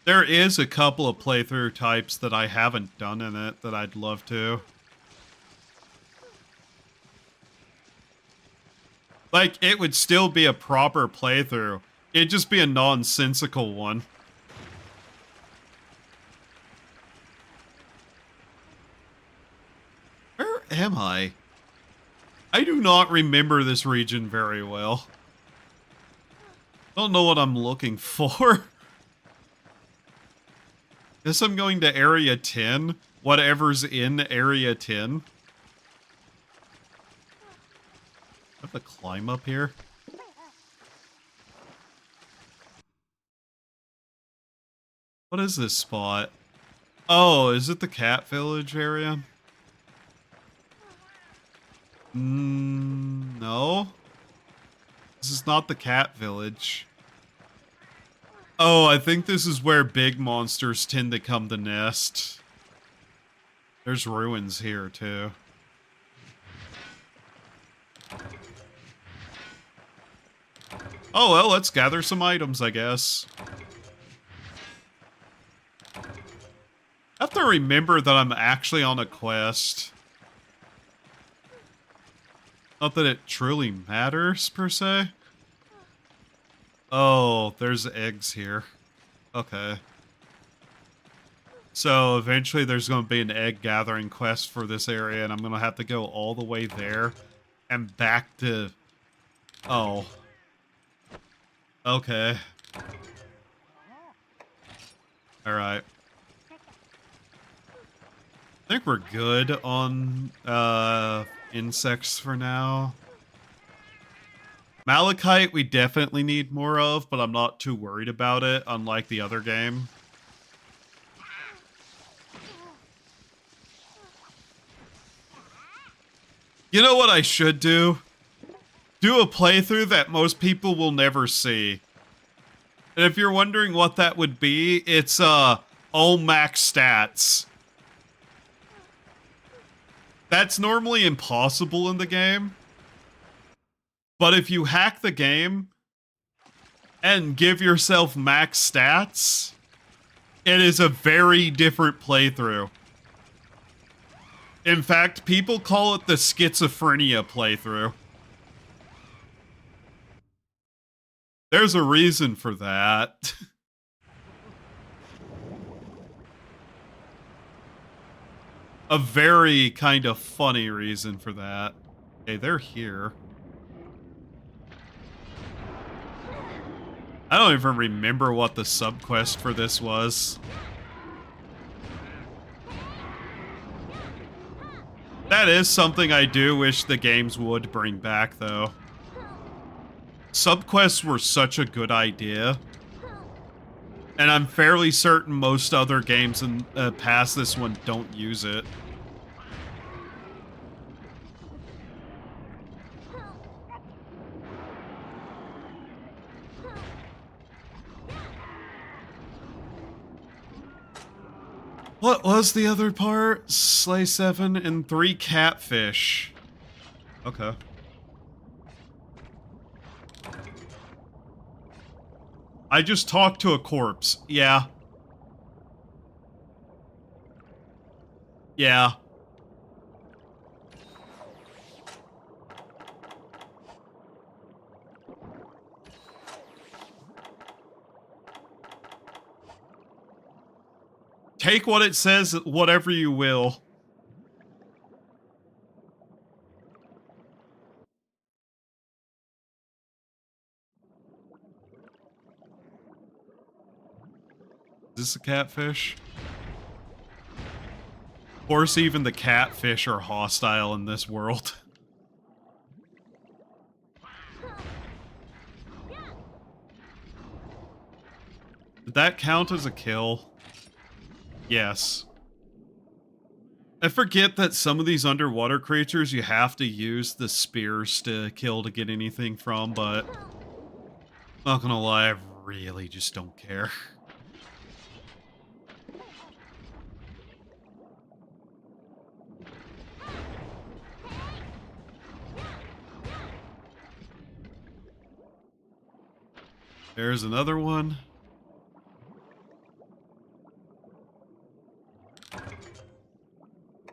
There is a couple of playthrough types that I haven't done in it that I'd love to. Like, it would still be a proper playthrough. It'd just be a nonsensical one. Where am I? I do not remember this region very well. Don't know what I'm looking for. Guess I'm going to Area 10. Whatever's in Area 10. I have to climb up here. What is this spot? Oh, is it the cat village area? No. This is not the cat village. Oh, I think this is where big monsters tend to come to nest. There's ruins here, too. Oh, well, let's gather some items, I guess. I have to remember that I'm actually on a quest. Not that it truly matters, per se. Oh, there's eggs here. Okay. So eventually there's going to be an egg gathering quest for this area, and I'm going to have to go all the way there and back to... Oh. Okay. Alright. I think we're good on insects for now. Malachite we definitely need more of, but I'm not too worried about it, unlike the other game. You know what I should do? Do a playthrough that most people will never see. And if you're wondering what that would be, it's all max stats. That's normally impossible in the game. But if you hack the game and give yourself max stats, it is a very different playthrough. In fact, people call it the schizophrenia playthrough. There's a reason for that. A very kind of funny reason for that. Okay, they're here. I don't even remember what the subquest for this was. That is something I do wish the games would bring back, though. Subquests were such a good idea. And I'm fairly certain most other games in past this one don't use it. What was the other part? Slay 7 and 3 catfish. Okay. I just talked to a corpse. Yeah. Yeah. Take what it says, whatever you will. Is this a catfish? Of course, even the catfish are hostile in this world. Did that count as a kill? Yes. I forget that some of these underwater creatures you have to use the spears to kill to get anything from, but not gonna lie, I really just don't care. There's another one.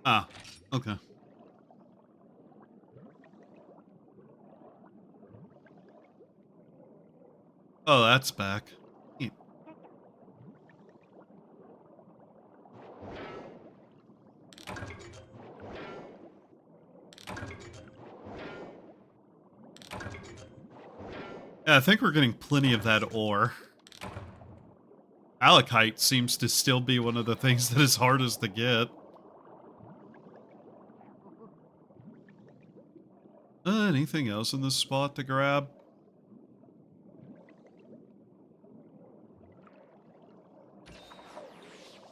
Ah, okay. Oh, that's back. Neat. Yeah, I think we're getting plenty of that ore. Malachite seems to still be one of the things that is hardest to get. Anything else in this spot to grab?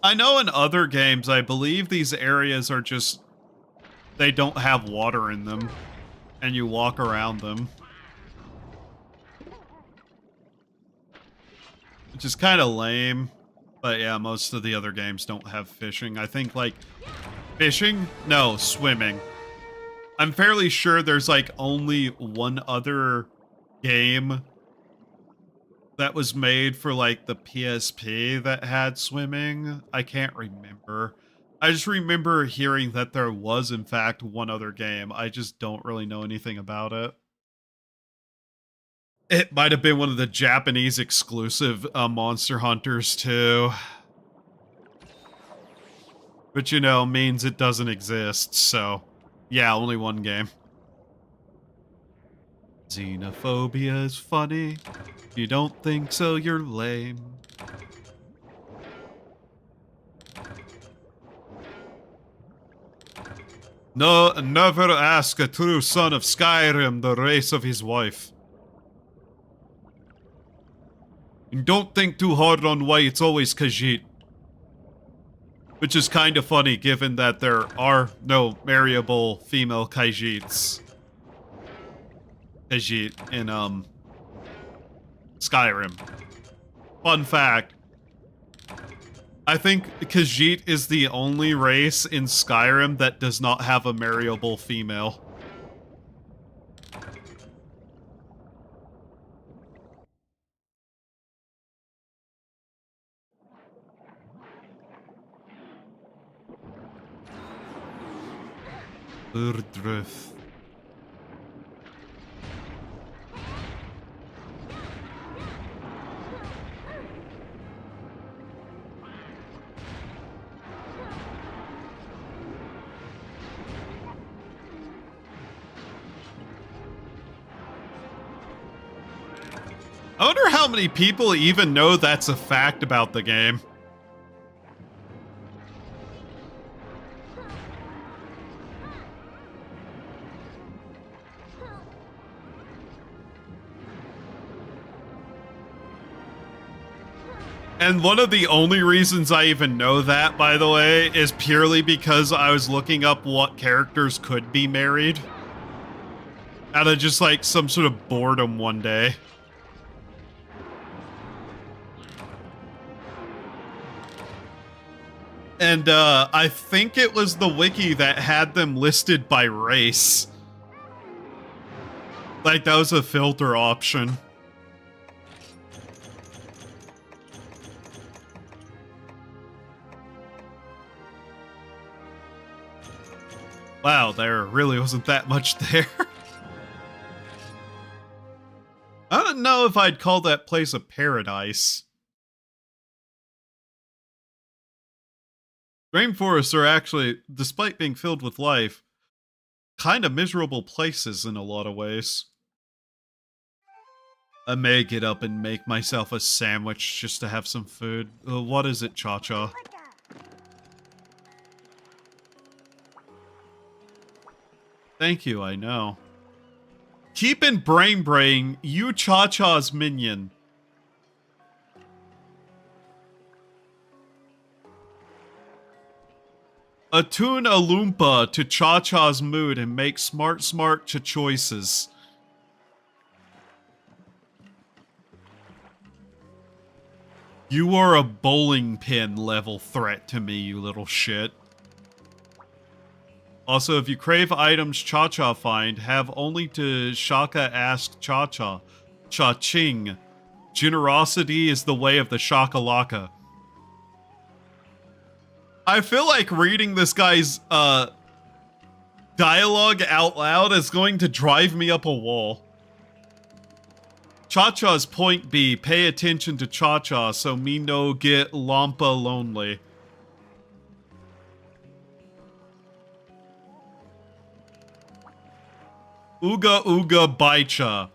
I know in other games, I believe these areas are just... they don't have water in them, and you walk around them. Which is kind of lame, but yeah, most of the other games don't have fishing. I think, like, fishing? No, swimming. I'm fairly sure there's, like, only one other game that was made for, like, the PSP that had swimming. I can't remember. I just remember hearing that there was, in fact, one other game. I just don't really know anything about it. It might have been one of the Japanese exclusive Monster Hunters, too. But, you know, means it doesn't exist, so... yeah, only one game. Xenophobia is funny. If you don't think so, you're lame. No, never ask a true son of Skyrim the race of his wife. And don't think too hard on why it's always Khajiit. Which is kind of funny given that there are no marryable female Khajiit in, Skyrim. Fun fact. I think Khajiit is the only race in Skyrim that does not have a marryable female. Urdrith. I wonder how many people even know that's a fact about the game. And one of the only reasons I even know that, by the way, is purely because I was looking up what characters could be married. Out of just like some sort of boredom one day. And I think it was the wiki that had them listed by race. Like that was a filter option. Wow, there really wasn't that much there. I don't know if I'd call that place a paradise. Rainforests are actually, despite being filled with life, kind of miserable places in a lot of ways. I may get up and make myself a sandwich just to have some food. What is it, Cha-Cha? Thank you, I know. Keep in brain, you Cha-Cha's minion. Attune a Loompa to Cha-Cha's mood and make smart choices. You are a bowling pin level threat to me, you little shit. Also, if you crave items Cha-Cha find, have only to Shaka ask Cha-Cha. Cha-ching. Generosity is the way of the Shakalaka. I feel like reading this guy's, dialogue out loud is going to drive me up a wall. Cha-Cha's point B, pay attention to Cha-Cha so me no get Lampa lonely. Ooga Ooga Baicha.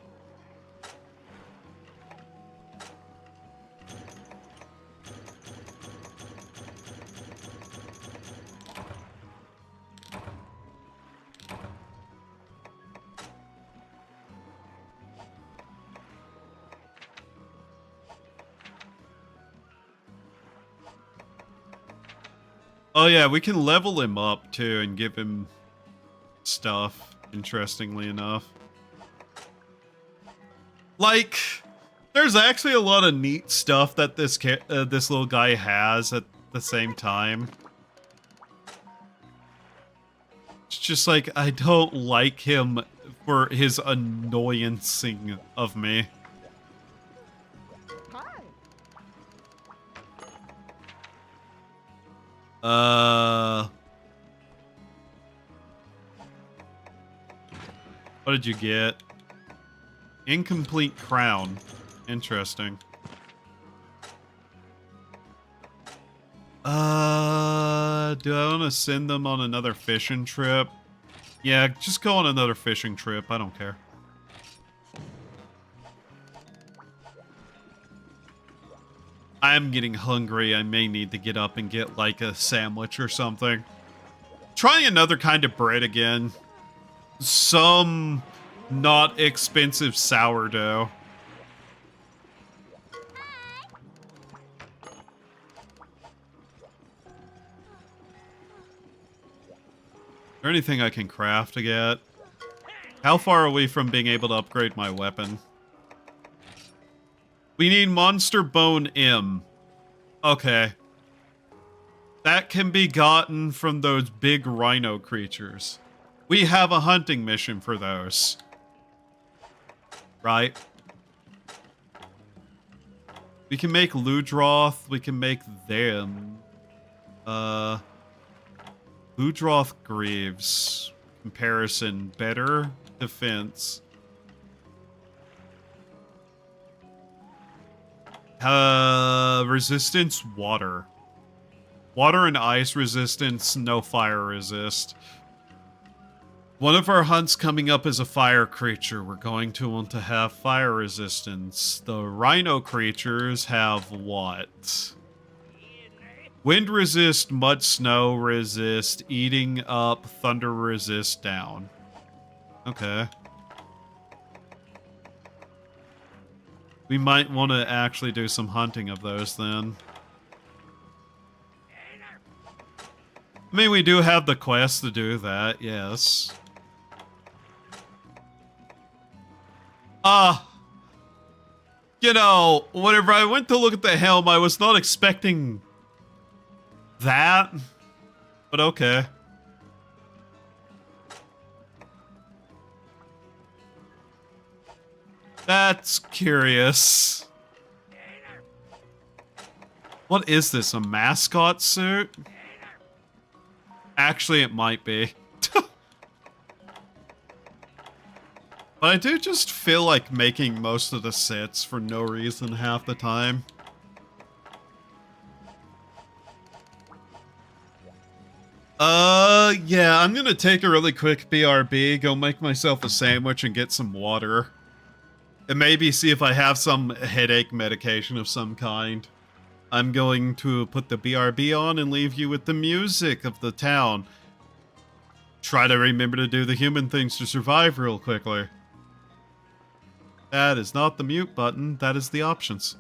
Oh yeah, we can level him up too and give him stuff, interestingly enough. Like, there's actually a lot of neat stuff that this little guy has at the same time. It's just like, I don't like him for his annoyancing of me. What did you get? Incomplete crown. Interesting. Do I want to send them on another fishing trip? Yeah, just go on another fishing trip. I don't care. I'm getting hungry. I may need to get up and get like a sandwich or something. Trying another kind of bread again. Some not expensive sourdough. Is there anything I can craft to get? How far are we from being able to upgrade my weapon? We need Monster Bone M. Okay. That can be gotten from those big rhino creatures. We have a hunting mission for those. Right? We can make Ludroth. We can make them. Ludroth Greaves. Comparison. Better defense. Resistance water. Water and ice resistance, no fire resist. One of our hunts coming up is a fire creature. We're going to want to have fire resistance. The rhino creatures have what? Wind resist, mud snow resist, eating up, thunder resist down. Okay. We might want to actually do some hunting of those then. I mean, we do have the quest to do that, yes. You know, whenever I went to look at the helm, I was not expecting that. But okay. That's curious. What is this, a mascot suit? Actually, it might be. But I do just feel like making most of the sets for no reason half the time. Yeah, I'm gonna take a really quick BRB, go make myself a sandwich and get some water. And maybe see if I have some headache medication of some kind. I'm going to put the BRB on and leave you with the music of the town. Try to remember to do the human things to survive real quickly. That is not the mute button, that is the options.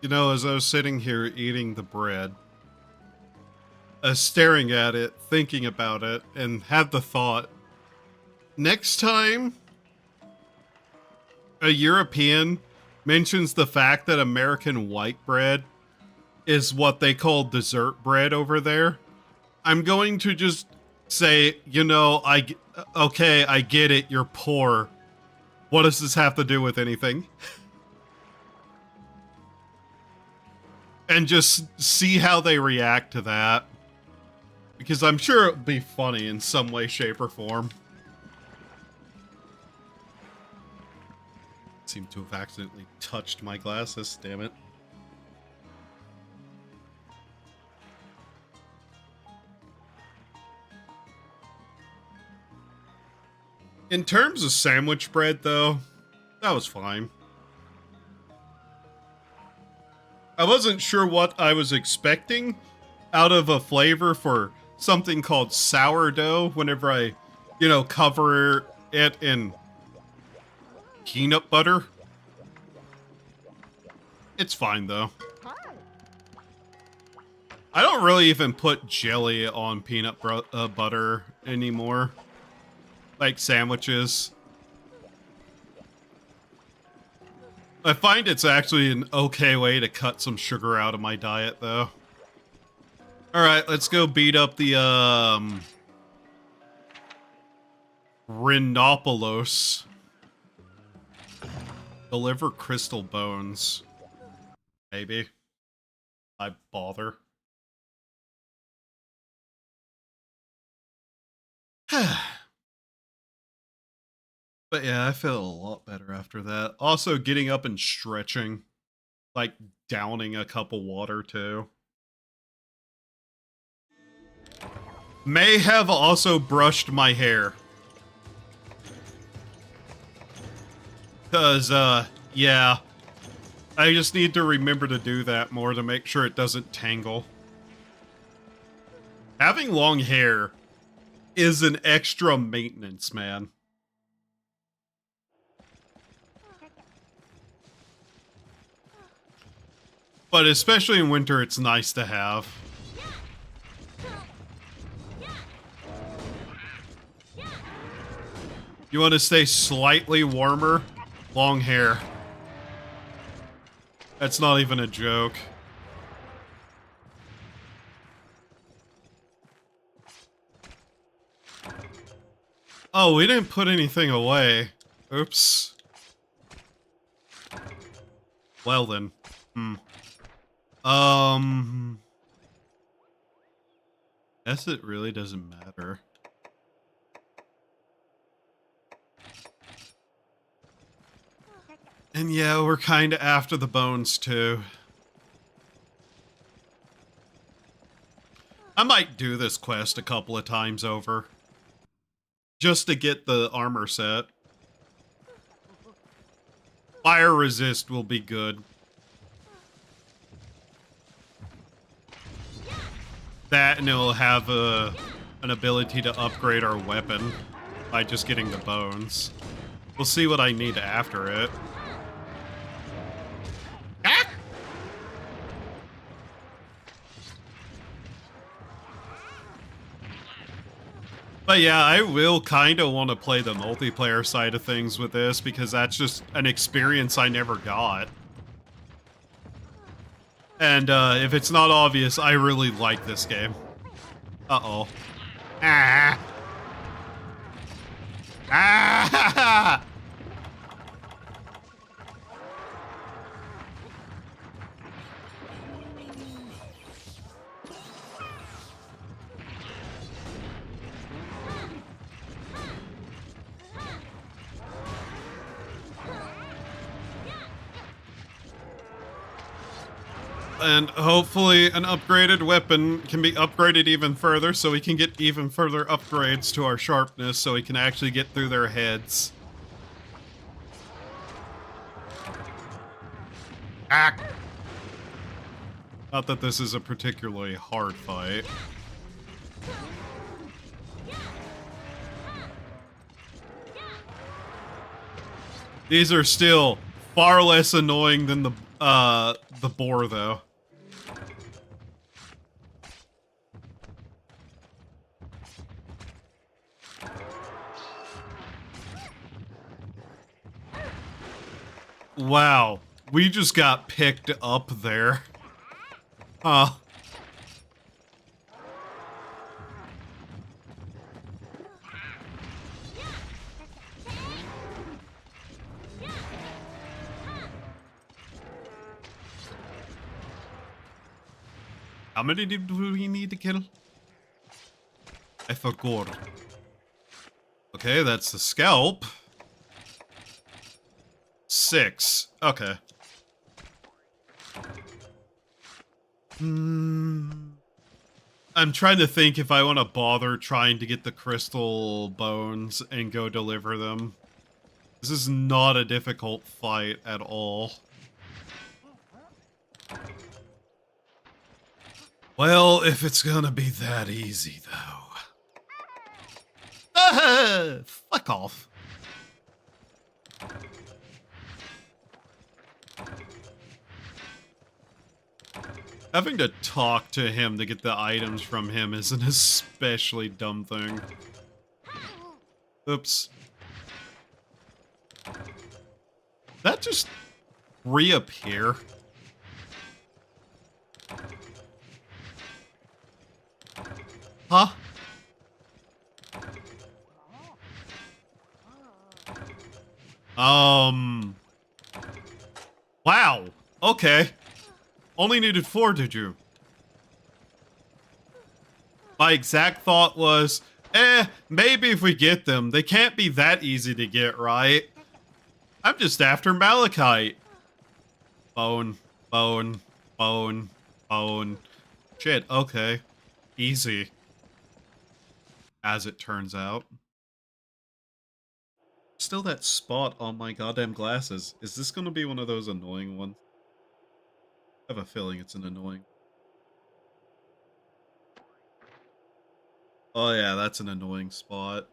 You know, as I was sitting here eating the bread, staring at it, thinking about it, and had the thought, next time a European mentions the fact that American white bread is what they call dessert bread over there, I'm going to just say, you know, okay, I get it, you're poor. What does this have to do with anything? And just see how they react to that. Because I'm sure it'll be funny in some way, shape, or form. Seem to have accidentally touched my glasses, damn it. In terms of sandwich bread, though, that was fine. I wasn't sure what I was expecting out of a flavor for something called sourdough whenever I, you know, cover it in peanut butter. It's fine, though. I don't really even put jelly on peanut butter anymore. Like sandwiches. I find it's actually an okay way to cut some sugar out of my diet, though. Alright, let's go beat up the, Rhinopolos. Deliver crystal bones. Maybe. I bother. But yeah, I feel a lot better after that. Also, getting up and stretching. Like, downing a cup of water, too. May have also brushed my hair. Because, yeah. I just need to remember to do that more to make sure it doesn't tangle. Having long hair is an extra maintenance, man. But especially in winter, it's nice to have. You want to stay slightly warmer? Long hair. That's not even a joke. Oh, we didn't put anything away. Oops. Well then. Guess it really doesn't matter. And yeah, we're kinda after the bones too. I might do this quest a couple of times over. Just to get the armor set. Fire resist will be good. That, and it'll have an ability to upgrade our weapon by just getting the bones. We'll see what I need after it. Ah! But yeah, I will kind of want to play the multiplayer side of things with this because that's just an experience I never got. And if it's not obvious, I really like this game. Uh-oh. Ah! Ah! And hopefully an upgraded weapon can be upgraded even further so we can get even further upgrades to our sharpness so we can actually get through their heads. Ah! Not that this is a particularly hard fight. These are still far less annoying than the the boar, though. Wow, we just got picked up there. Huh. How many do we need to kill? I forgot. Okay, that's the scalp. 6. Okay. I'm trying to think if I want to bother trying to get the crystal bones and go deliver them. This is not a difficult fight at all. Well, if it's gonna be that easy, though. Fuck off. Having to talk to him to get the items from him is an especially dumb thing. Oops. That just reappear? Huh? Wow. Okay. Only needed 4, did you? My exact thought was, maybe if we get them, they can't be that easy to get, right? I'm just after malachite. Bone, bone, bone, bone. Shit, okay. Easy. As it turns out. Still that spot on my goddamn glasses. Is this gonna be one of those annoying ones? I have a feeling it's an annoying. Oh yeah, that's an annoying spot.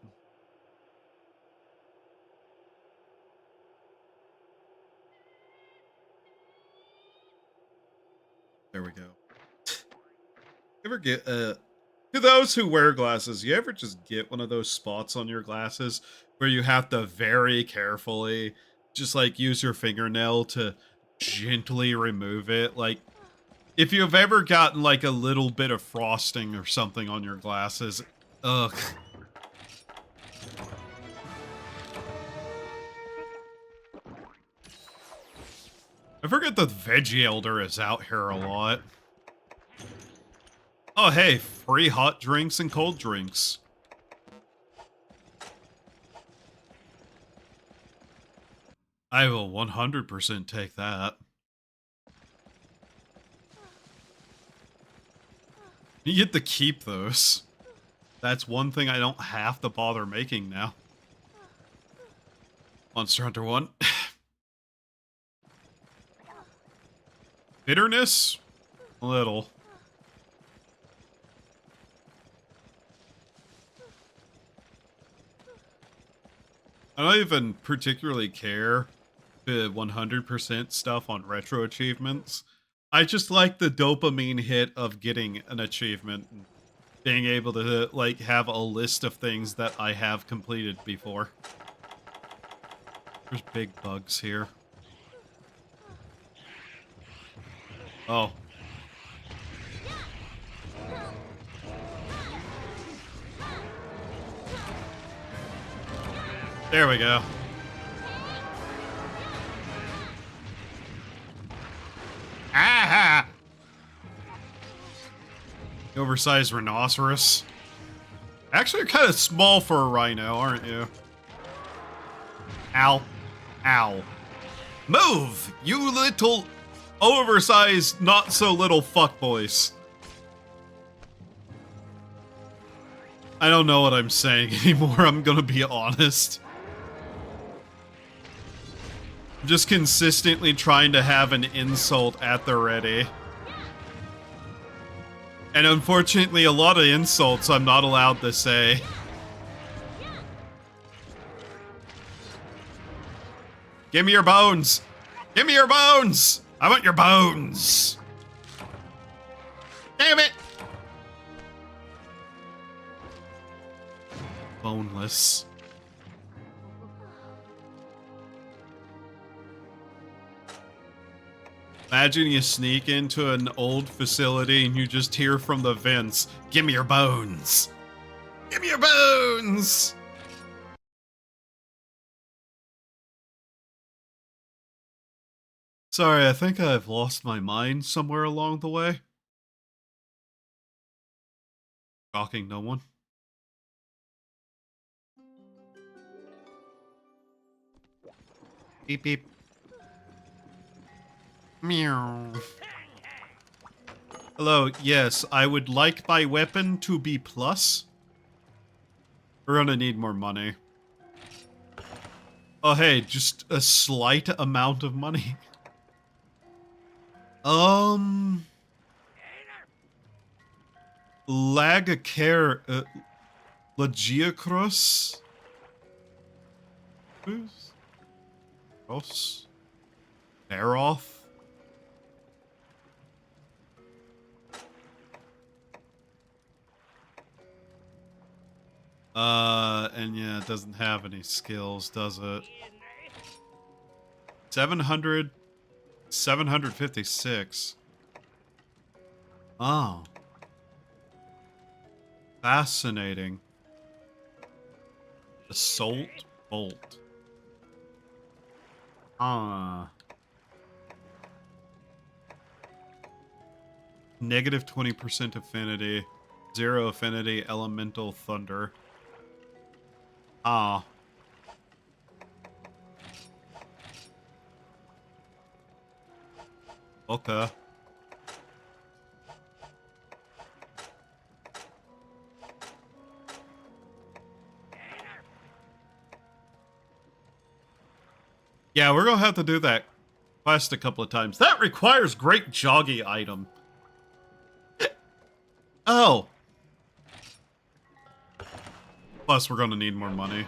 There we go. You ever get, to those who wear glasses, you ever just get one of those spots on your glasses where you have to very carefully just, like, use your fingernail to gently remove it? Like, if you've ever gotten, like, a little bit of frosting or something on your glasses, ugh. I forget the Veggie Elder is out here a lot. Oh, hey, free hot drinks and cold drinks. I will 100% take that. You get to keep those. That's one thing I don't have to bother making now. Monster Hunter 1. Bitterness? A little. I don't even particularly care the 100% stuff on retro achievements. I just like the dopamine hit of getting an achievement and being able to, like, have a list of things that I have completed before. There's big bugs here. Oh. There we go. Aha! Oversized rhinoceros. Actually, you're kind of small for a rhino, aren't you? Ow. Ow. Move! You little oversized, not so little fuckboys. I don't know what I'm saying anymore, I'm gonna be honest. I'm just consistently trying to have an insult at the ready. And unfortunately, a lot of insults I'm not allowed to say. Give me your bones! Give me your bones! I want your bones. Damn it. Boneless. Imagine you sneak into an old facility and you just hear from the vents, "Give me your bones! Give me your bones!" Sorry, I think I've lost my mind somewhere along the way. Shocking no one. Beep beep. Meow. Hello, yes, I would like my weapon to be plus. We're gonna need more money. Oh hey, just a slight amount of money. Lagacare, Lagiacross? Cross? Baroth? And yeah, it doesn't have any skills, does it? 756. Oh. Fascinating. Assault bolt. Negative 20% affinity. 0 affinity, elemental thunder. Okay. Yeah, we're gonna have to do that quest a couple of times. That requires great joggy item. Oh. Plus, we're gonna need more money.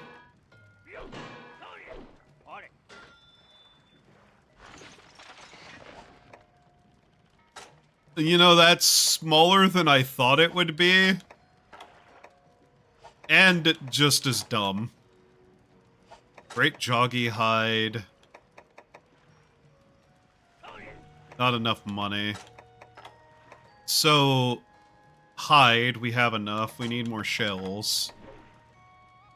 You know, that's smaller than I thought it would be. And just as dumb. Great joggy hide. Not enough money. So, hide, we have enough. We need more shells.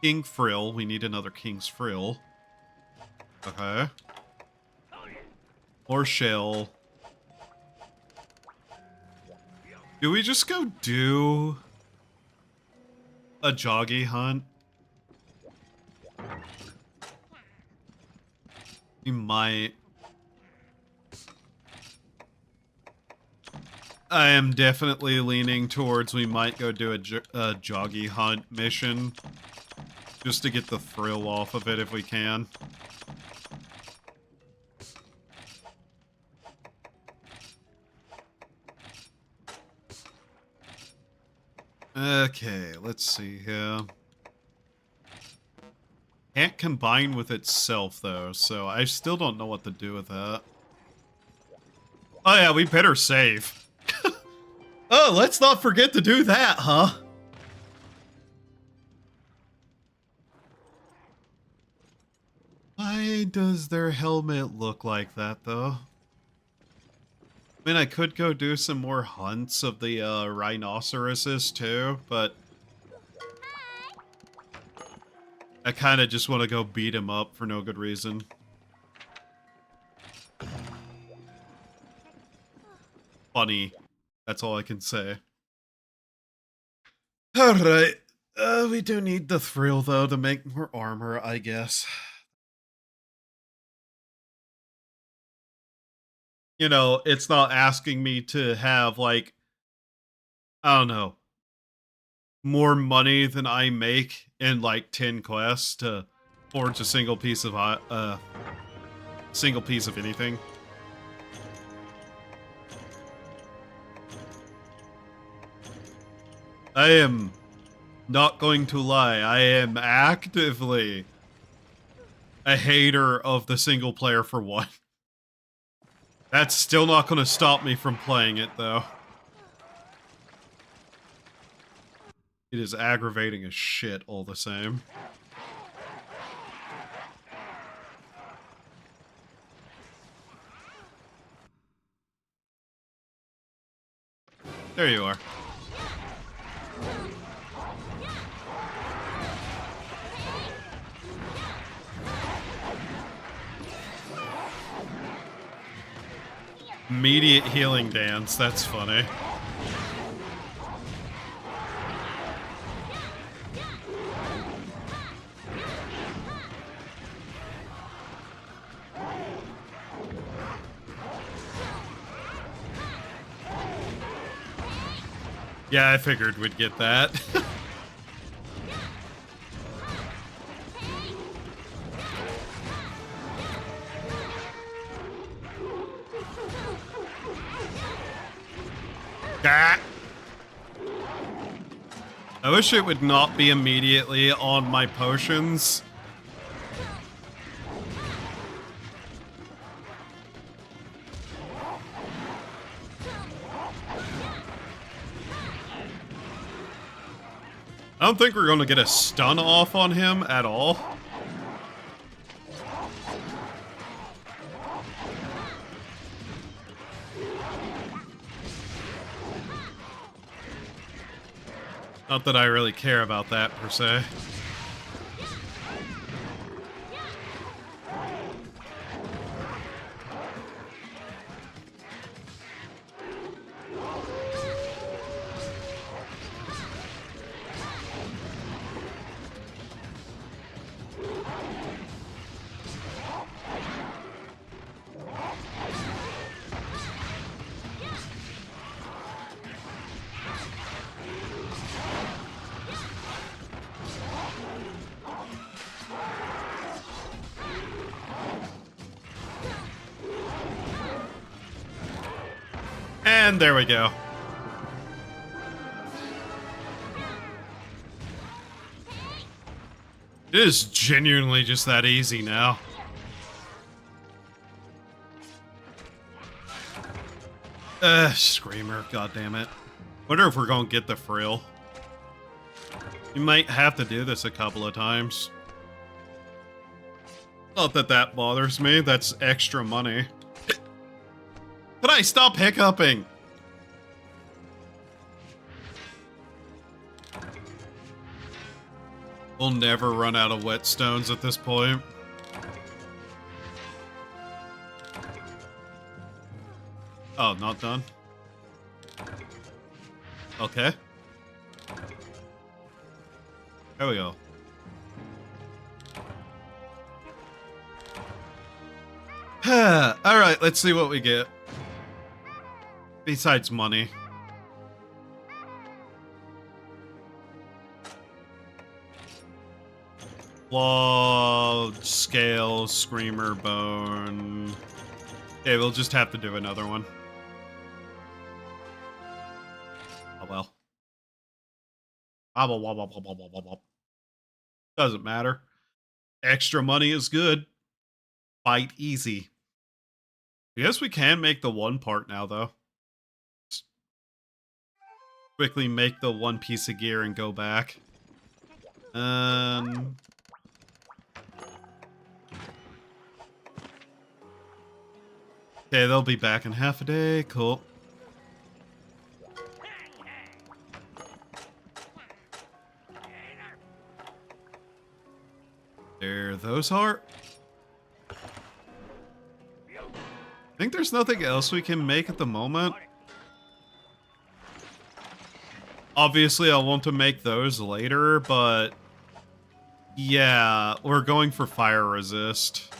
King frill, we need another king's frill. Okay. More shell. Do we just go do a joggy hunt? We might. I am definitely leaning towards we might go do a joggy hunt mission. Just to get the thrill off of it if we can. Okay, let's see here. Can't combine with itself, though, so I still don't know what to do with that. Oh yeah, we better save. Oh, let's not forget to do that, huh? Why does their helmet look like that, though? I mean, I could go do some more hunts of the rhinoceroses, too, but I kind of just want to go beat him up for no good reason. Funny. That's all I can say. Alright. We do need the thrill, though, to make more armor, I guess. You know, it's not asking me to have, like, I don't know, more money than I make in, like, 10 quests to forge a single piece of anything. I am not going to lie, I am actively a hater of the single player for one. That's still not going to stop me from playing it, though. It is aggravating as shit all the same. There you are. Immediate healing dance, that's funny. Yeah, I figured we'd get that. Ah. I wish it would not be immediately on my potions. I don't think we're going to get a stun off on him at all. Not that I really care about that, per se. And there we go. It is genuinely just that easy now. Screamer, goddammit. Wonder if we're gonna get the frill. You might have to do this a couple of times. Not that that bothers me, that's extra money. Could I stop hiccuping? We'll never run out of whetstones at this point. Oh, not done? Okay. There we go. Alright, let's see what we get. Besides money. Claw, scale, screamer, bone. Okay, we'll just have to do another one. Oh well. Doesn't matter. Extra money is good. Fight easy. I guess we can make the one part now, though. Just quickly make the one piece of gear and go back. Okay, they'll be back in half a day. Cool. There those are. I think there's nothing else we can make at the moment. Obviously, I want to make those later, but yeah, we're going for fire resist.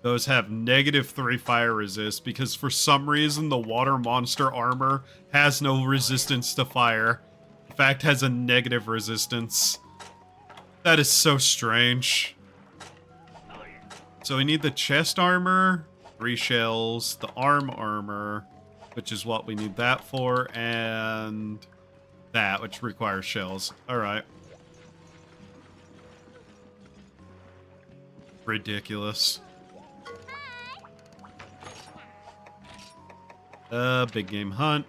Those have -3 fire resist because for some reason the water monster armor has no resistance to fire. In fact, has a negative resistance. That is so strange. So we need the chest armor, 3 shells, the arm armor, which is what we need that for, and that, which requires shells. Alright. Ridiculous. Big game hunt.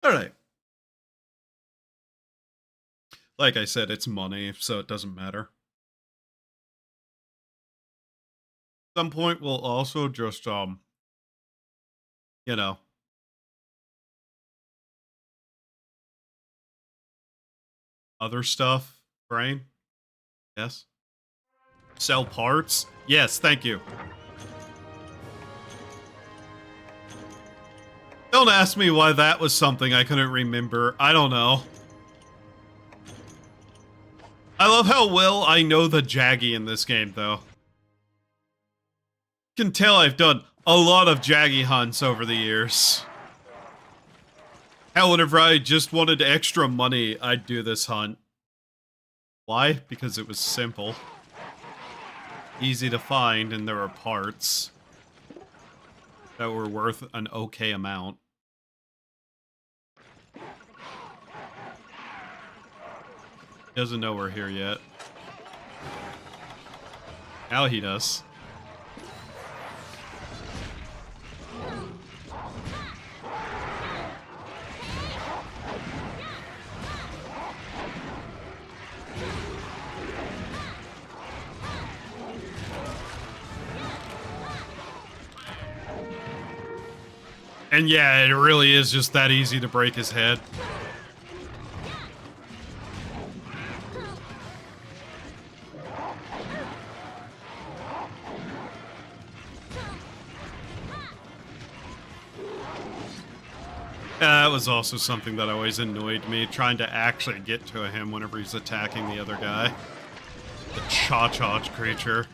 All right. Like I said, it's money, so it doesn't matter. At some point, we'll also just, you know, other stuff. Brain? Yes. Sell parts? Yes, thank you. Don't ask me why that was something I couldn't remember. I don't know. I love how well I know the Jaggy in this game, though. You can tell I've done a lot of Jaggy hunts over the years. Hell, whenever I just wanted extra money, I'd do this hunt. Why? Because it was simple. Easy to find, and there were parts that were worth an okay amount. Doesn't know we're here yet. Now he does. And yeah, it really is just that easy to break his head. That was also something that always annoyed me, trying to actually get to him whenever he's attacking the other guy. The Cha-Cha creature.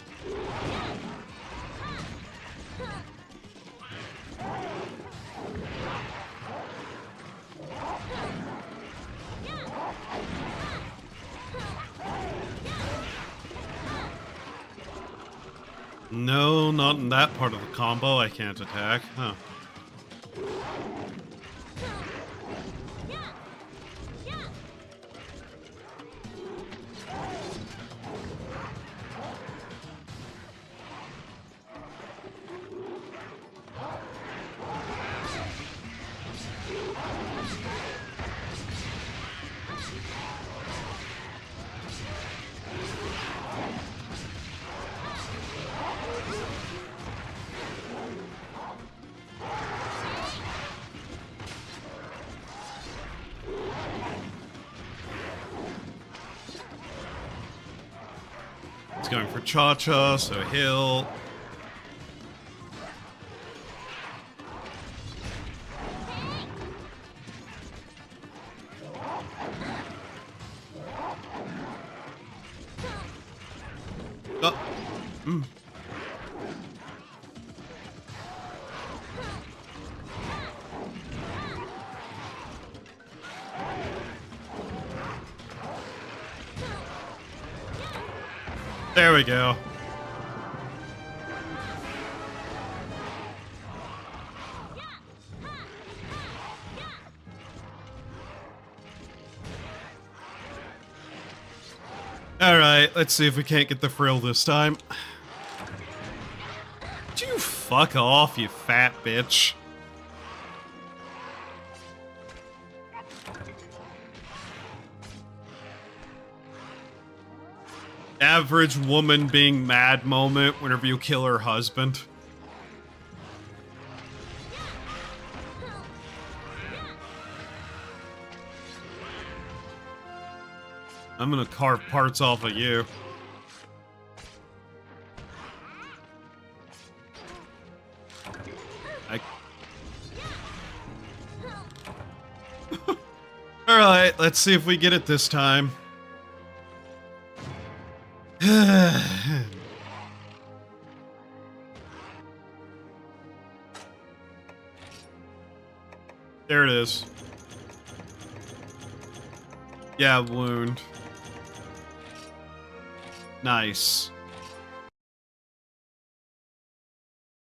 No, not in that part of the combo. I can't attack. Huh. He's going for Cha-Cha, so he'll... Oh. Mm. There we go. Alright, let's see if we can't get the frill this time. Would you fuck off, you fat bitch? Average woman being mad moment whenever you kill her husband. I'm gonna carve parts off of you. Alright, let's see if we get it this time. There it is. Yeah, wound. Nice.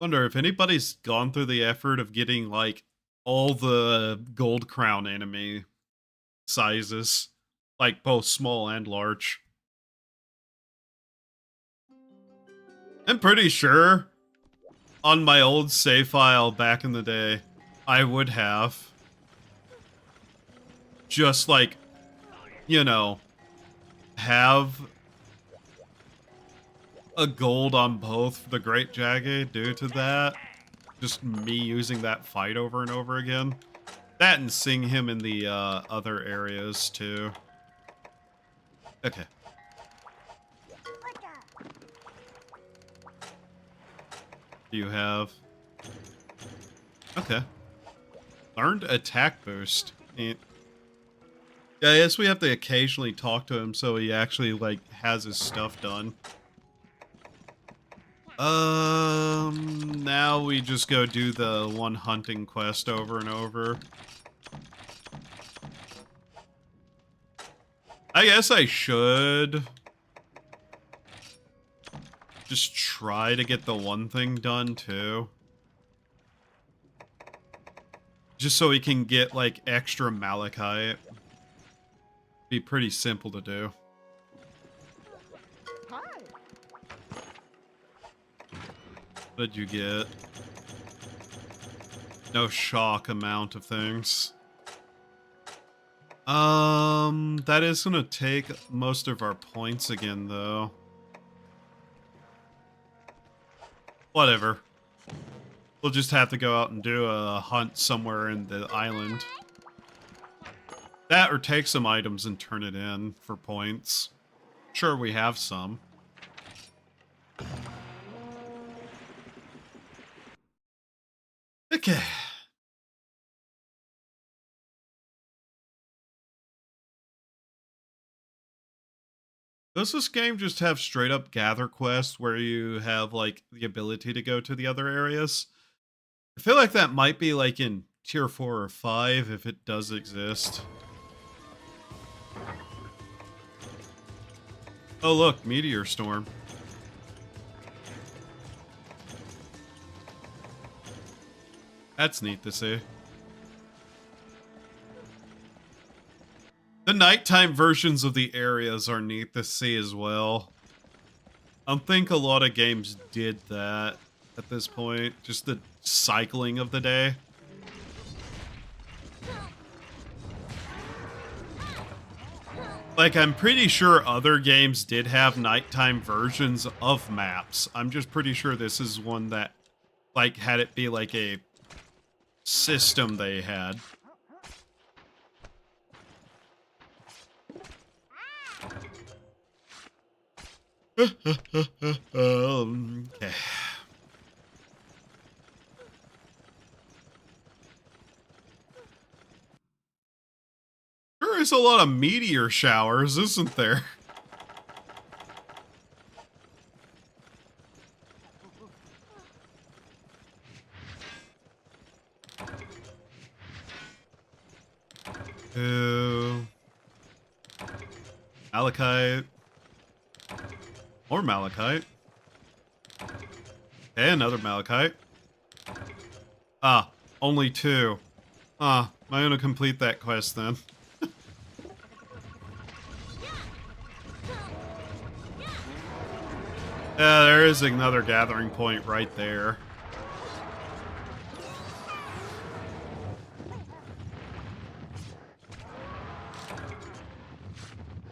Wonder if anybody's gone through the effort of getting, like, all the Gold Crown enemy sizes. like both small and large. I'm pretty sure on my old save file back in the day, I would have just like, you know, have a gold on both the Great Jaggy due to that. Just me using that fight over and over again. That and seeing him in the other areas too. Okay. Do you have... Okay. Learned attack boost. Yeah, I guess we have to occasionally talk to him so he actually, like, has his stuff done. Now we just go do the one hunting quest over and over. I guess I should just try to get the one thing done, too. Just so we can get, like, extra malachite. Be pretty simple to do. What did you get? No shock amount of things. That is gonna take most of our points again, though. Whatever. We'll just have to go out and do a hunt somewhere in the island. That or take some items and turn it in for points. Sure, we have some. Okay. Does this game just have straight up gather quests where you have like the ability to go to the other areas? I feel like that might be like in tier 4 or 5 if it does exist. Oh look, meteor storm. That's neat to see. The nighttime versions of the areas are neat to see as well. I think a lot of games did that at this point. Just the cycling of the day. Like, I'm pretty sure other games did have nighttime versions of maps. I'm just pretty sure this is one that, like, had it be like a system they had. Okay. There is a lot of meteor showers, isn't there? Malachite. More malachite. Okay, another malachite. Ah, only 2. Ah, I'm gonna complete that quest then. Yeah, there is another gathering point right there.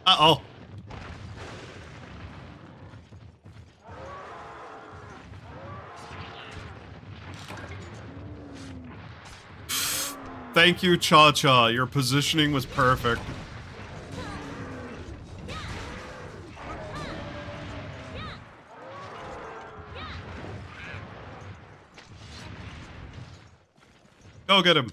Uh-oh. Thank you, Cha-Cha. Your positioning was perfect. Go get him.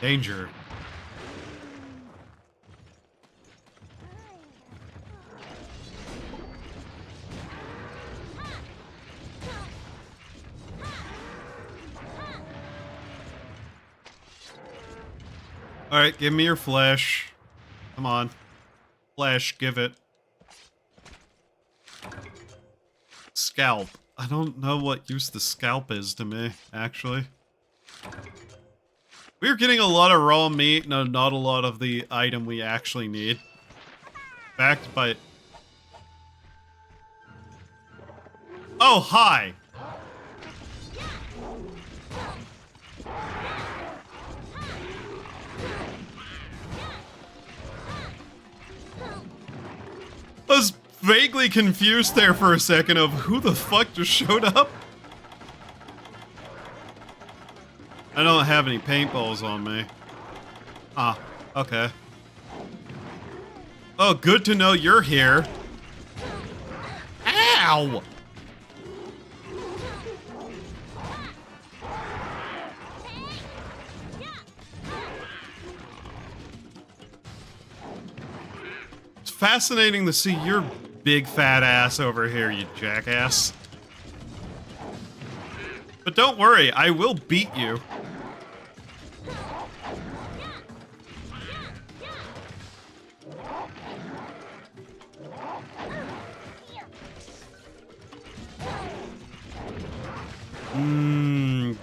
Danger. Alright, give me your flesh. Come on. Flesh, give it. Scalp. I don't know what use the scalp is to me, actually. We're getting a lot of raw meat, no, not a lot of the item we actually need. Backed by... Oh, hi! I was vaguely confused there for a second of who the fuck just showed up. I don't have any paintballs on me. Ah, okay. Oh, good to know you're here. Ow! It's fascinating to see your big fat ass over here, you jackass. But don't worry, I will beat you.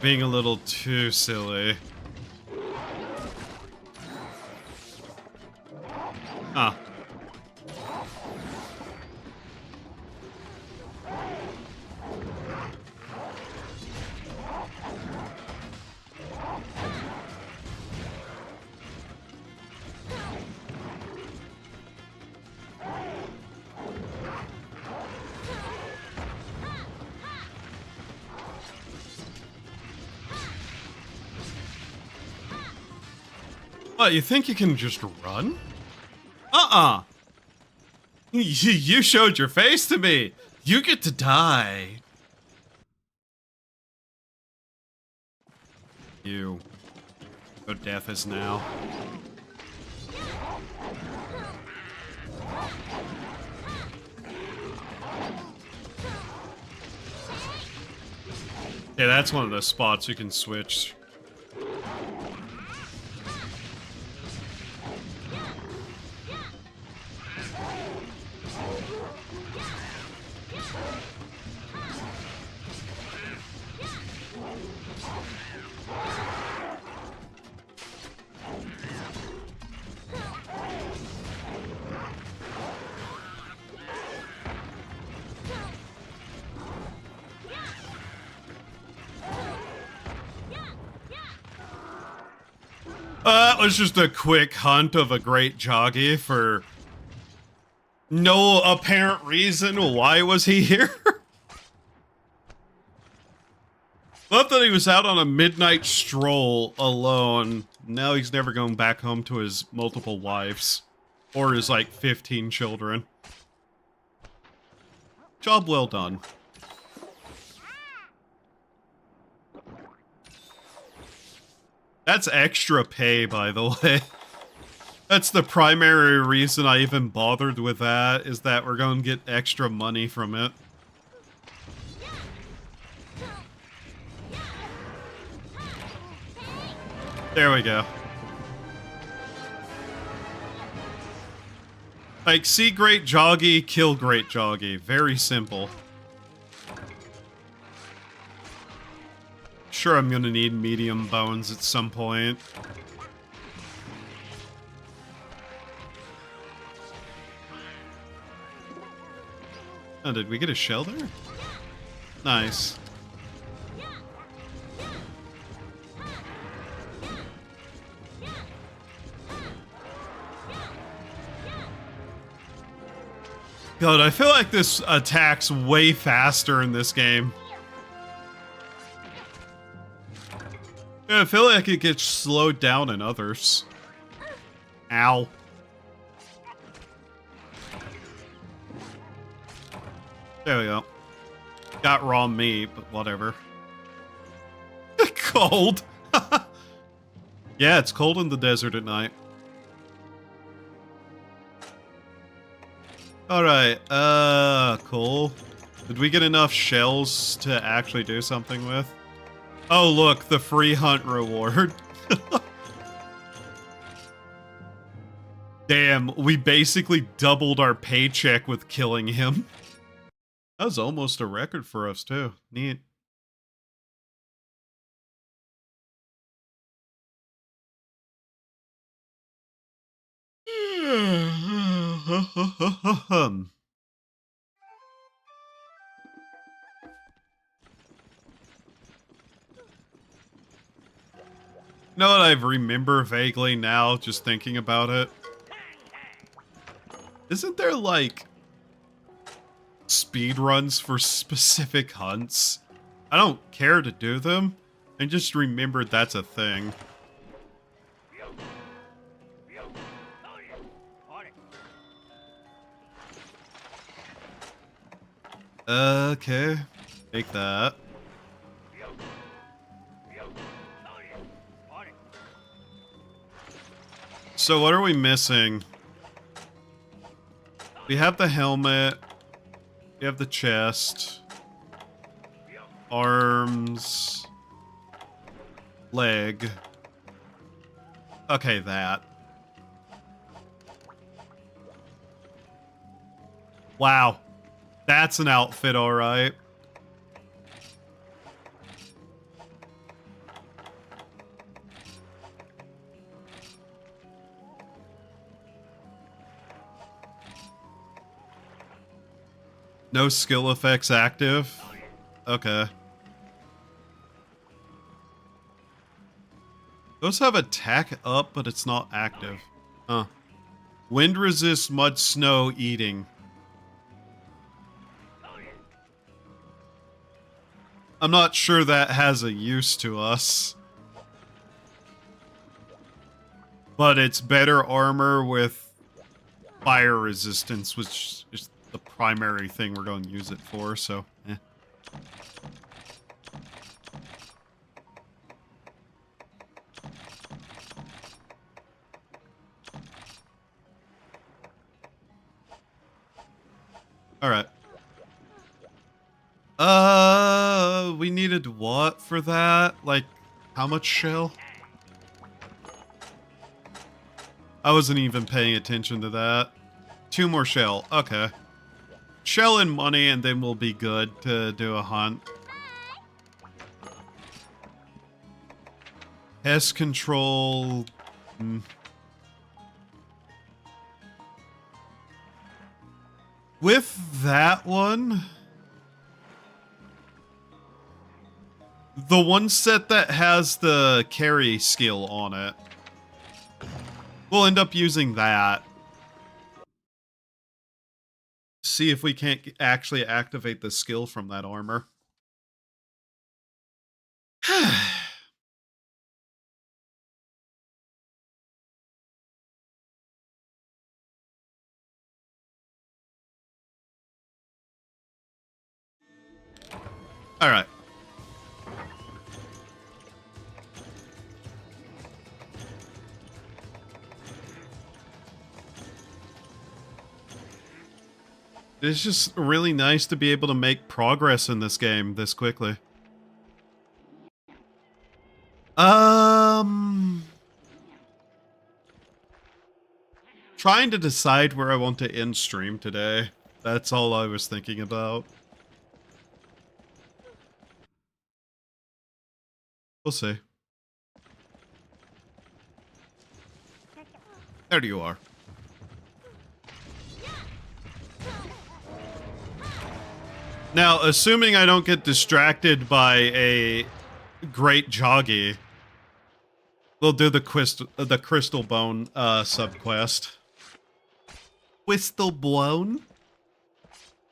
Being a little too silly. Ah. What, you think you can just run? Uh-uh. You showed your face to me. You get to die. You. Your death is now. Yeah, that's one of the spots you can switch. That was just a quick hunt of a great joggy for no apparent reason. Why was he here? Thought that he was out on a midnight stroll alone. Now he's never going back home to his multiple wives. Or his, like, 15 children. Job well done. That's extra pay, by the way. That's the primary reason I even bothered with that, is that we're going to get extra money from it. There we go. Like, see great joggy, kill great joggy. Very simple. Sure, I'm gonna need medium bones at some point. Oh, did we get a shell there? Nice. God, I feel like this attacks way faster in this game. Yeah, I feel like it gets slowed down in others. Ow. There we go. Got raw meat, but whatever. Cold. Yeah, it's cold in the desert at night. Alright, cool. Did we get enough shells to actually do something with? Oh, look, the free hunt reward. Damn, we basically doubled our paycheck with killing him. That was almost a record for us, too. Neat. You know what I remember vaguely now, just thinking about it? Isn't there, like, speed runs for specific hunts? I don't care to do them. I just remembered that's a thing. Okay. Take that. So what are we missing? We have the helmet. We have the chest. Arms. Leg. Okay, that. Wow. That's an outfit, alright. No skill effects active? Okay. Those have attack up, but it's not active. Huh. Wind resist, mud, snow, eating. I'm not sure that has a use to us. But it's better armor with fire resistance, which is the primary thing we're going to use it for, so, eh. Alright. We needed what for that? Like, how much shell? I wasn't even paying attention to that. 2 more shell. Okay. Shell and money, and then we'll be good to do a hunt. Pest control. With that one, the one set that has the carry skill on it, we'll end up using that. See if we can't actually activate the skill from that armor. All right. It's just really nice to be able to make progress in this game this quickly. Trying to decide where I want to end stream today. That's all I was thinking about. We'll see. There you are. Now, assuming I don't get distracted by a great joggy, we'll do the crystal bone subquest. Crystal bone?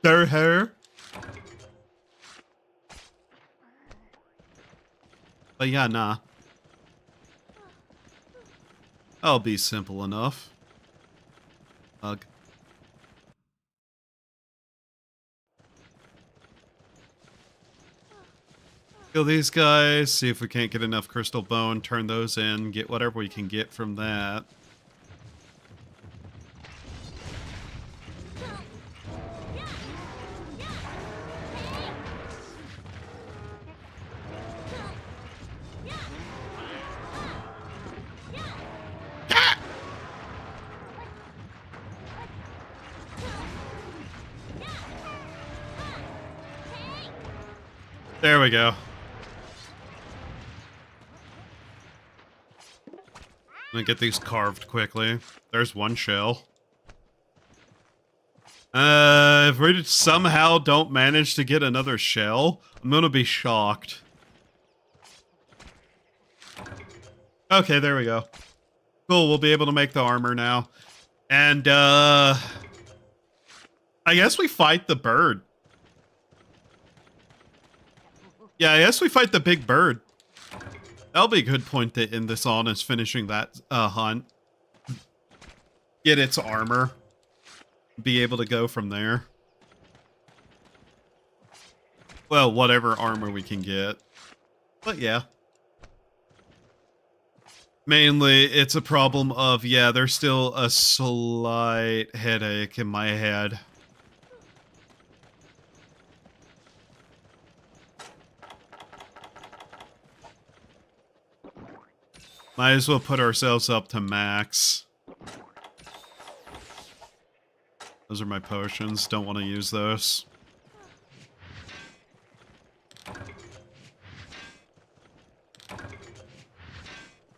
Her. But yeah, nah. I'll be simple enough. Ugh. Kill these guys, see if we can't get enough crystal bone, turn those in, get whatever we can get from that. There we go. I'm gonna get these carved quickly. There's one shell. If we somehow don't manage to get another shell, I'm gonna be shocked. Okay, there we go. Cool, we'll be able to make the armor now. And, I guess we fight the bird. Yeah, I guess we fight the big bird. That'll be a good point to end this on, is finishing that, hunt. Get its armor. Be able to go from there. Well, whatever armor we can get. But yeah. Mainly, it's a problem of, yeah, there's still a slight headache in my head. Might as well put ourselves up to max. Those are my potions. Don't want to use those.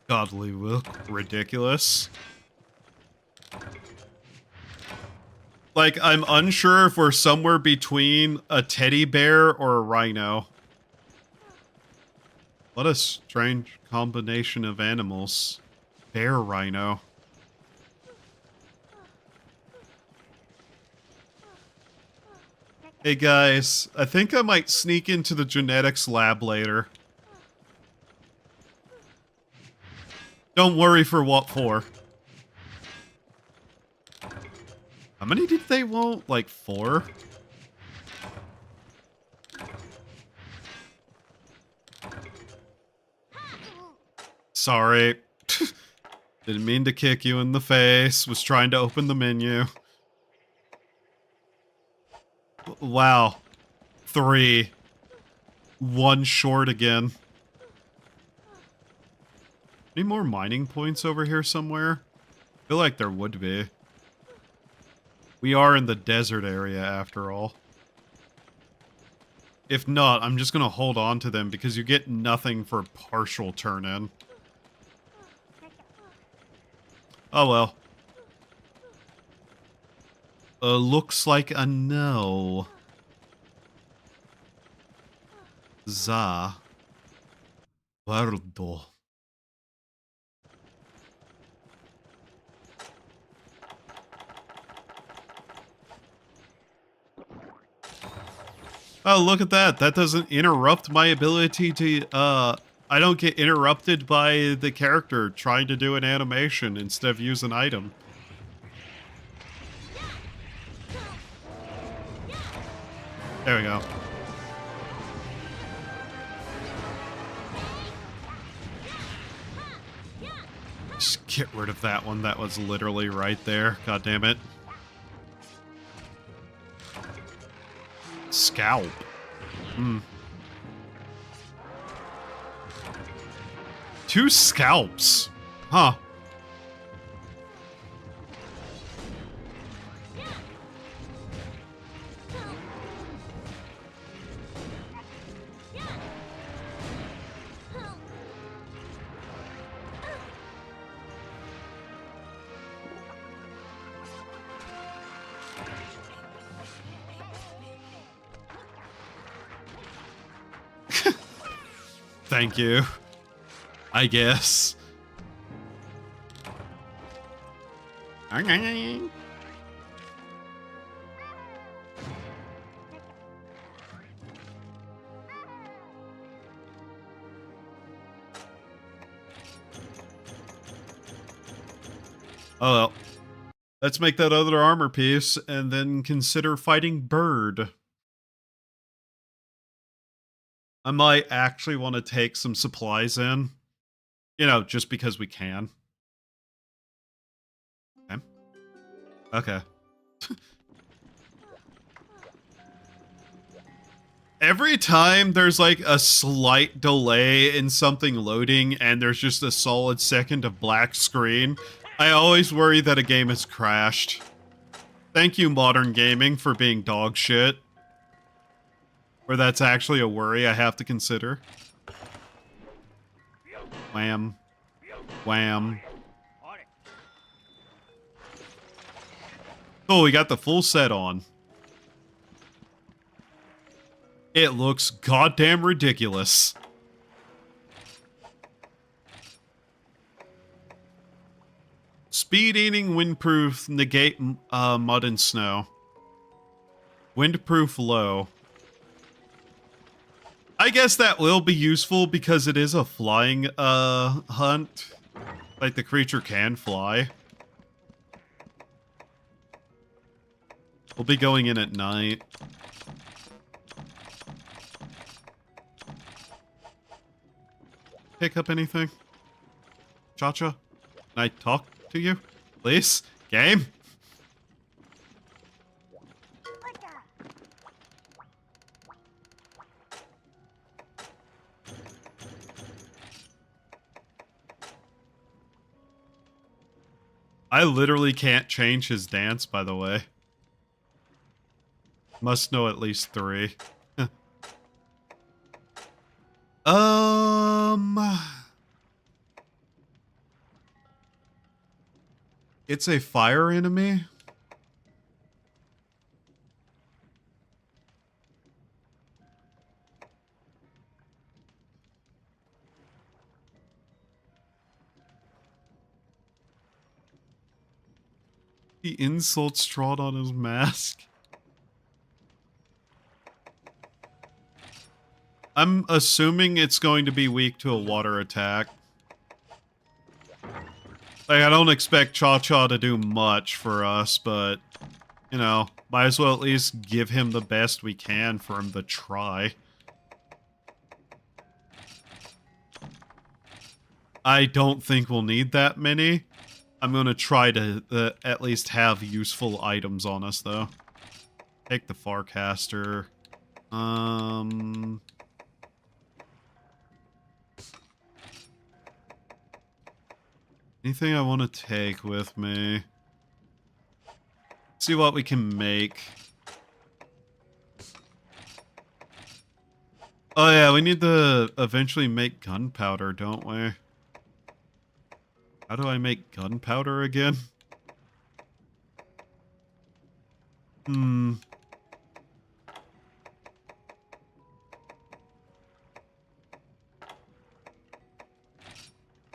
Godly look. Ridiculous. Like, I'm unsure if we're somewhere between a teddy bear or a rhino. What a strange combination of animals. Bear rhino. Hey guys, I think I might sneak into the genetics lab later. Don't worry for what for. How many did they want? Like 4? Sorry. Didn't mean to kick you in the face. Was trying to open the menu. Wow. 3. 1 short again. Any more mining points over here somewhere? I feel like there would be. We are in the desert area after all. If not, I'm just gonna hold on to them because you get nothing for partial turn-in. Oh well. Looks like a no. Za. Guardo. Oh, look at that. That doesn't interrupt my ability to, I don't get interrupted by the character trying to do an animation instead of use an item. There we go. Just get rid of that one. That was literally right there. God damn it. Scalp. Hmm. 2 scalps. Huh. Thank you. I guess. Oh well. Let's make that other armor piece and then consider fighting Bird. I might actually want to take some supplies in. You know, just because we can. Okay. Okay. Every time there's like a slight delay in something loading and there's just a solid second of black screen, I always worry that a game has crashed. Thank you, modern gaming, for being dog shit. Or that's actually a worry I have to consider. Wham. Wham. Oh, we got the full set on. It looks goddamn ridiculous. Speed eating, windproof, negate mud and snow. Windproof low. I guess that will be useful because it is a flying hunt. Like the creature can fly. We'll be going in at night. Pick up anything? Cha-cha? Can I talk to you? Please? Game? I literally can't change his dance, by the way. Must know at least 3. It's a fire enemy? The insults trod on his mask. I'm assuming it's going to be weak to a water attack. Like, I don't expect Cha-Cha to do much for us, but, you know, might as well at least give him the best we can for him to try. I don't think we'll need that many. I'm gonna try to at least have useful items on us, though. Take the Farcaster. Anything I want to take with me? See what we can make. Oh yeah, we need to eventually make gunpowder, don't we? How do I make gunpowder again?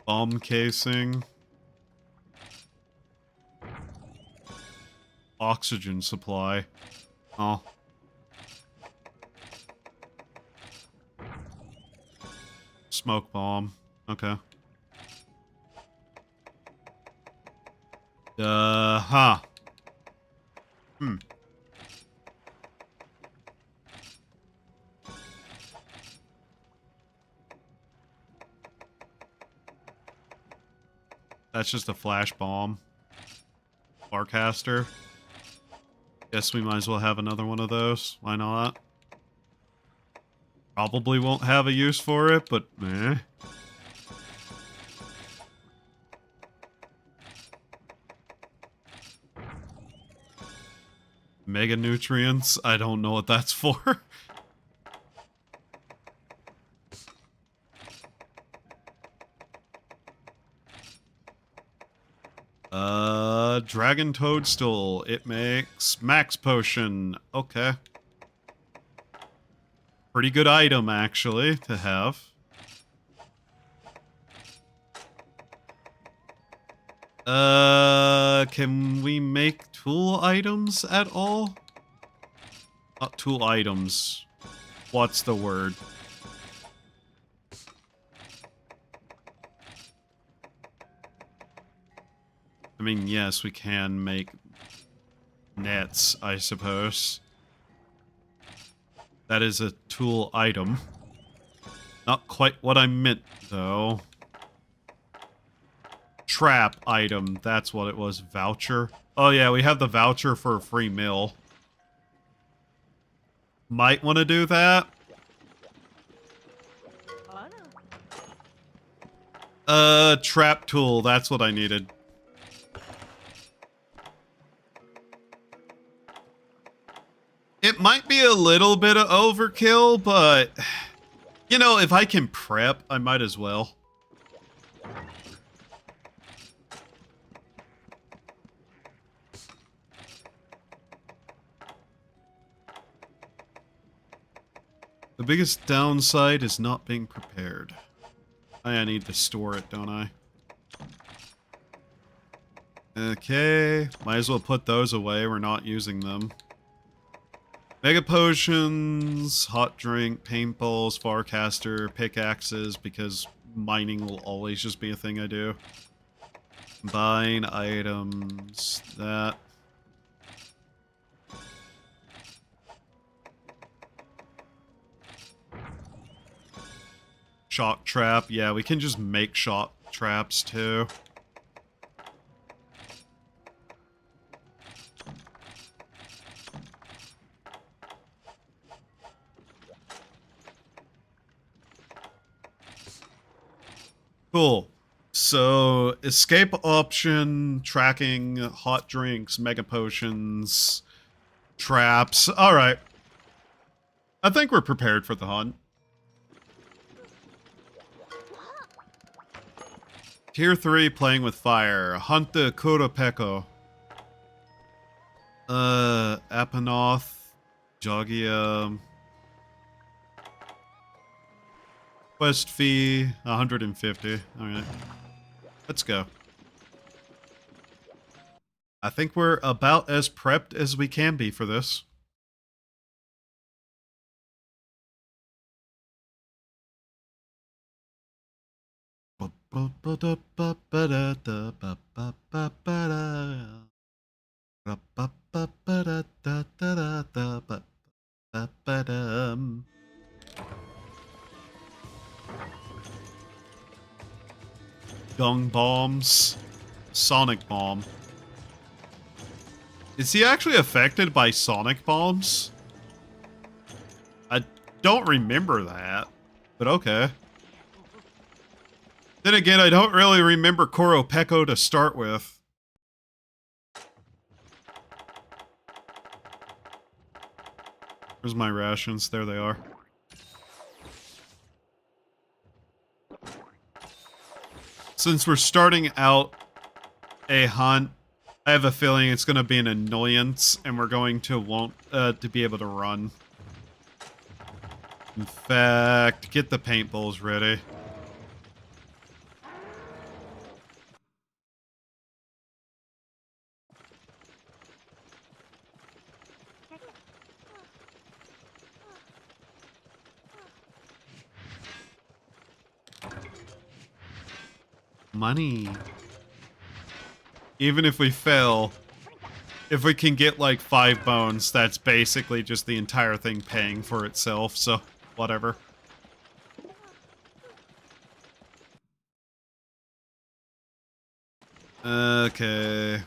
Bomb casing. Oxygen supply. Oh. Smoke bomb. Okay. Huh. That's just a flash bomb. Farcaster. Guess we might as well have another one of those. Why not? Probably won't have a use for it, but eh. Mega nutrients? I don't know what that's for. Dragon Toadstool. It makes max potion. Okay. Pretty good item, actually, to have. Can we make tool items at all? Not tool items. What's the word? I mean, yes, we can make nets, I suppose. That is a tool item. Not quite what I meant, though. Trap item, that's what it was. Voucher. Oh yeah, we have the voucher for a free meal. Might want to do that. Trap tool, that's what I needed. It It might be a little bit of overkill, but, you know, if I can prep, I might as well. The biggest downside is not being prepared. I need to store it, don't I? Okay, might as well put those away. We're not using them. Mega potions, hot drink, paintballs, farcaster, pickaxes, because mining will always just be a thing I do. Combine items, that. Shock trap, yeah, we can just make shock traps too. Cool. So, escape option, tracking, hot drinks, mega potions, traps. Alright. I think we're prepared for the hunt. Tier 3, playing with fire. Hunt the Kuropeko. Apanoth, Jogia. Quest fee, 150. Alright. Let's go. I think we're about as prepped as we can be for this. Dung bombs. Sonic bomb. Is he actually affected by sonic bombs? I don't remember that, but okay. Then again, I don't really remember Kuropeko to start with. Where's my rations? There they are. Since we're starting out a hunt, I have a feeling it's going to be an annoyance, and we're going to want to be able to run. In fact, get the paintballs ready. Money. Even if we fail, if we can get like 5 bones, that's basically just the entire thing paying for itself, so whatever. Okay.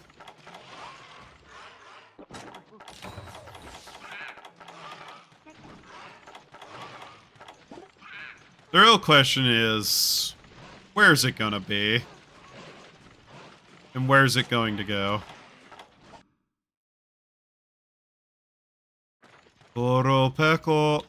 The real question is, where's it gonna be? And where's it going to go? Kuropeko.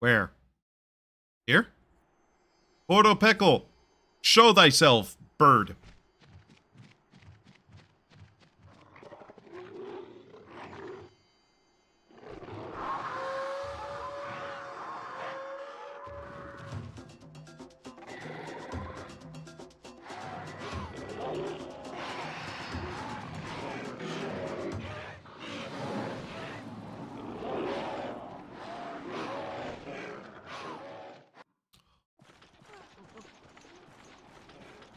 Where? Here? Kuropeko, show thyself, bird.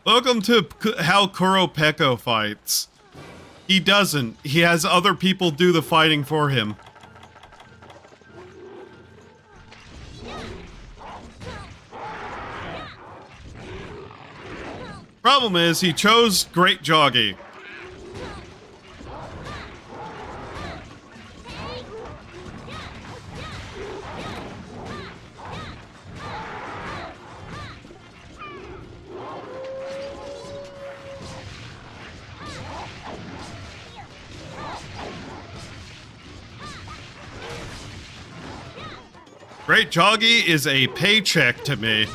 Welcome to how Kuropeko fights. He doesn't. He has other people do the fighting for him. Problem is, he chose Great Joggy. Great Joggy is a paycheck to me.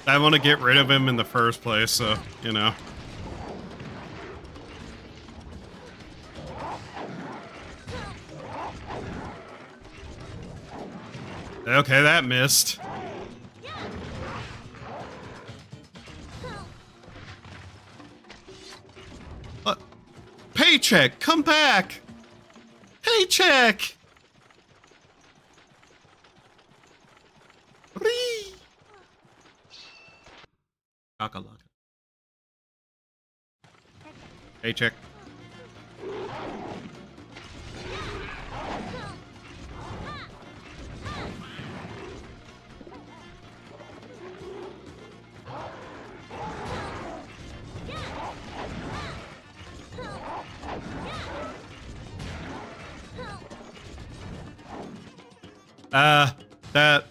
I want to get rid of him in the first place, so, you know. Okay, that missed. What? Paycheck, come back! Paycheck! Whee! Kakalaka. Paycheck. That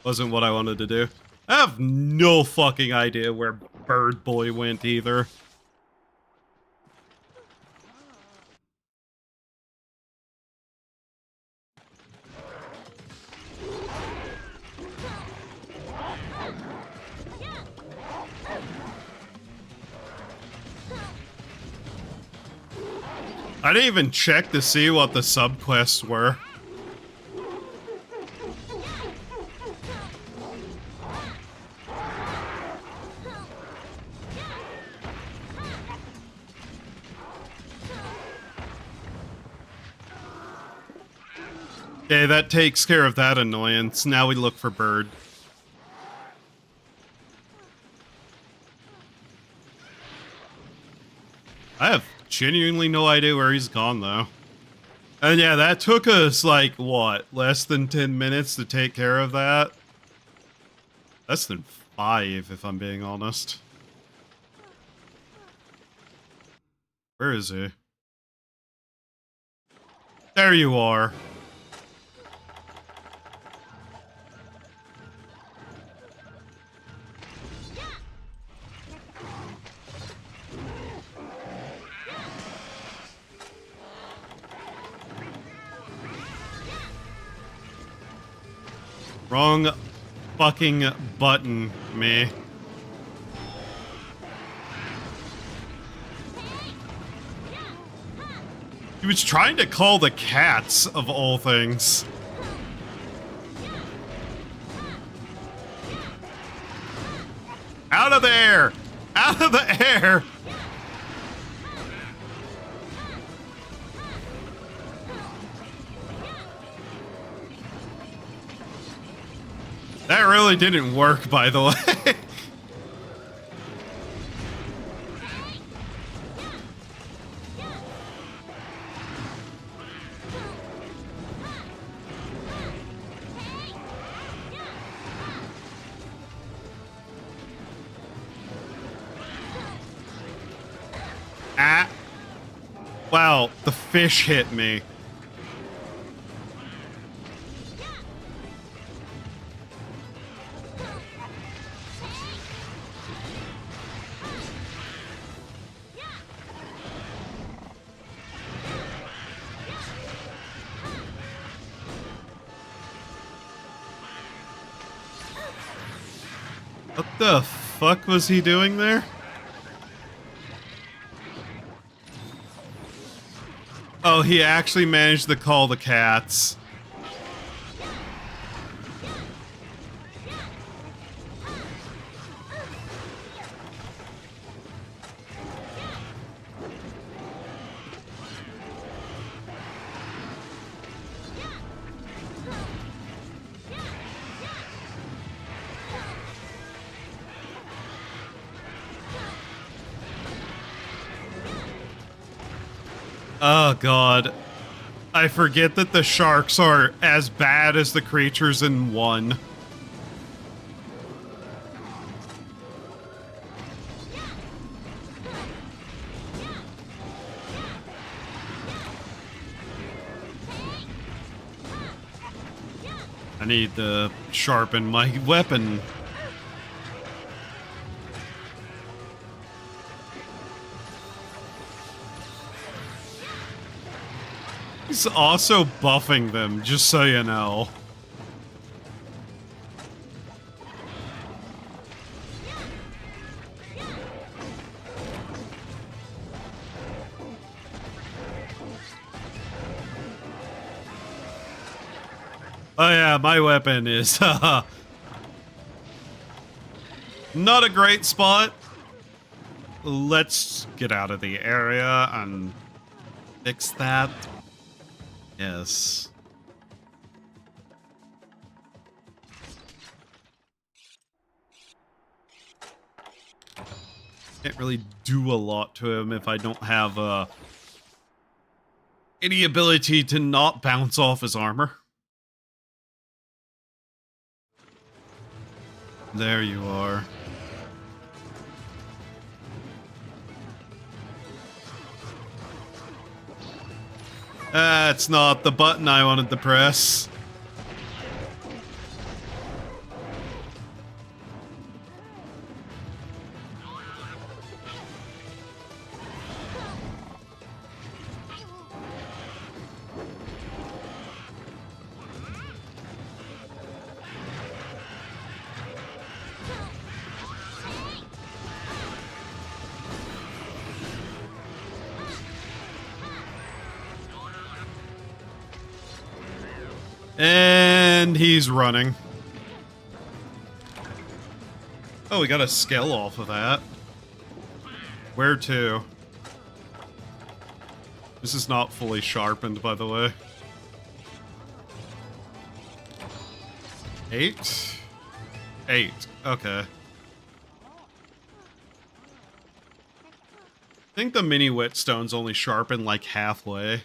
wasn't what I wanted to do. I have no fucking idea where Bird Boy went either. I didn't even check to see what the subquests were. Okay, that takes care of that annoyance. Now we look for Bird. I have genuinely no idea where he's gone, though. And yeah, that took us, like, what? Less than 10 minutes to take care of that? Less than 5, if I'm being honest. Where is he? There you are. Wrong fucking button, me. He was trying to call the cats, of all things. Out of there! Out of the air! That really didn't work, by the way. Ah. Wow, the fish hit me. What the fuck was he doing there? Oh, he actually managed to call the cats. Oh god. I forget that the sharks are as bad as the creatures in 1. I need to sharpen my weapon. He's also buffing them, just so you know. Oh yeah, my weapon is not a great spot. Let's get out of the area and fix that. Yes. Can't really do a lot to him if I don't have any ability to not bounce off his armor. There you are. That's not the button I wanted to press. And he's running. Oh, we got a scale off of that. Where to? This is not fully sharpened, by the way. 8? 8. Okay. I think the mini whetstones only sharpen like halfway.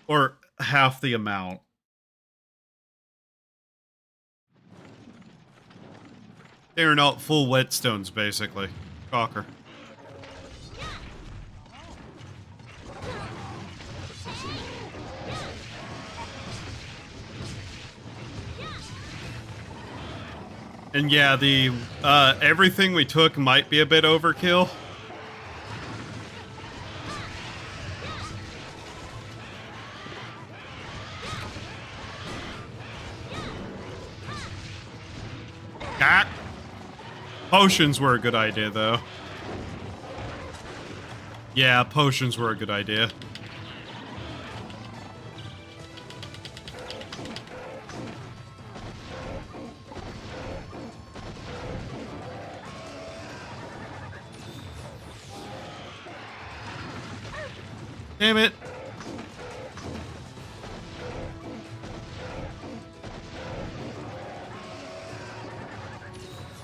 Or half the amount. They're not full whetstones, basically. Shocker. And yeah, the everything we took might be a bit overkill. Ah. Potions were a good idea, though. Yeah, potions were a good idea. Damn it.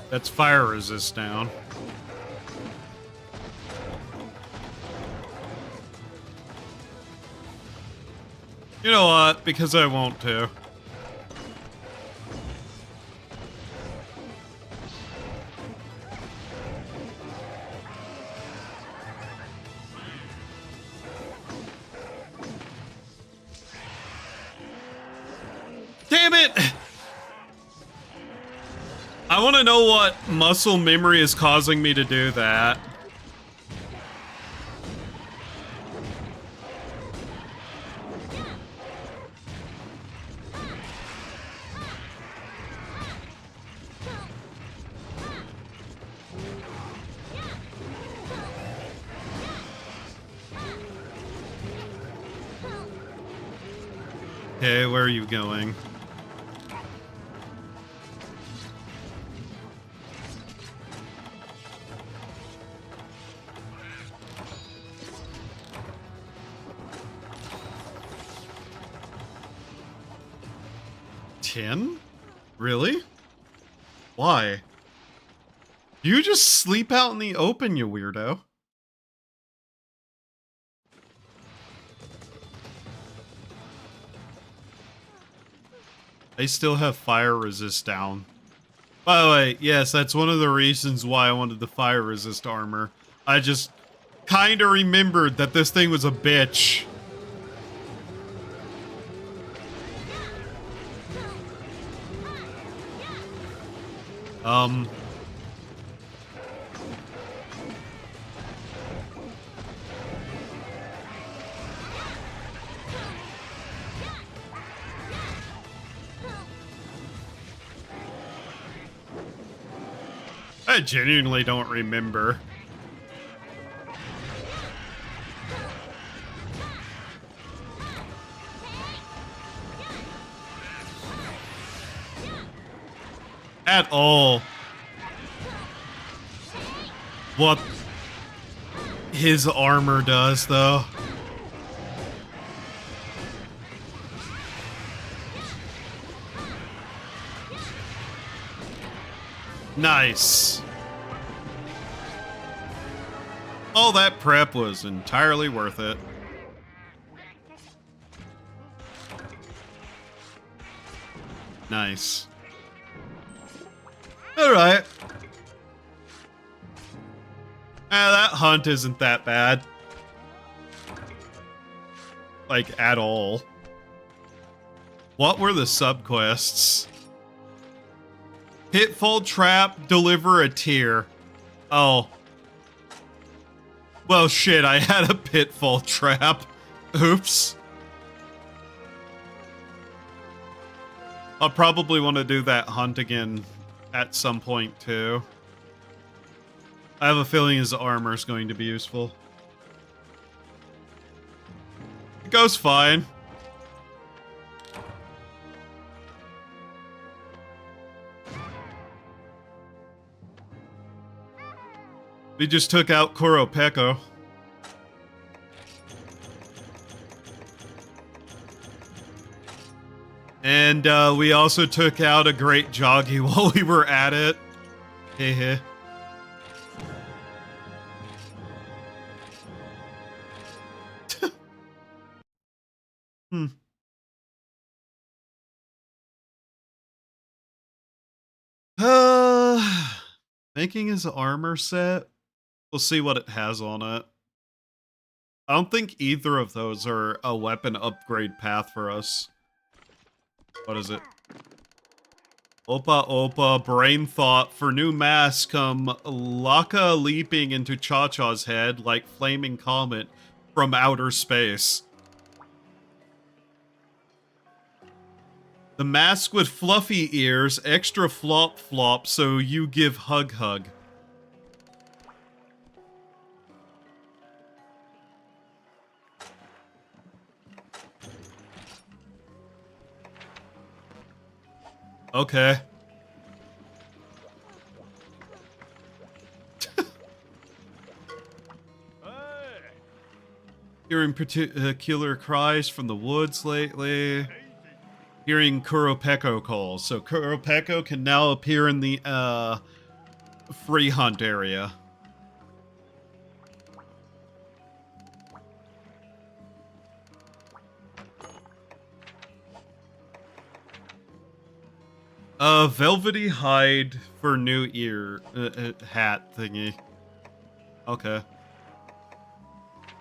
That's fire resist down. You know what? Because I want to. Damn it! I want to know what muscle memory is causing me to do that. Okay, where are you going? Really? Why? You just sleep out in the open, you weirdo. They still have fire resist down. By the way, yes, that's one of the reasons why I wanted the fire resist armor. I just kinda remembered that this thing was a bitch. Um... I genuinely don't remember. At all. What his armor does, though. Nice. All that prep was entirely worth it. Nice. Alright. That hunt isn't that bad. Like, at all. What were the subquests? Pitfall Trap, deliver a tear. Oh. Well, shit, I had a pitfall trap. Oops. I'll probably want to do that hunt again at some point, too. I have a feeling his armor is going to be useful. It goes fine. We just took out Kuropeko. And we also took out a great Joggy while we were at it. Hehe. Making his armor set. We'll see what it has on it. I don't think either of those are a weapon upgrade path for us. What is it? Opa Opa, brain thought. For new mask, come Laka leaping into Cha-Cha's head like flaming comet from outer space. The mask with fluffy ears, extra flop flop, so you give hug hug. Okay. Hearing particular cries from the woods lately. Hearing Kuropeko calls. So Kuropeko can now appear in the free hunt area. Velvety hide for new ear hat thingy. Okay.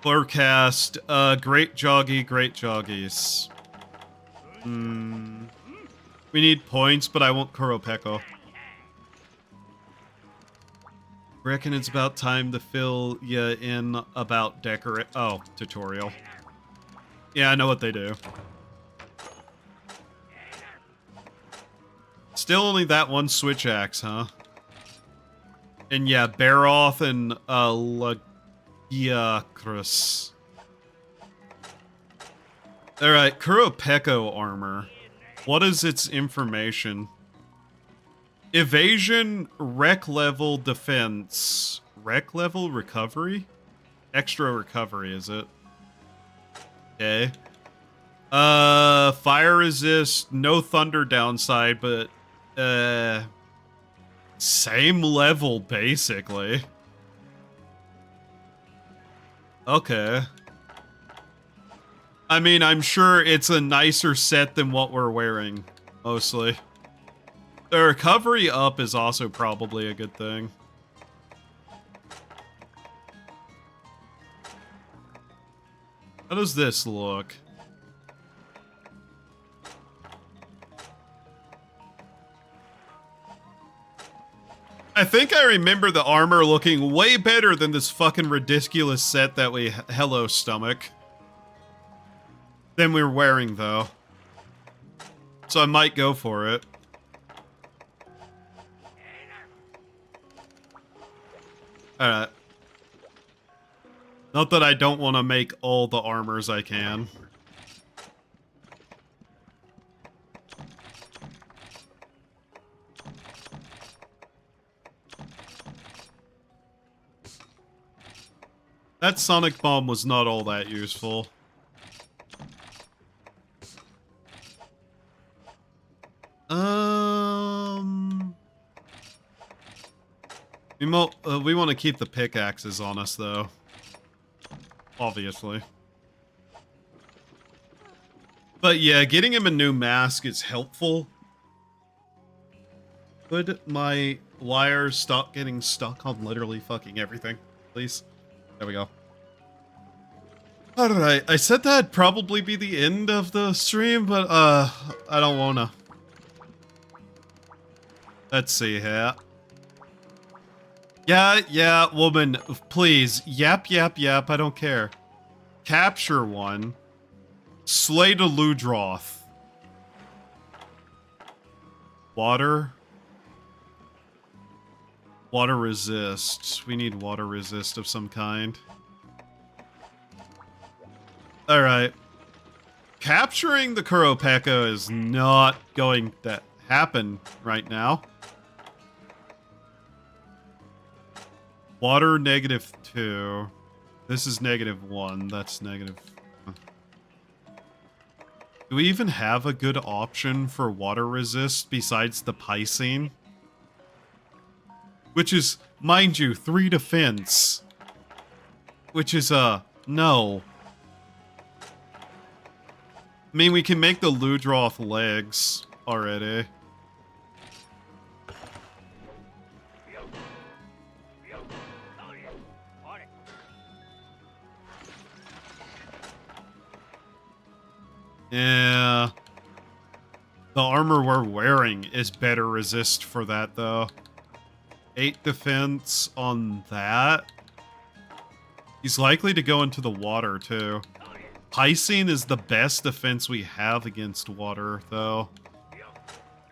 Forecast, great joggies. We need points, but I want Kuropeko. Reckon it's about time to fill ya in about tutorial. Yeah, I know what they do. Still only that one switch axe, huh? And yeah, Baroth and Lagiacrus. Alright, Kuropeko armor. What is its information? Evasion, rec level, defense. Rec level, recovery? Extra recovery, is it? Okay. Fire resist, no thunder downside, but same level, basically. Okay. I mean, I'm sure it's a nicer set than what we're wearing, mostly. The recovery up is also probably a good thing. How does this look? I think I remember the armor looking way better than this fucking ridiculous set that we hello stomach. Than we're wearing though. So I might go for it. Alright. Not that I don't want to make all the armors I can. That sonic bomb was not all that useful. We want to keep the pickaxes on us, though. Obviously. But yeah, getting him a new mask is helpful. Could my wires stop getting stuck on literally fucking everything, please? There we go. Alright, I said that'd probably be the end of the stream, but I don't wanna. Let's see here. Yeah, woman, please. Yap, I don't care. Capture one. Slay the Ludroth. Water. Water resist. We need water resist of some kind. Alright. Capturing the Kuropeka is not going to happen right now. Water -2. This is -1. That's negative. Do we even have a good option for water resist besides the Piscine? Which is, mind you, 3 defense. Which is, no. I mean, we can make the Ludroth legs already. Yeah. The armor we're wearing is better resist for that, though. 8 defense on that. He's likely to go into the water, too. Piscine is the best defense we have against water, though.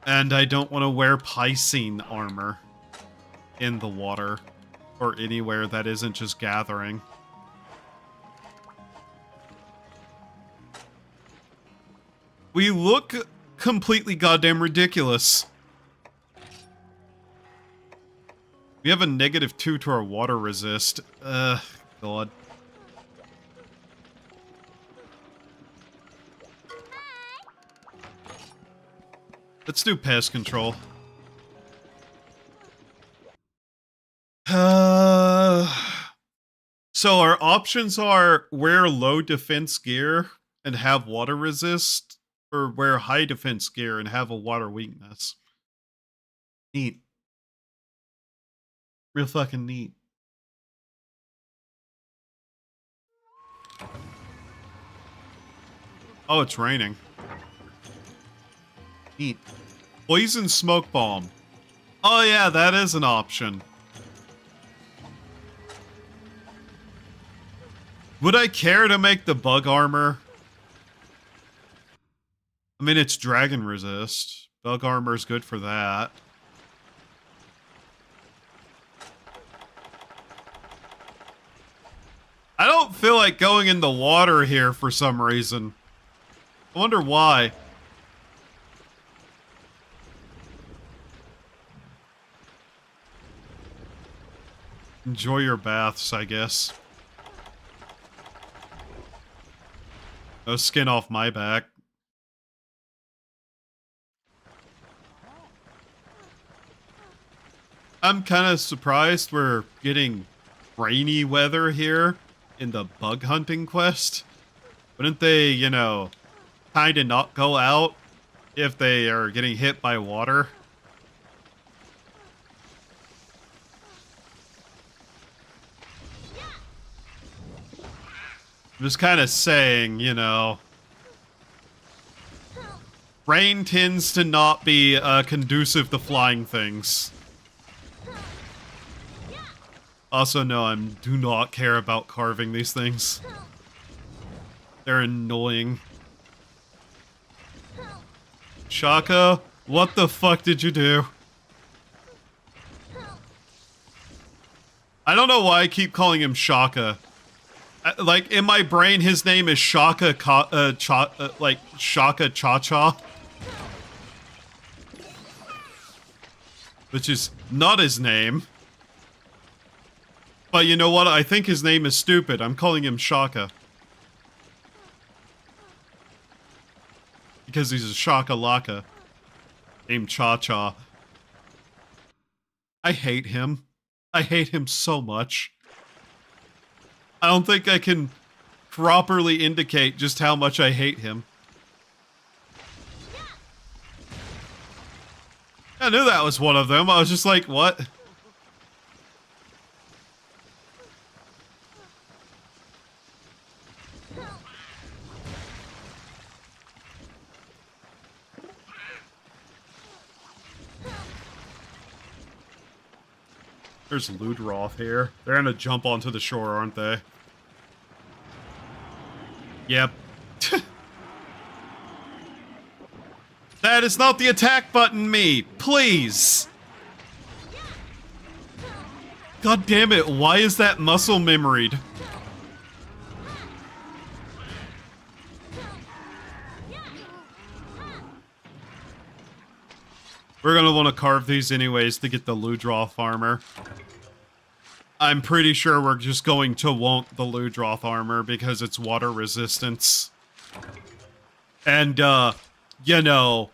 And I don't want to wear Piscine armor in the water. Or anywhere that isn't just gathering. We look completely goddamn ridiculous. We have a -2 to our water resist. God. Let's do pest control. So our options are wear low defense gear and have water resist, or wear high defense gear and have a water weakness. Neat. Real fucking neat. Oh, it's raining. Neat. Poison smoke bomb. Oh yeah, that is an option. Would I care to make the bug armor? I mean, it's dragon resist. Bug armor is good for that. I don't feel like going in the water here for some reason. I wonder why. Enjoy your baths, I guess. No skin off my back. I'm kind of surprised we're getting rainy weather here in the bug hunting quest. Wouldn't they, you know, kind of not go out if they are getting hit by water? I'm just kind of saying, you know, rain tends to not be conducive to flying things. Also, no, I do not care about carving these things. They're annoying. Shaka, what the fuck did you do? I don't know why I keep calling him Shaka. Like, in my brain, his name is Shaka Shaka Cha-Cha. Which is not his name. But you know what? I think his name is stupid. I'm calling him Shaka. Because he's a Shaka-Laka. Named Cha-Cha. I hate him. I hate him so much. I don't think I can properly indicate just how much I hate him. I knew that was one of them. I was just like, what? There's Ludroth here. They're gonna jump onto the shore, aren't they? Yep. That is not the attack button, me! Please! God damn it, why is that muscle memoried? We're gonna want to carve these anyways to get the Ludroth armor. I'm pretty sure we're just going to want the Ludroth armor because it's water resistance. And, you know,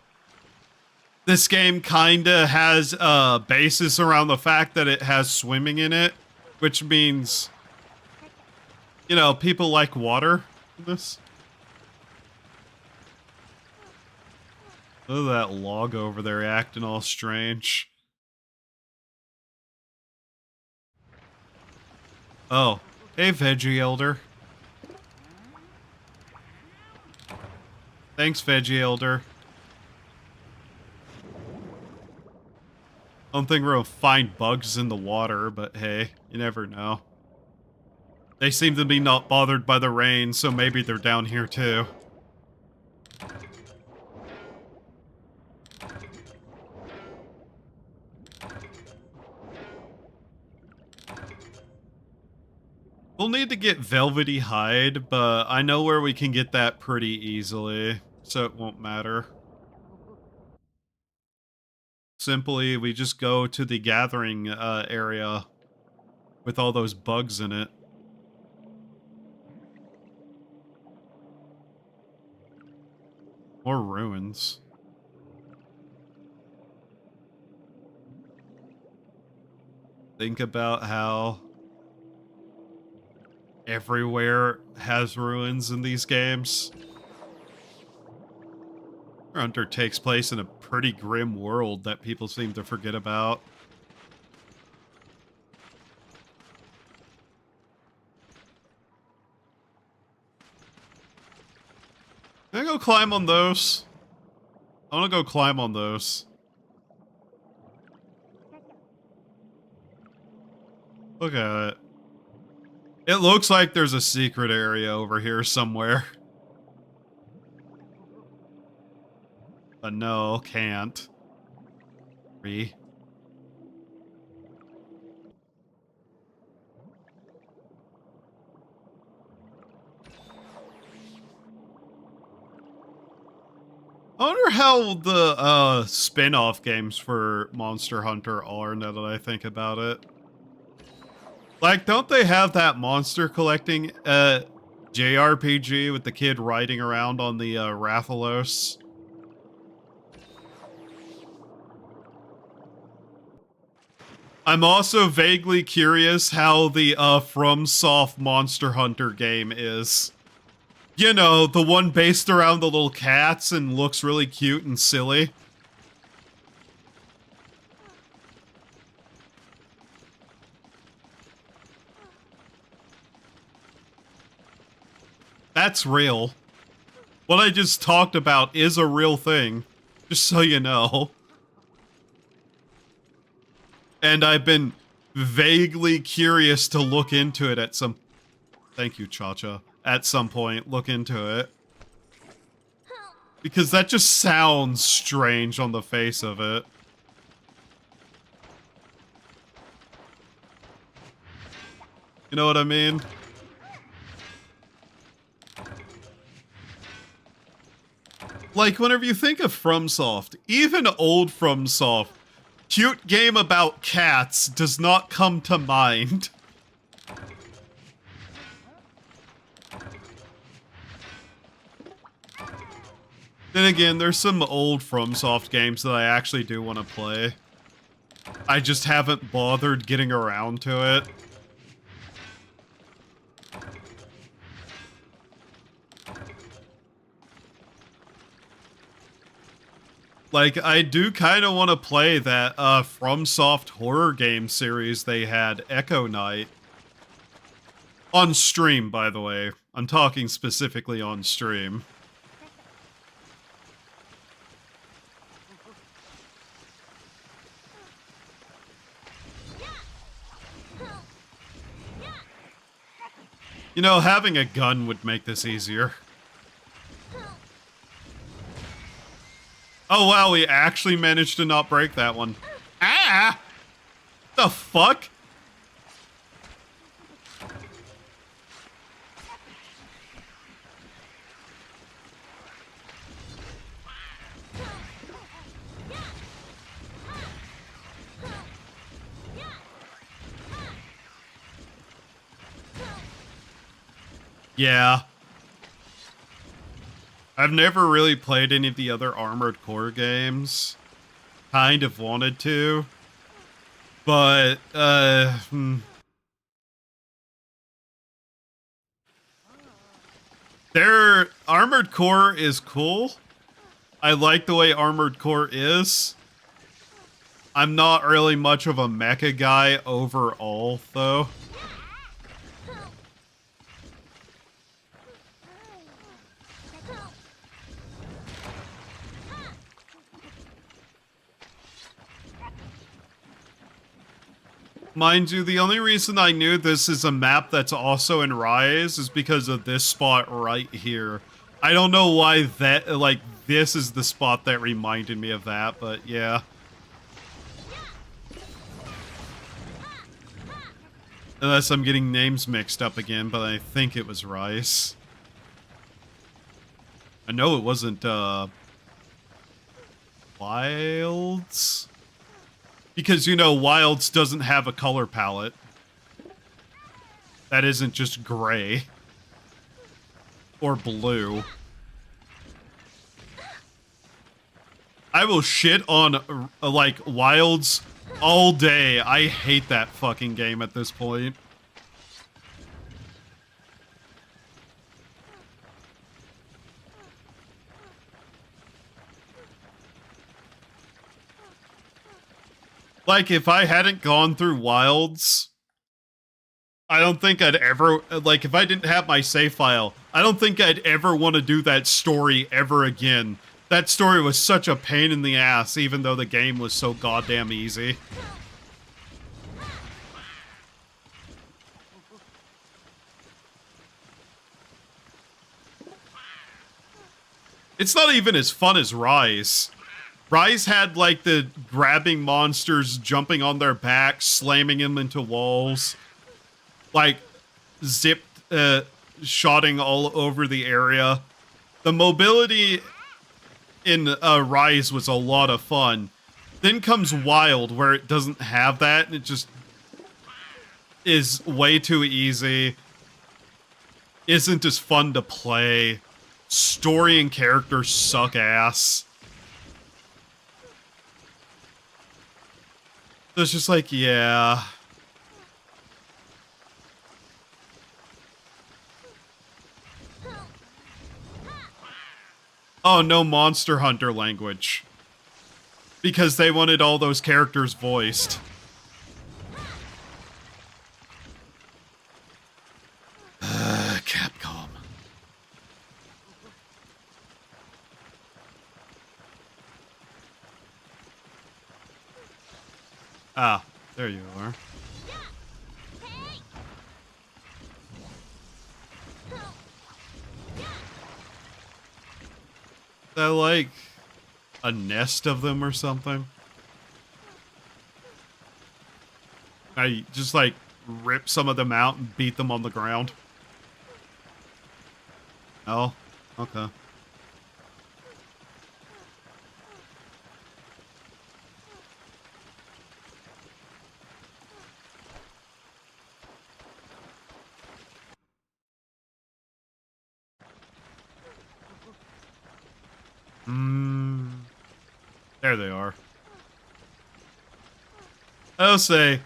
this game kinda has a basis around the fact that it has swimming in it, which means, you know, people like water in this. Look at that log over there acting all strange. Oh, hey, Veggie Elder. Thanks, Veggie Elder. I don't think we're gonna find bugs in the water, but hey, you never know. They seem to be not bothered by the rain, so maybe they're down here too. We'll need to get Velvety Hide, but I know where we can get that pretty easily, so it won't matter. Simply, we just go to the gathering area with all those bugs in it. More ruins. Think about how everywhere has ruins in these games. Hunter takes place in a pretty grim world that people seem to forget about. Can I go climb on those? I want to go climb on those. Look at it. It looks like there's a secret area over here somewhere. But no, can't. I wonder how the spin-off games for Monster Hunter are now that I think about it. Like, don't they have that monster collecting JRPG with the kid riding around on the Rathalos? I'm also vaguely curious how the FromSoft Monster Hunter game is. You know, the one based around the little cats and looks really cute and silly. That's real. What I just talked about is a real thing, just so you know. And I've been vaguely curious to look into it at some... Thank you, Cha-Cha. At some point, look into it. Because that just sounds strange on the face of it. You know what I mean? Like, whenever you think of FromSoft, even old FromSoft, cute game about cats does not come to mind. Then again, there's some old FromSoft games that I actually do want to play. I just haven't bothered getting around to it. Like, I do kind of want to play that FromSoft horror game series they had, Echo Night. On stream, by the way. I'm talking specifically on stream. You know, having a gun would make this easier. Oh wow, we actually managed to not break that one. Ah! The fuck? Yeah. I've never really played any of the other Armored Core games. Kind of wanted to. But, Their Armored Core is cool. I like the way Armored Core is. I'm not really much of a mecha guy overall, though. Mind you, the only reason I knew this is a map that's also in Rise is because of this spot right here. I don't know why that, like, this is the spot that reminded me of that, but yeah. Unless I'm getting names mixed up again, but I think it was Rise. I know it wasn't, Wilds? Because, you know, Wilds doesn't have a color palette. That isn't just gray. Or blue. I will shit on, like, Wilds all day. I hate that fucking game at this point. Like, if I hadn't gone through Wilds, I don't think I'd ever, like, if I didn't have my save file, I don't think I'd ever want to do that story ever again. That story was such a pain in the ass, even though the game was so goddamn easy. It's not even as fun as Rise. Rise had, like, the grabbing monsters, jumping on their backs, slamming them into walls. Like, zipped, shotting all over the area. The mobility in Rise was a lot of fun. Then comes Wild, where it doesn't have that, and it just is way too easy. Isn't as fun to play. Story and characters suck ass. So it's just like, yeah. Oh, no Monster Hunter language. Because they wanted all those characters voiced. Capcom. Ah, there you are. that like a nest of them or something? I just like rip some of them out and beat them on the ground. Oh, okay. There they are. I'll say,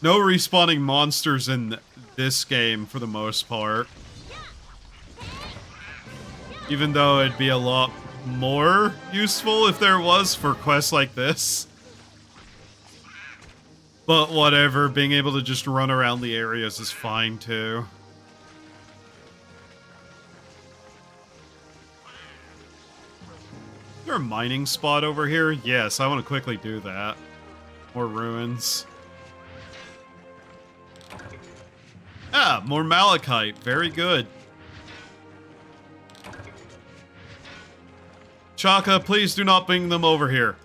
no respawning monsters in this game for the most part. Even though it'd be a lot more useful if there was for quests like this. But whatever, being able to just run around the areas is fine too. Is there a mining spot over here? Yes, I want to quickly do that. More ruins. Ah, more malachite. Very good. Chaka, please do not bring them over here.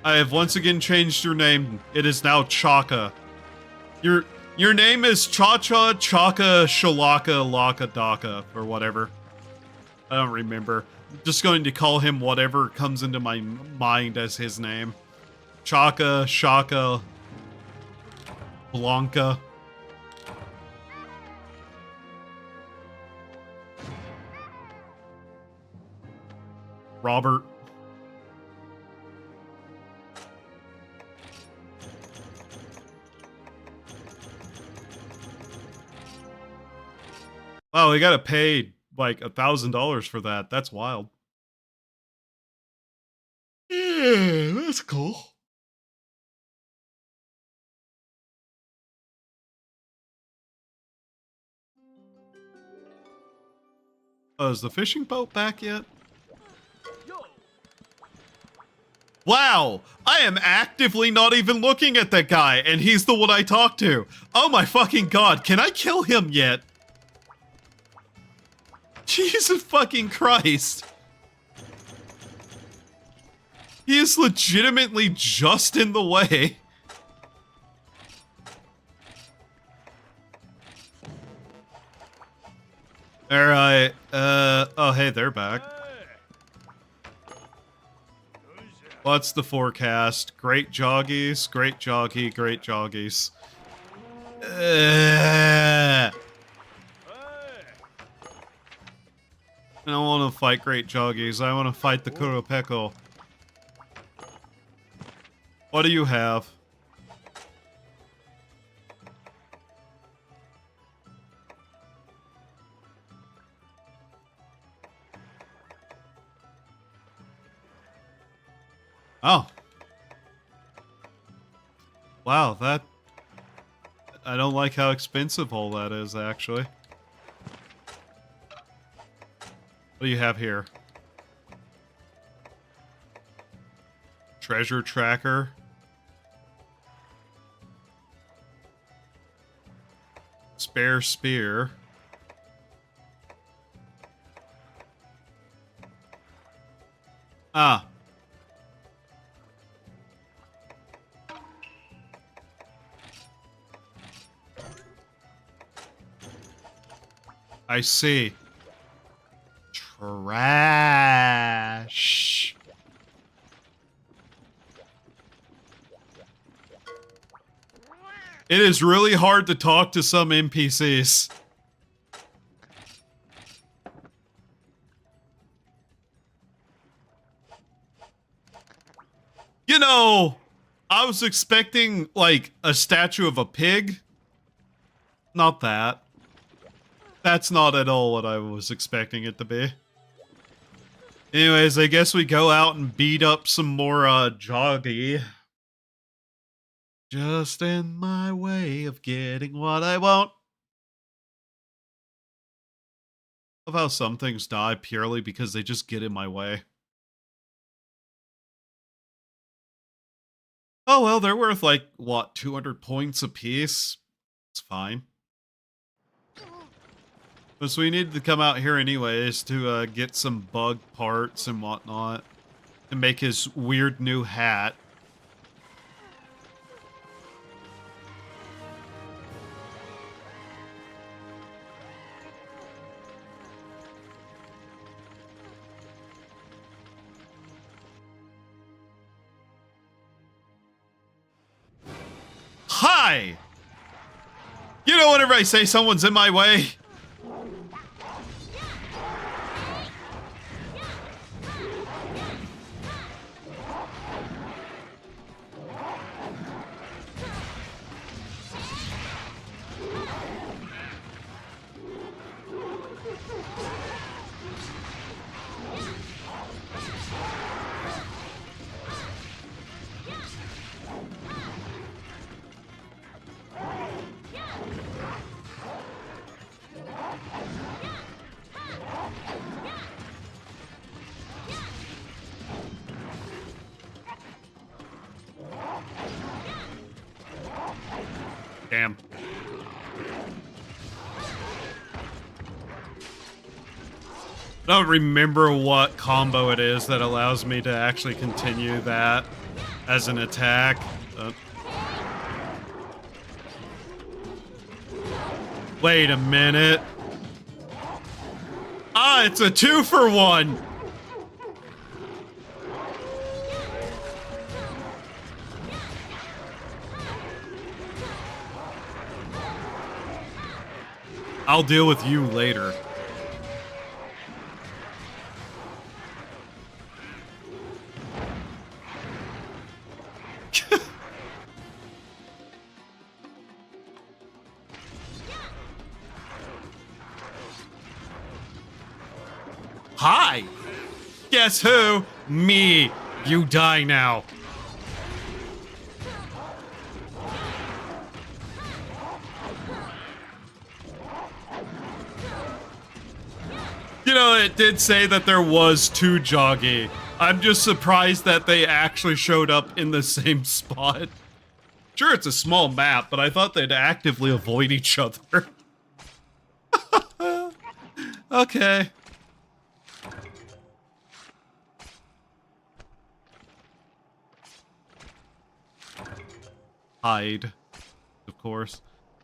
I have once again changed your name. It is now Chaka. Your name is Cha-Cha, Chaka, Shalaka, Laka, Daka, or whatever. I don't remember. I'm just going to call him whatever comes into my mind as his name. Chaka, Shaka, Blanca. Robert. Wow, we gotta pay like $1,000 for that. That's wild. Yeah, that's cool. Oh, is the fishing boat back yet? Wow, I am actively not even looking at that guy, and he's the one I talked to. Oh my fucking god, can I kill him yet? Jesus fucking Christ. He is legitimately just in the way. Alright, oh hey, they're back. What's the forecast? Great joggies, great joggy, great joggies. I don't want to fight great joggies. I want to fight the Kuropeko. What do you have? Oh. Wow, that... I don't like how expensive all that is, actually. What do you have here? Treasure tracker. Spare spear. Ah. I see. Trash. It is really hard to talk to some NPCs. You know, I was expecting, like, a statue of a pig. Not that. That's not at all what I was expecting it to be. Anyways, I guess we go out and beat up some more, joggy. Just in my way of getting what I want. Of how some things die purely because they just get in my way. Oh well, they're worth like, what, 200 points apiece? It's fine. But so we needed to come out here anyways to get some bug parts and whatnot to make his weird new hat. Hi! You know whenever I say someone's in my way? Damn. I don't remember what combo it is that allows me to actually continue that as an attack. Wait a minute. Ah, it's a 2-for-1. I'll deal with you later. Hi! Guess who? Me. You die now. You know, it did say that there was 2 Joggy. I'm just surprised that they actually showed up in the same spot. Sure, it's a small map, but I thought they'd actively avoid each other. Okay. Hide, of course.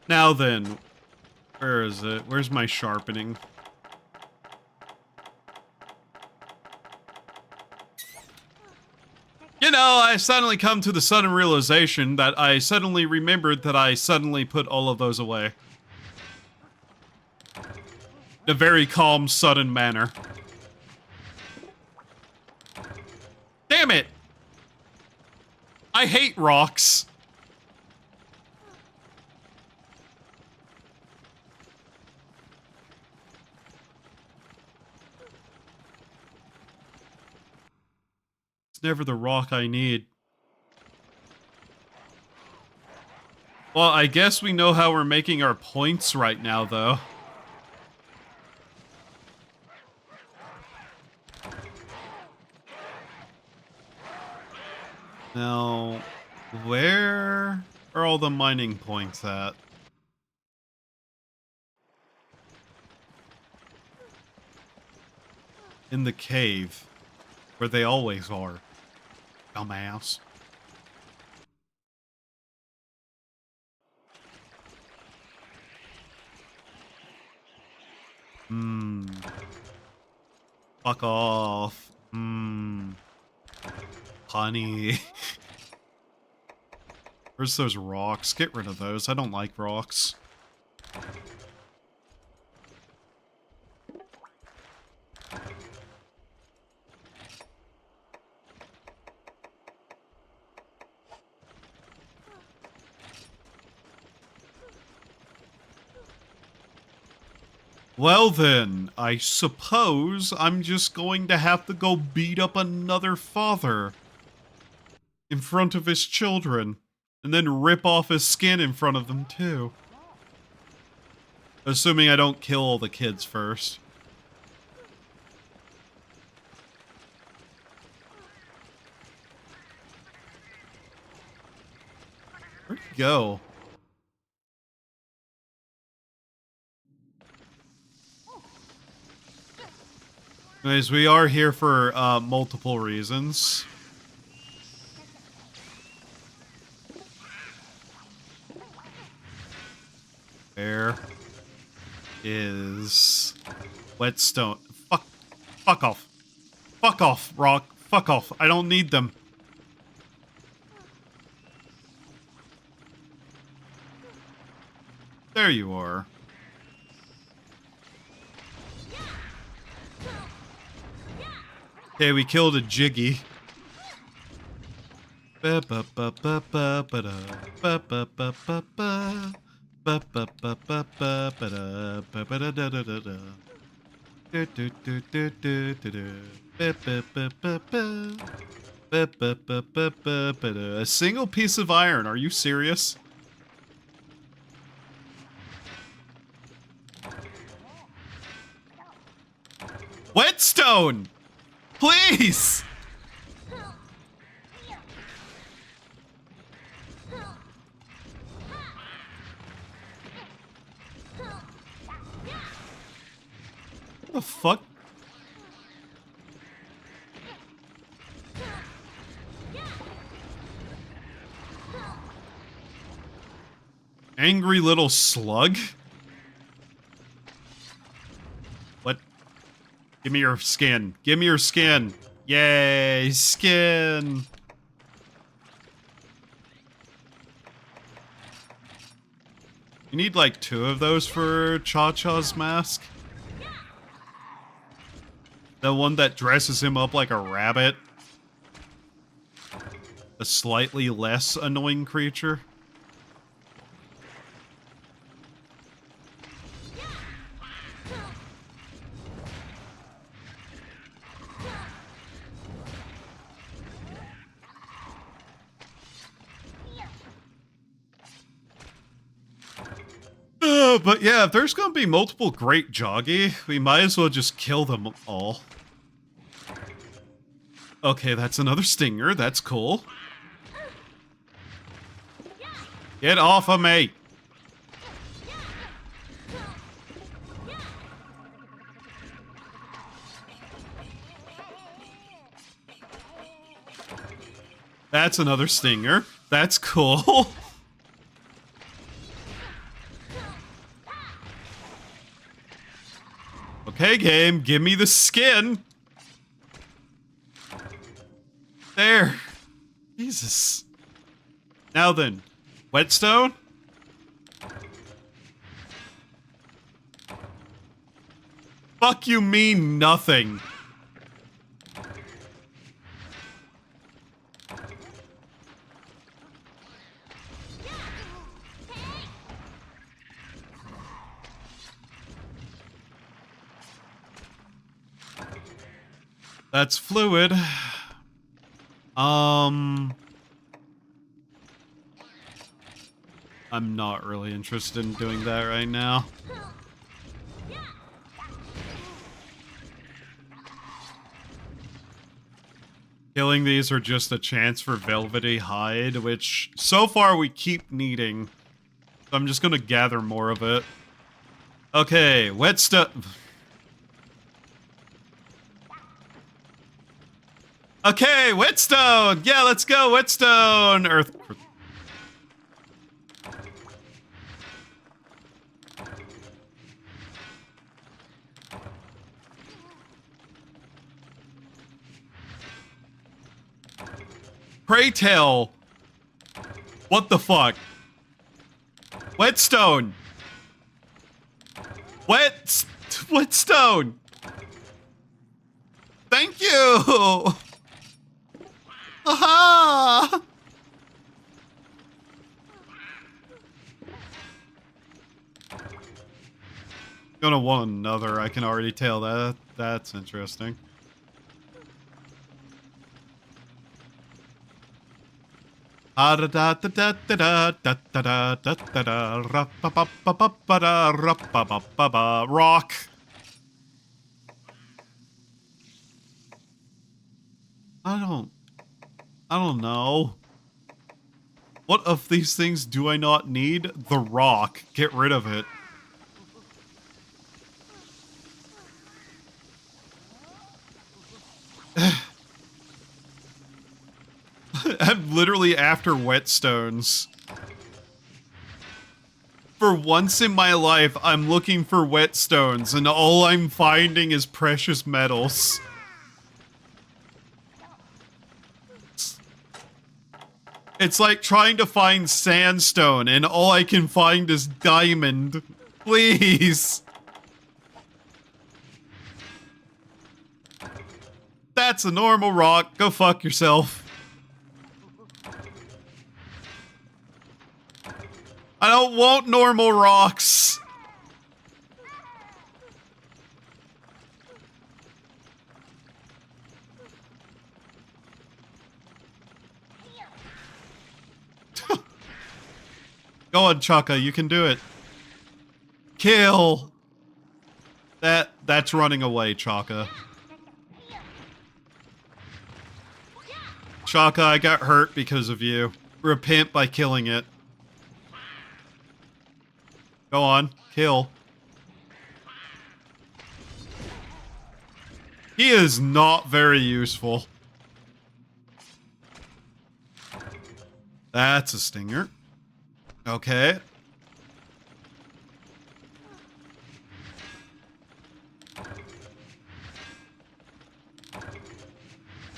Now then, where is it? Where's my sharpening? You know, I suddenly come to the sudden realization that I suddenly remembered that I suddenly put all of those away. In a very calm, sudden manner. Damn it! I hate rocks. Never the rock I need. Well, I guess we know how we're making our points right now, though. Now, where are all the mining points at? In the cave, where they always are. Dumbass. Fuck off. Honey. Where's those rocks? Get rid of those. I don't like rocks. Well then, I suppose I'm just going to have to go beat up another father in front of his children, and then rip off his skin in front of them too. Assuming I don't kill all the kids first. Where'd he go? Anyways, we are here for multiple reasons. Where is whetstone? Fuck off. Fuck off, rock. Fuck off. I don't need them. There you are. Okay, we killed a Jiggy. A single piece of iron. Are you serious? Whetstone! Please! What the fuck? Angry little slug? What? Give me your skin. Give me your skin. Yay, skin. You need like 2 of those for Cha-Cha's mask. The one that dresses him up like a rabbit. A slightly less annoying creature. But yeah, if there's gonna be multiple Great Joggy, we might as well just kill them all. Okay, that's another stinger. That's cool. Get off of me! That's another stinger. That's cool. Okay, game, give me the skin. There. Jesus. Now then, whetstone? Fuck you mean nothing. That's fluid. I'm not really interested in doing that right now. Killing these are just a chance for velvety hide, which so far we keep needing. So I'm just gonna gather more of it. Okay, whetstone. Okay, whetstone! Yeah, let's go, whetstone! Earth. Pray tell. What the fuck? Whetstone! Whetstone! Thank you! Aha! Gonna want another, I can already tell that. That's interesting. Rock. I don't know. What of these things do I not need? The rock. Get rid of it. I'm literally after whetstones. For once in my life, I'm looking for whetstones, and all I'm finding is precious metals. It's like trying to find sandstone, and all I can find is diamond. Please. That's a normal rock. Go fuck yourself. I don't want normal rocks. Go on, Chaka, you can do it. Kill. That's running away, Chaka. Chaka, I got hurt because of you. Repent by killing it. Go on, kill. He is not very useful. That's a stinger. Okay.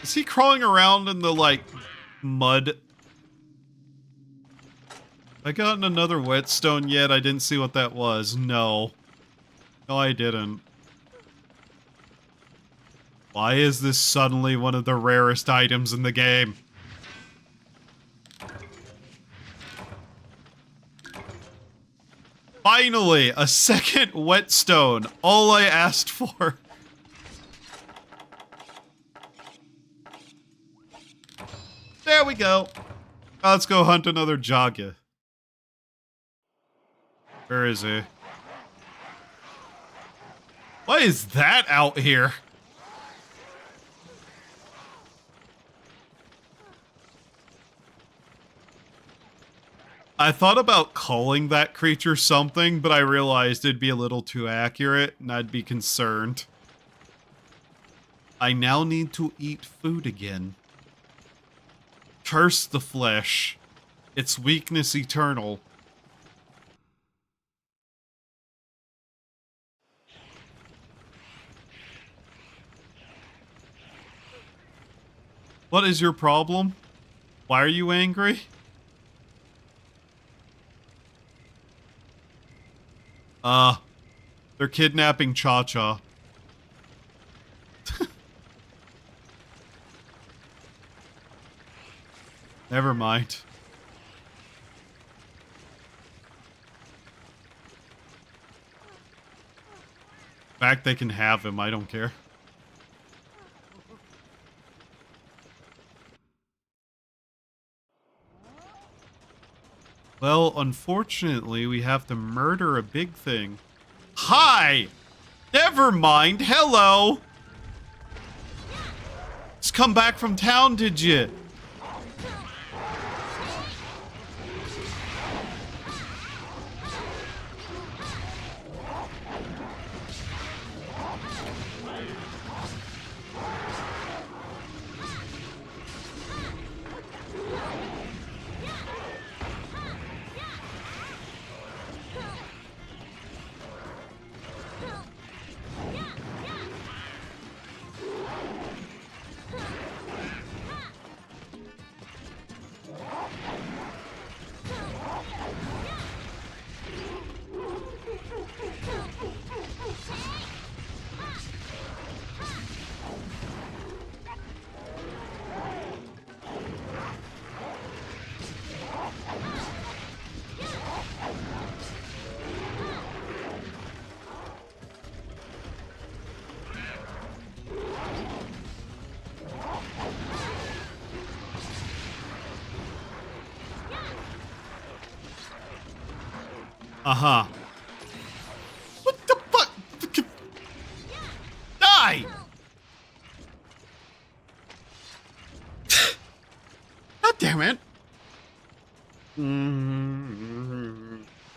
Is he crawling around in the, like, mud? I gotten another whetstone yet? I didn't see what that was. No. No, I didn't. Why is this suddenly one of the rarest items in the game? Finally, a second whetstone. All I asked for. There we go. Let's go hunt another Jagya. Where is he? Why is that out here? I thought about calling that creature something, but I realized it'd be a little too accurate, and I'd be concerned. I now need to eat food again. Curse the flesh. Its weakness eternal. What is your problem? Why are you angry? They're kidnapping Cha-Cha. Never mind. In fact, they can have him, I don't care. Well, unfortunately, we have to murder a big thing. Hi! Never mind, hello! Just come back from town, did you? Uh-huh. What the fuck? Die! God damn it.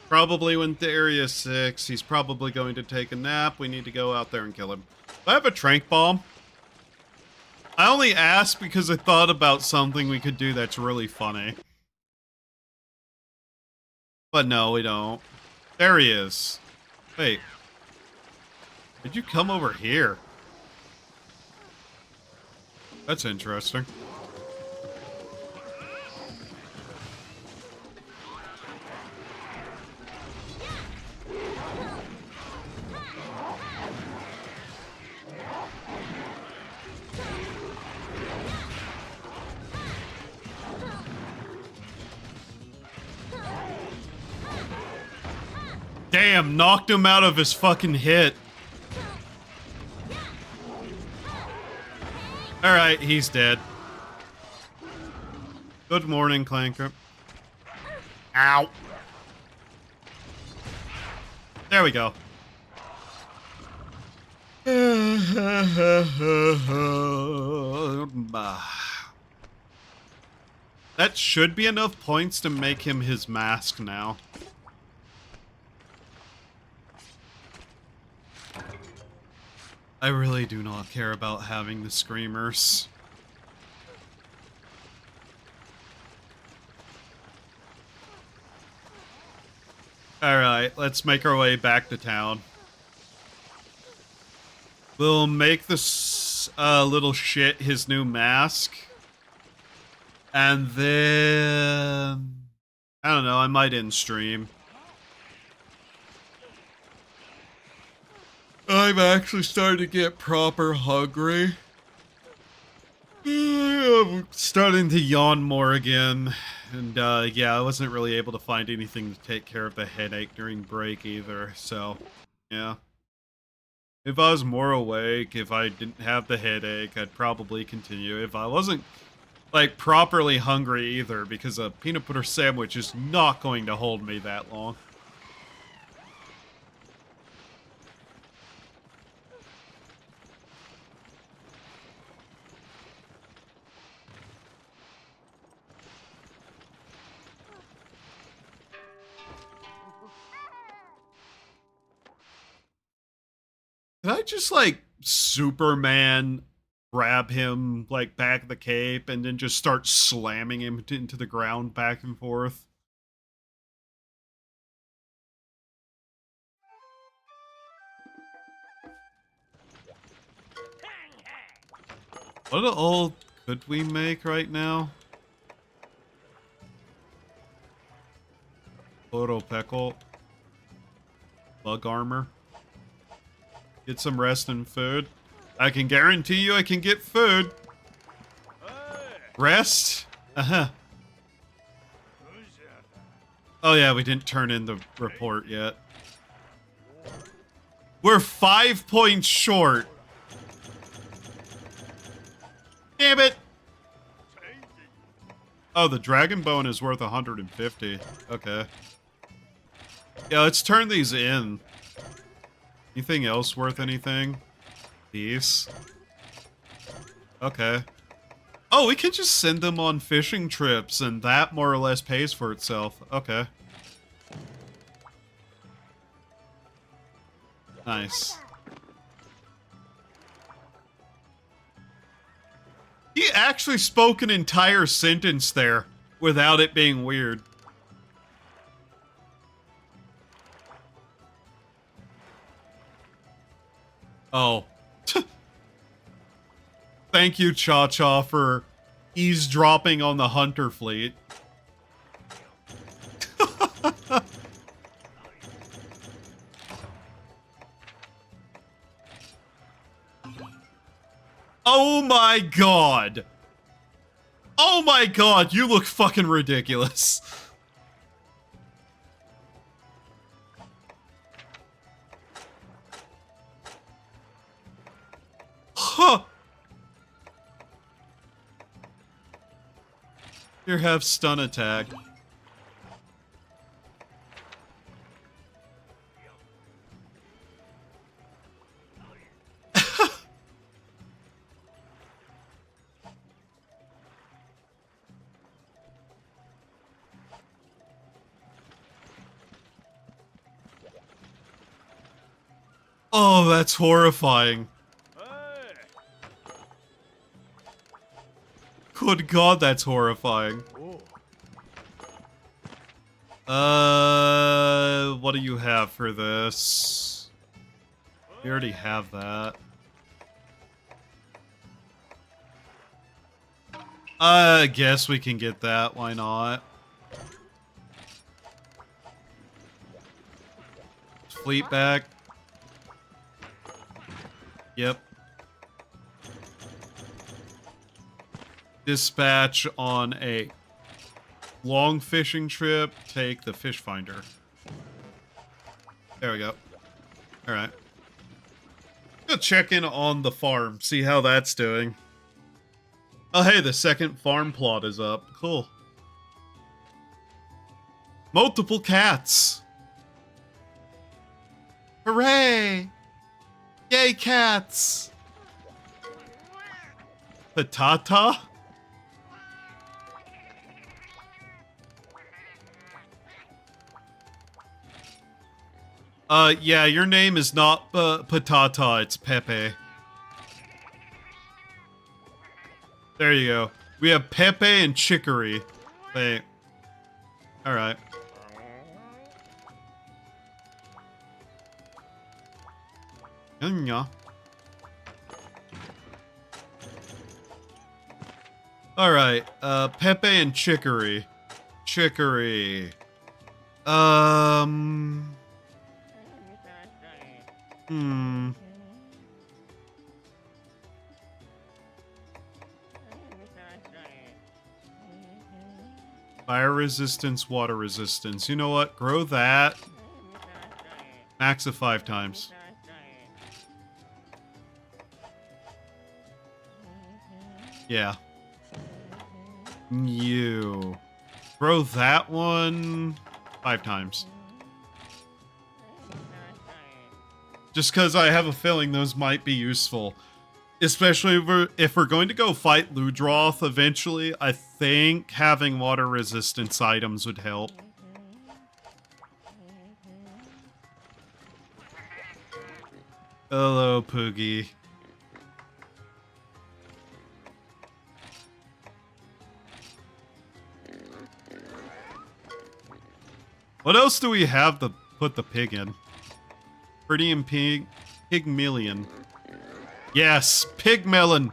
Probably went to Area 6. He's probably going to take a nap. We need to go out there and kill him. Do I have a trank bomb? I only asked because I thought about something we could do that's really funny. But no, we don't. There he is. Wait. Did you come over here? That's interesting. Damn, knocked him out of his fucking hit. Alright, he's dead. Good morning, Clanker. Ow. There we go. That should be enough points to make him his mask now. I really do not care about having the screamers. Alright, let's make our way back to town. We'll make this little shit his new mask. And then... I don't know, I might end stream. I'm actually starting to get proper hungry. I'm starting to yawn more again. And yeah, I wasn't really able to find anything to take care of the headache during break either, so yeah. If I was more awake, if I didn't have the headache, I'd probably continue. If I wasn't, like, properly hungry either, because a peanut butter sandwich is not going to hold me that long. Can I just, like, Superman grab him, like, back of the cape and then just start slamming him into the ground back and forth? What all could we make right now? Photo Peckle. Bug armor. Get some rest and food. I can guarantee you I can get food. Rest? Uh-huh. Oh yeah, we didn't turn in the report yet. We're 5 points short. Damn it! Oh, the dragon bone is worth 150. Okay. Yeah, let's turn these in. Anything else worth anything? These. Okay. Oh, we can just send them on fishing trips, and that more or less pays for itself. Okay. Nice. He actually spoke an entire sentence there without it being weird. Oh. Thank you, Cha-Cha, for eavesdropping on the Hunter fleet. Oh my god! Oh my god, you look fucking ridiculous. Huh. Here, have stun attack. Oh, that's horrifying. Good God, that's horrifying. What do you have for this? We already have that. I guess we can get that. Why not? Fleet back. Yep. Dispatch on a long fishing trip. Take the fish finder. There we go. All right. Go check in on the farm. See how that's doing. Oh, hey, the second farm plot is up. Cool. Multiple cats. Hooray! Yay, cats! Patata? Yeah, your name is not Patata, it's Pepe. There you go. We have Pepe and Chicory. Wait. Alright. Alright, Pepe and Chicory. Chicory. Fire resistance, water resistance. You know what? Grow that. Max of 5 times. Yeah. You. Grow that one 5 times. Just because I have a feeling those might be useful. Especially if we're going to go fight Ludroth eventually, I think having water resistance items would help. Hello, Poogie. What else do we have to put the pig in? Pretty and pig. Pygmalion. Yes, Pigmelon.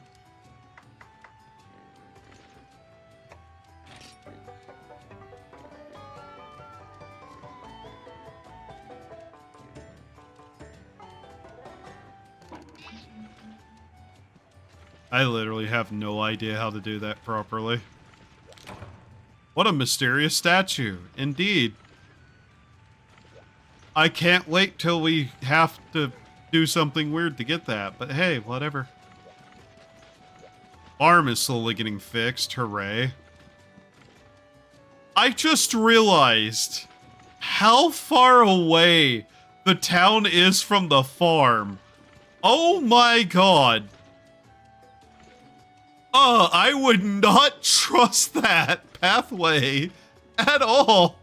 I literally have no idea how to do that properly. What a mysterious statue. Indeed. I can't wait till we have to do something weird to get that, but hey, whatever. Farm is slowly getting fixed, hooray. I just realized how far away the town is from the farm. Oh my god. I would not trust that pathway at all.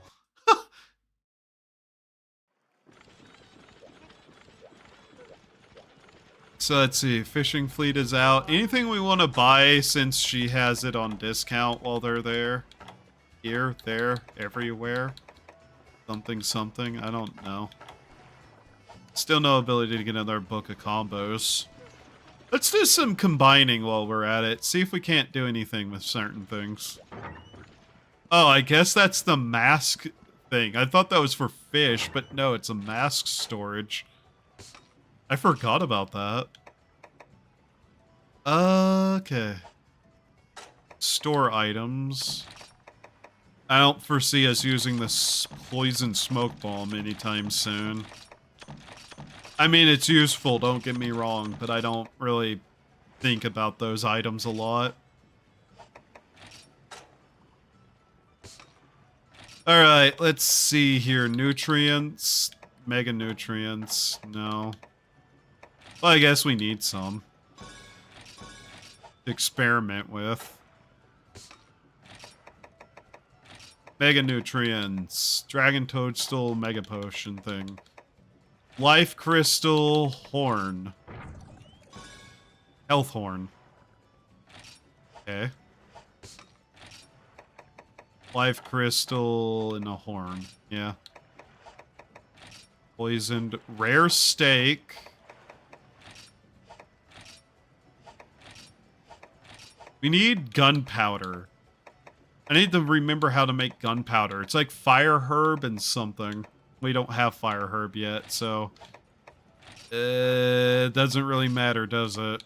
So let's see, fishing fleet is out. Anything we want to buy since she has it on discount while they're there? Here, there, everywhere? Something, something, I don't know. Still no ability to get another book of combos. Let's do some combining while we're at it. See if we can't do anything with certain things. Oh, I guess that's the mask thing. I thought that was for fish, but no, it's a mask storage. I forgot about that. Okay. Store items. I don't foresee us using this poison smoke bomb anytime soon. I mean, it's useful, don't get me wrong, but I don't really think about those items a lot. Alright, let's see here. Nutrients. Mega nutrients. No. Well, I guess we need some to experiment with. Mega nutrients. Dragon toadstool, mega potion thing. Life crystal, horn. Health horn. Okay. Life crystal and a horn. Yeah. Poisoned. Rare steak. We need gunpowder. I need to remember how to make gunpowder. It's like fire herb and something. We don't have fire herb yet, so... it doesn't really matter, does it?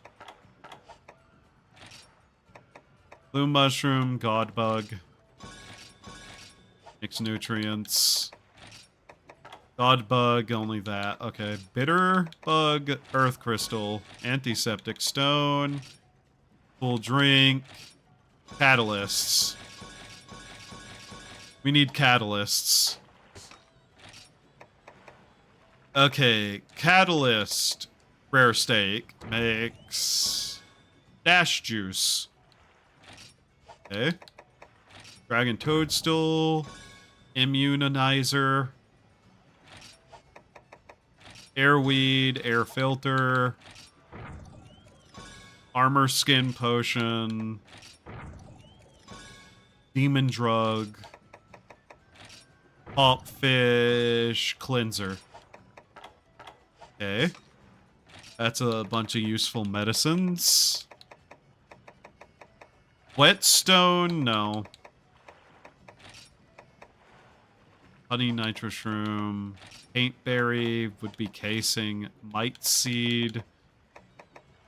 Blue mushroom, god bug. Mix nutrients. God bug, only that. Okay. Bitter bug, earth crystal, antiseptic stone, full drink, catalysts. We need catalysts. Okay, catalyst, rare steak, makes dash juice. Okay. Dragon toadstool, immunizer, airweed, air filter, armor skin potion, demon drug, pop fish cleanser. Okay. That's a bunch of useful medicines. Whetstone, no. Honey nitro shroom. Paintberry would be casing. Mite seed.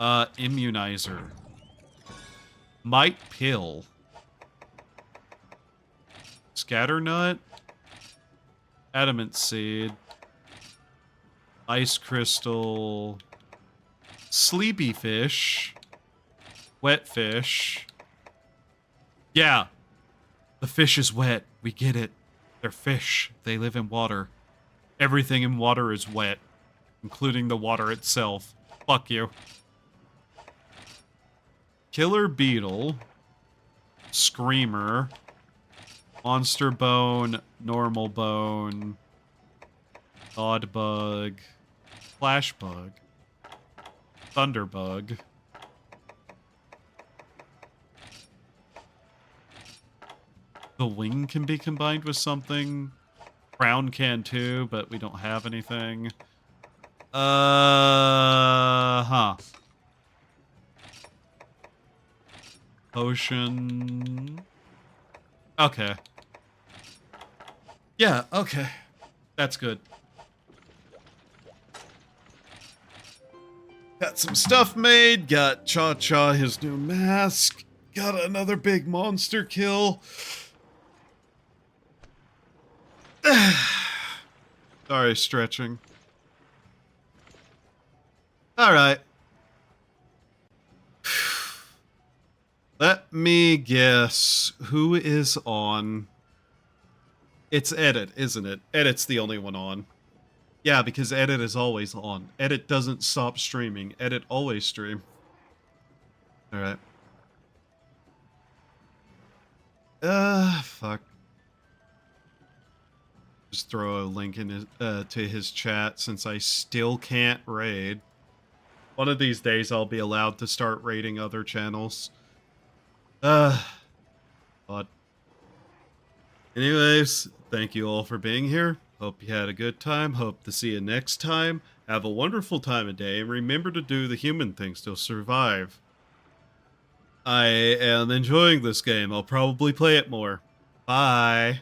Immunizer. Mite pill. Scatternut. Adamant seed. Ice crystal. Sleepy fish. Wet fish. Yeah. The fish is wet. We get it. They're fish. They live in water. Everything in water is wet, including the water itself. Fuck you. Killer beetle. Screamer. Monster bone. Normal bone. God bug. Flash bug. Thunder bug. The wing can be combined with something. Crown can too, but we don't have anything. Huh. Potion. Okay. Yeah, okay. That's good. Got some stuff made. Got Cha-Cha his new mask. Got another big monster kill. Sorry, stretching. Alright. Let me guess. Who is on? It's Edit, isn't it? Edit's the only one on. Yeah, because Edit is always on. Edit doesn't stop streaming. Edit always stream. Alright. Fuck. Just throw a link in his, to his chat since I still can't raid. One of these days I'll be allowed to start raiding other channels. But anyways, thank you all for being here. Hope you had a good time. Hope to see you next time. Have a wonderful time of day and remember to do the human things to survive. I am enjoying this game. I'll probably play it more. Bye.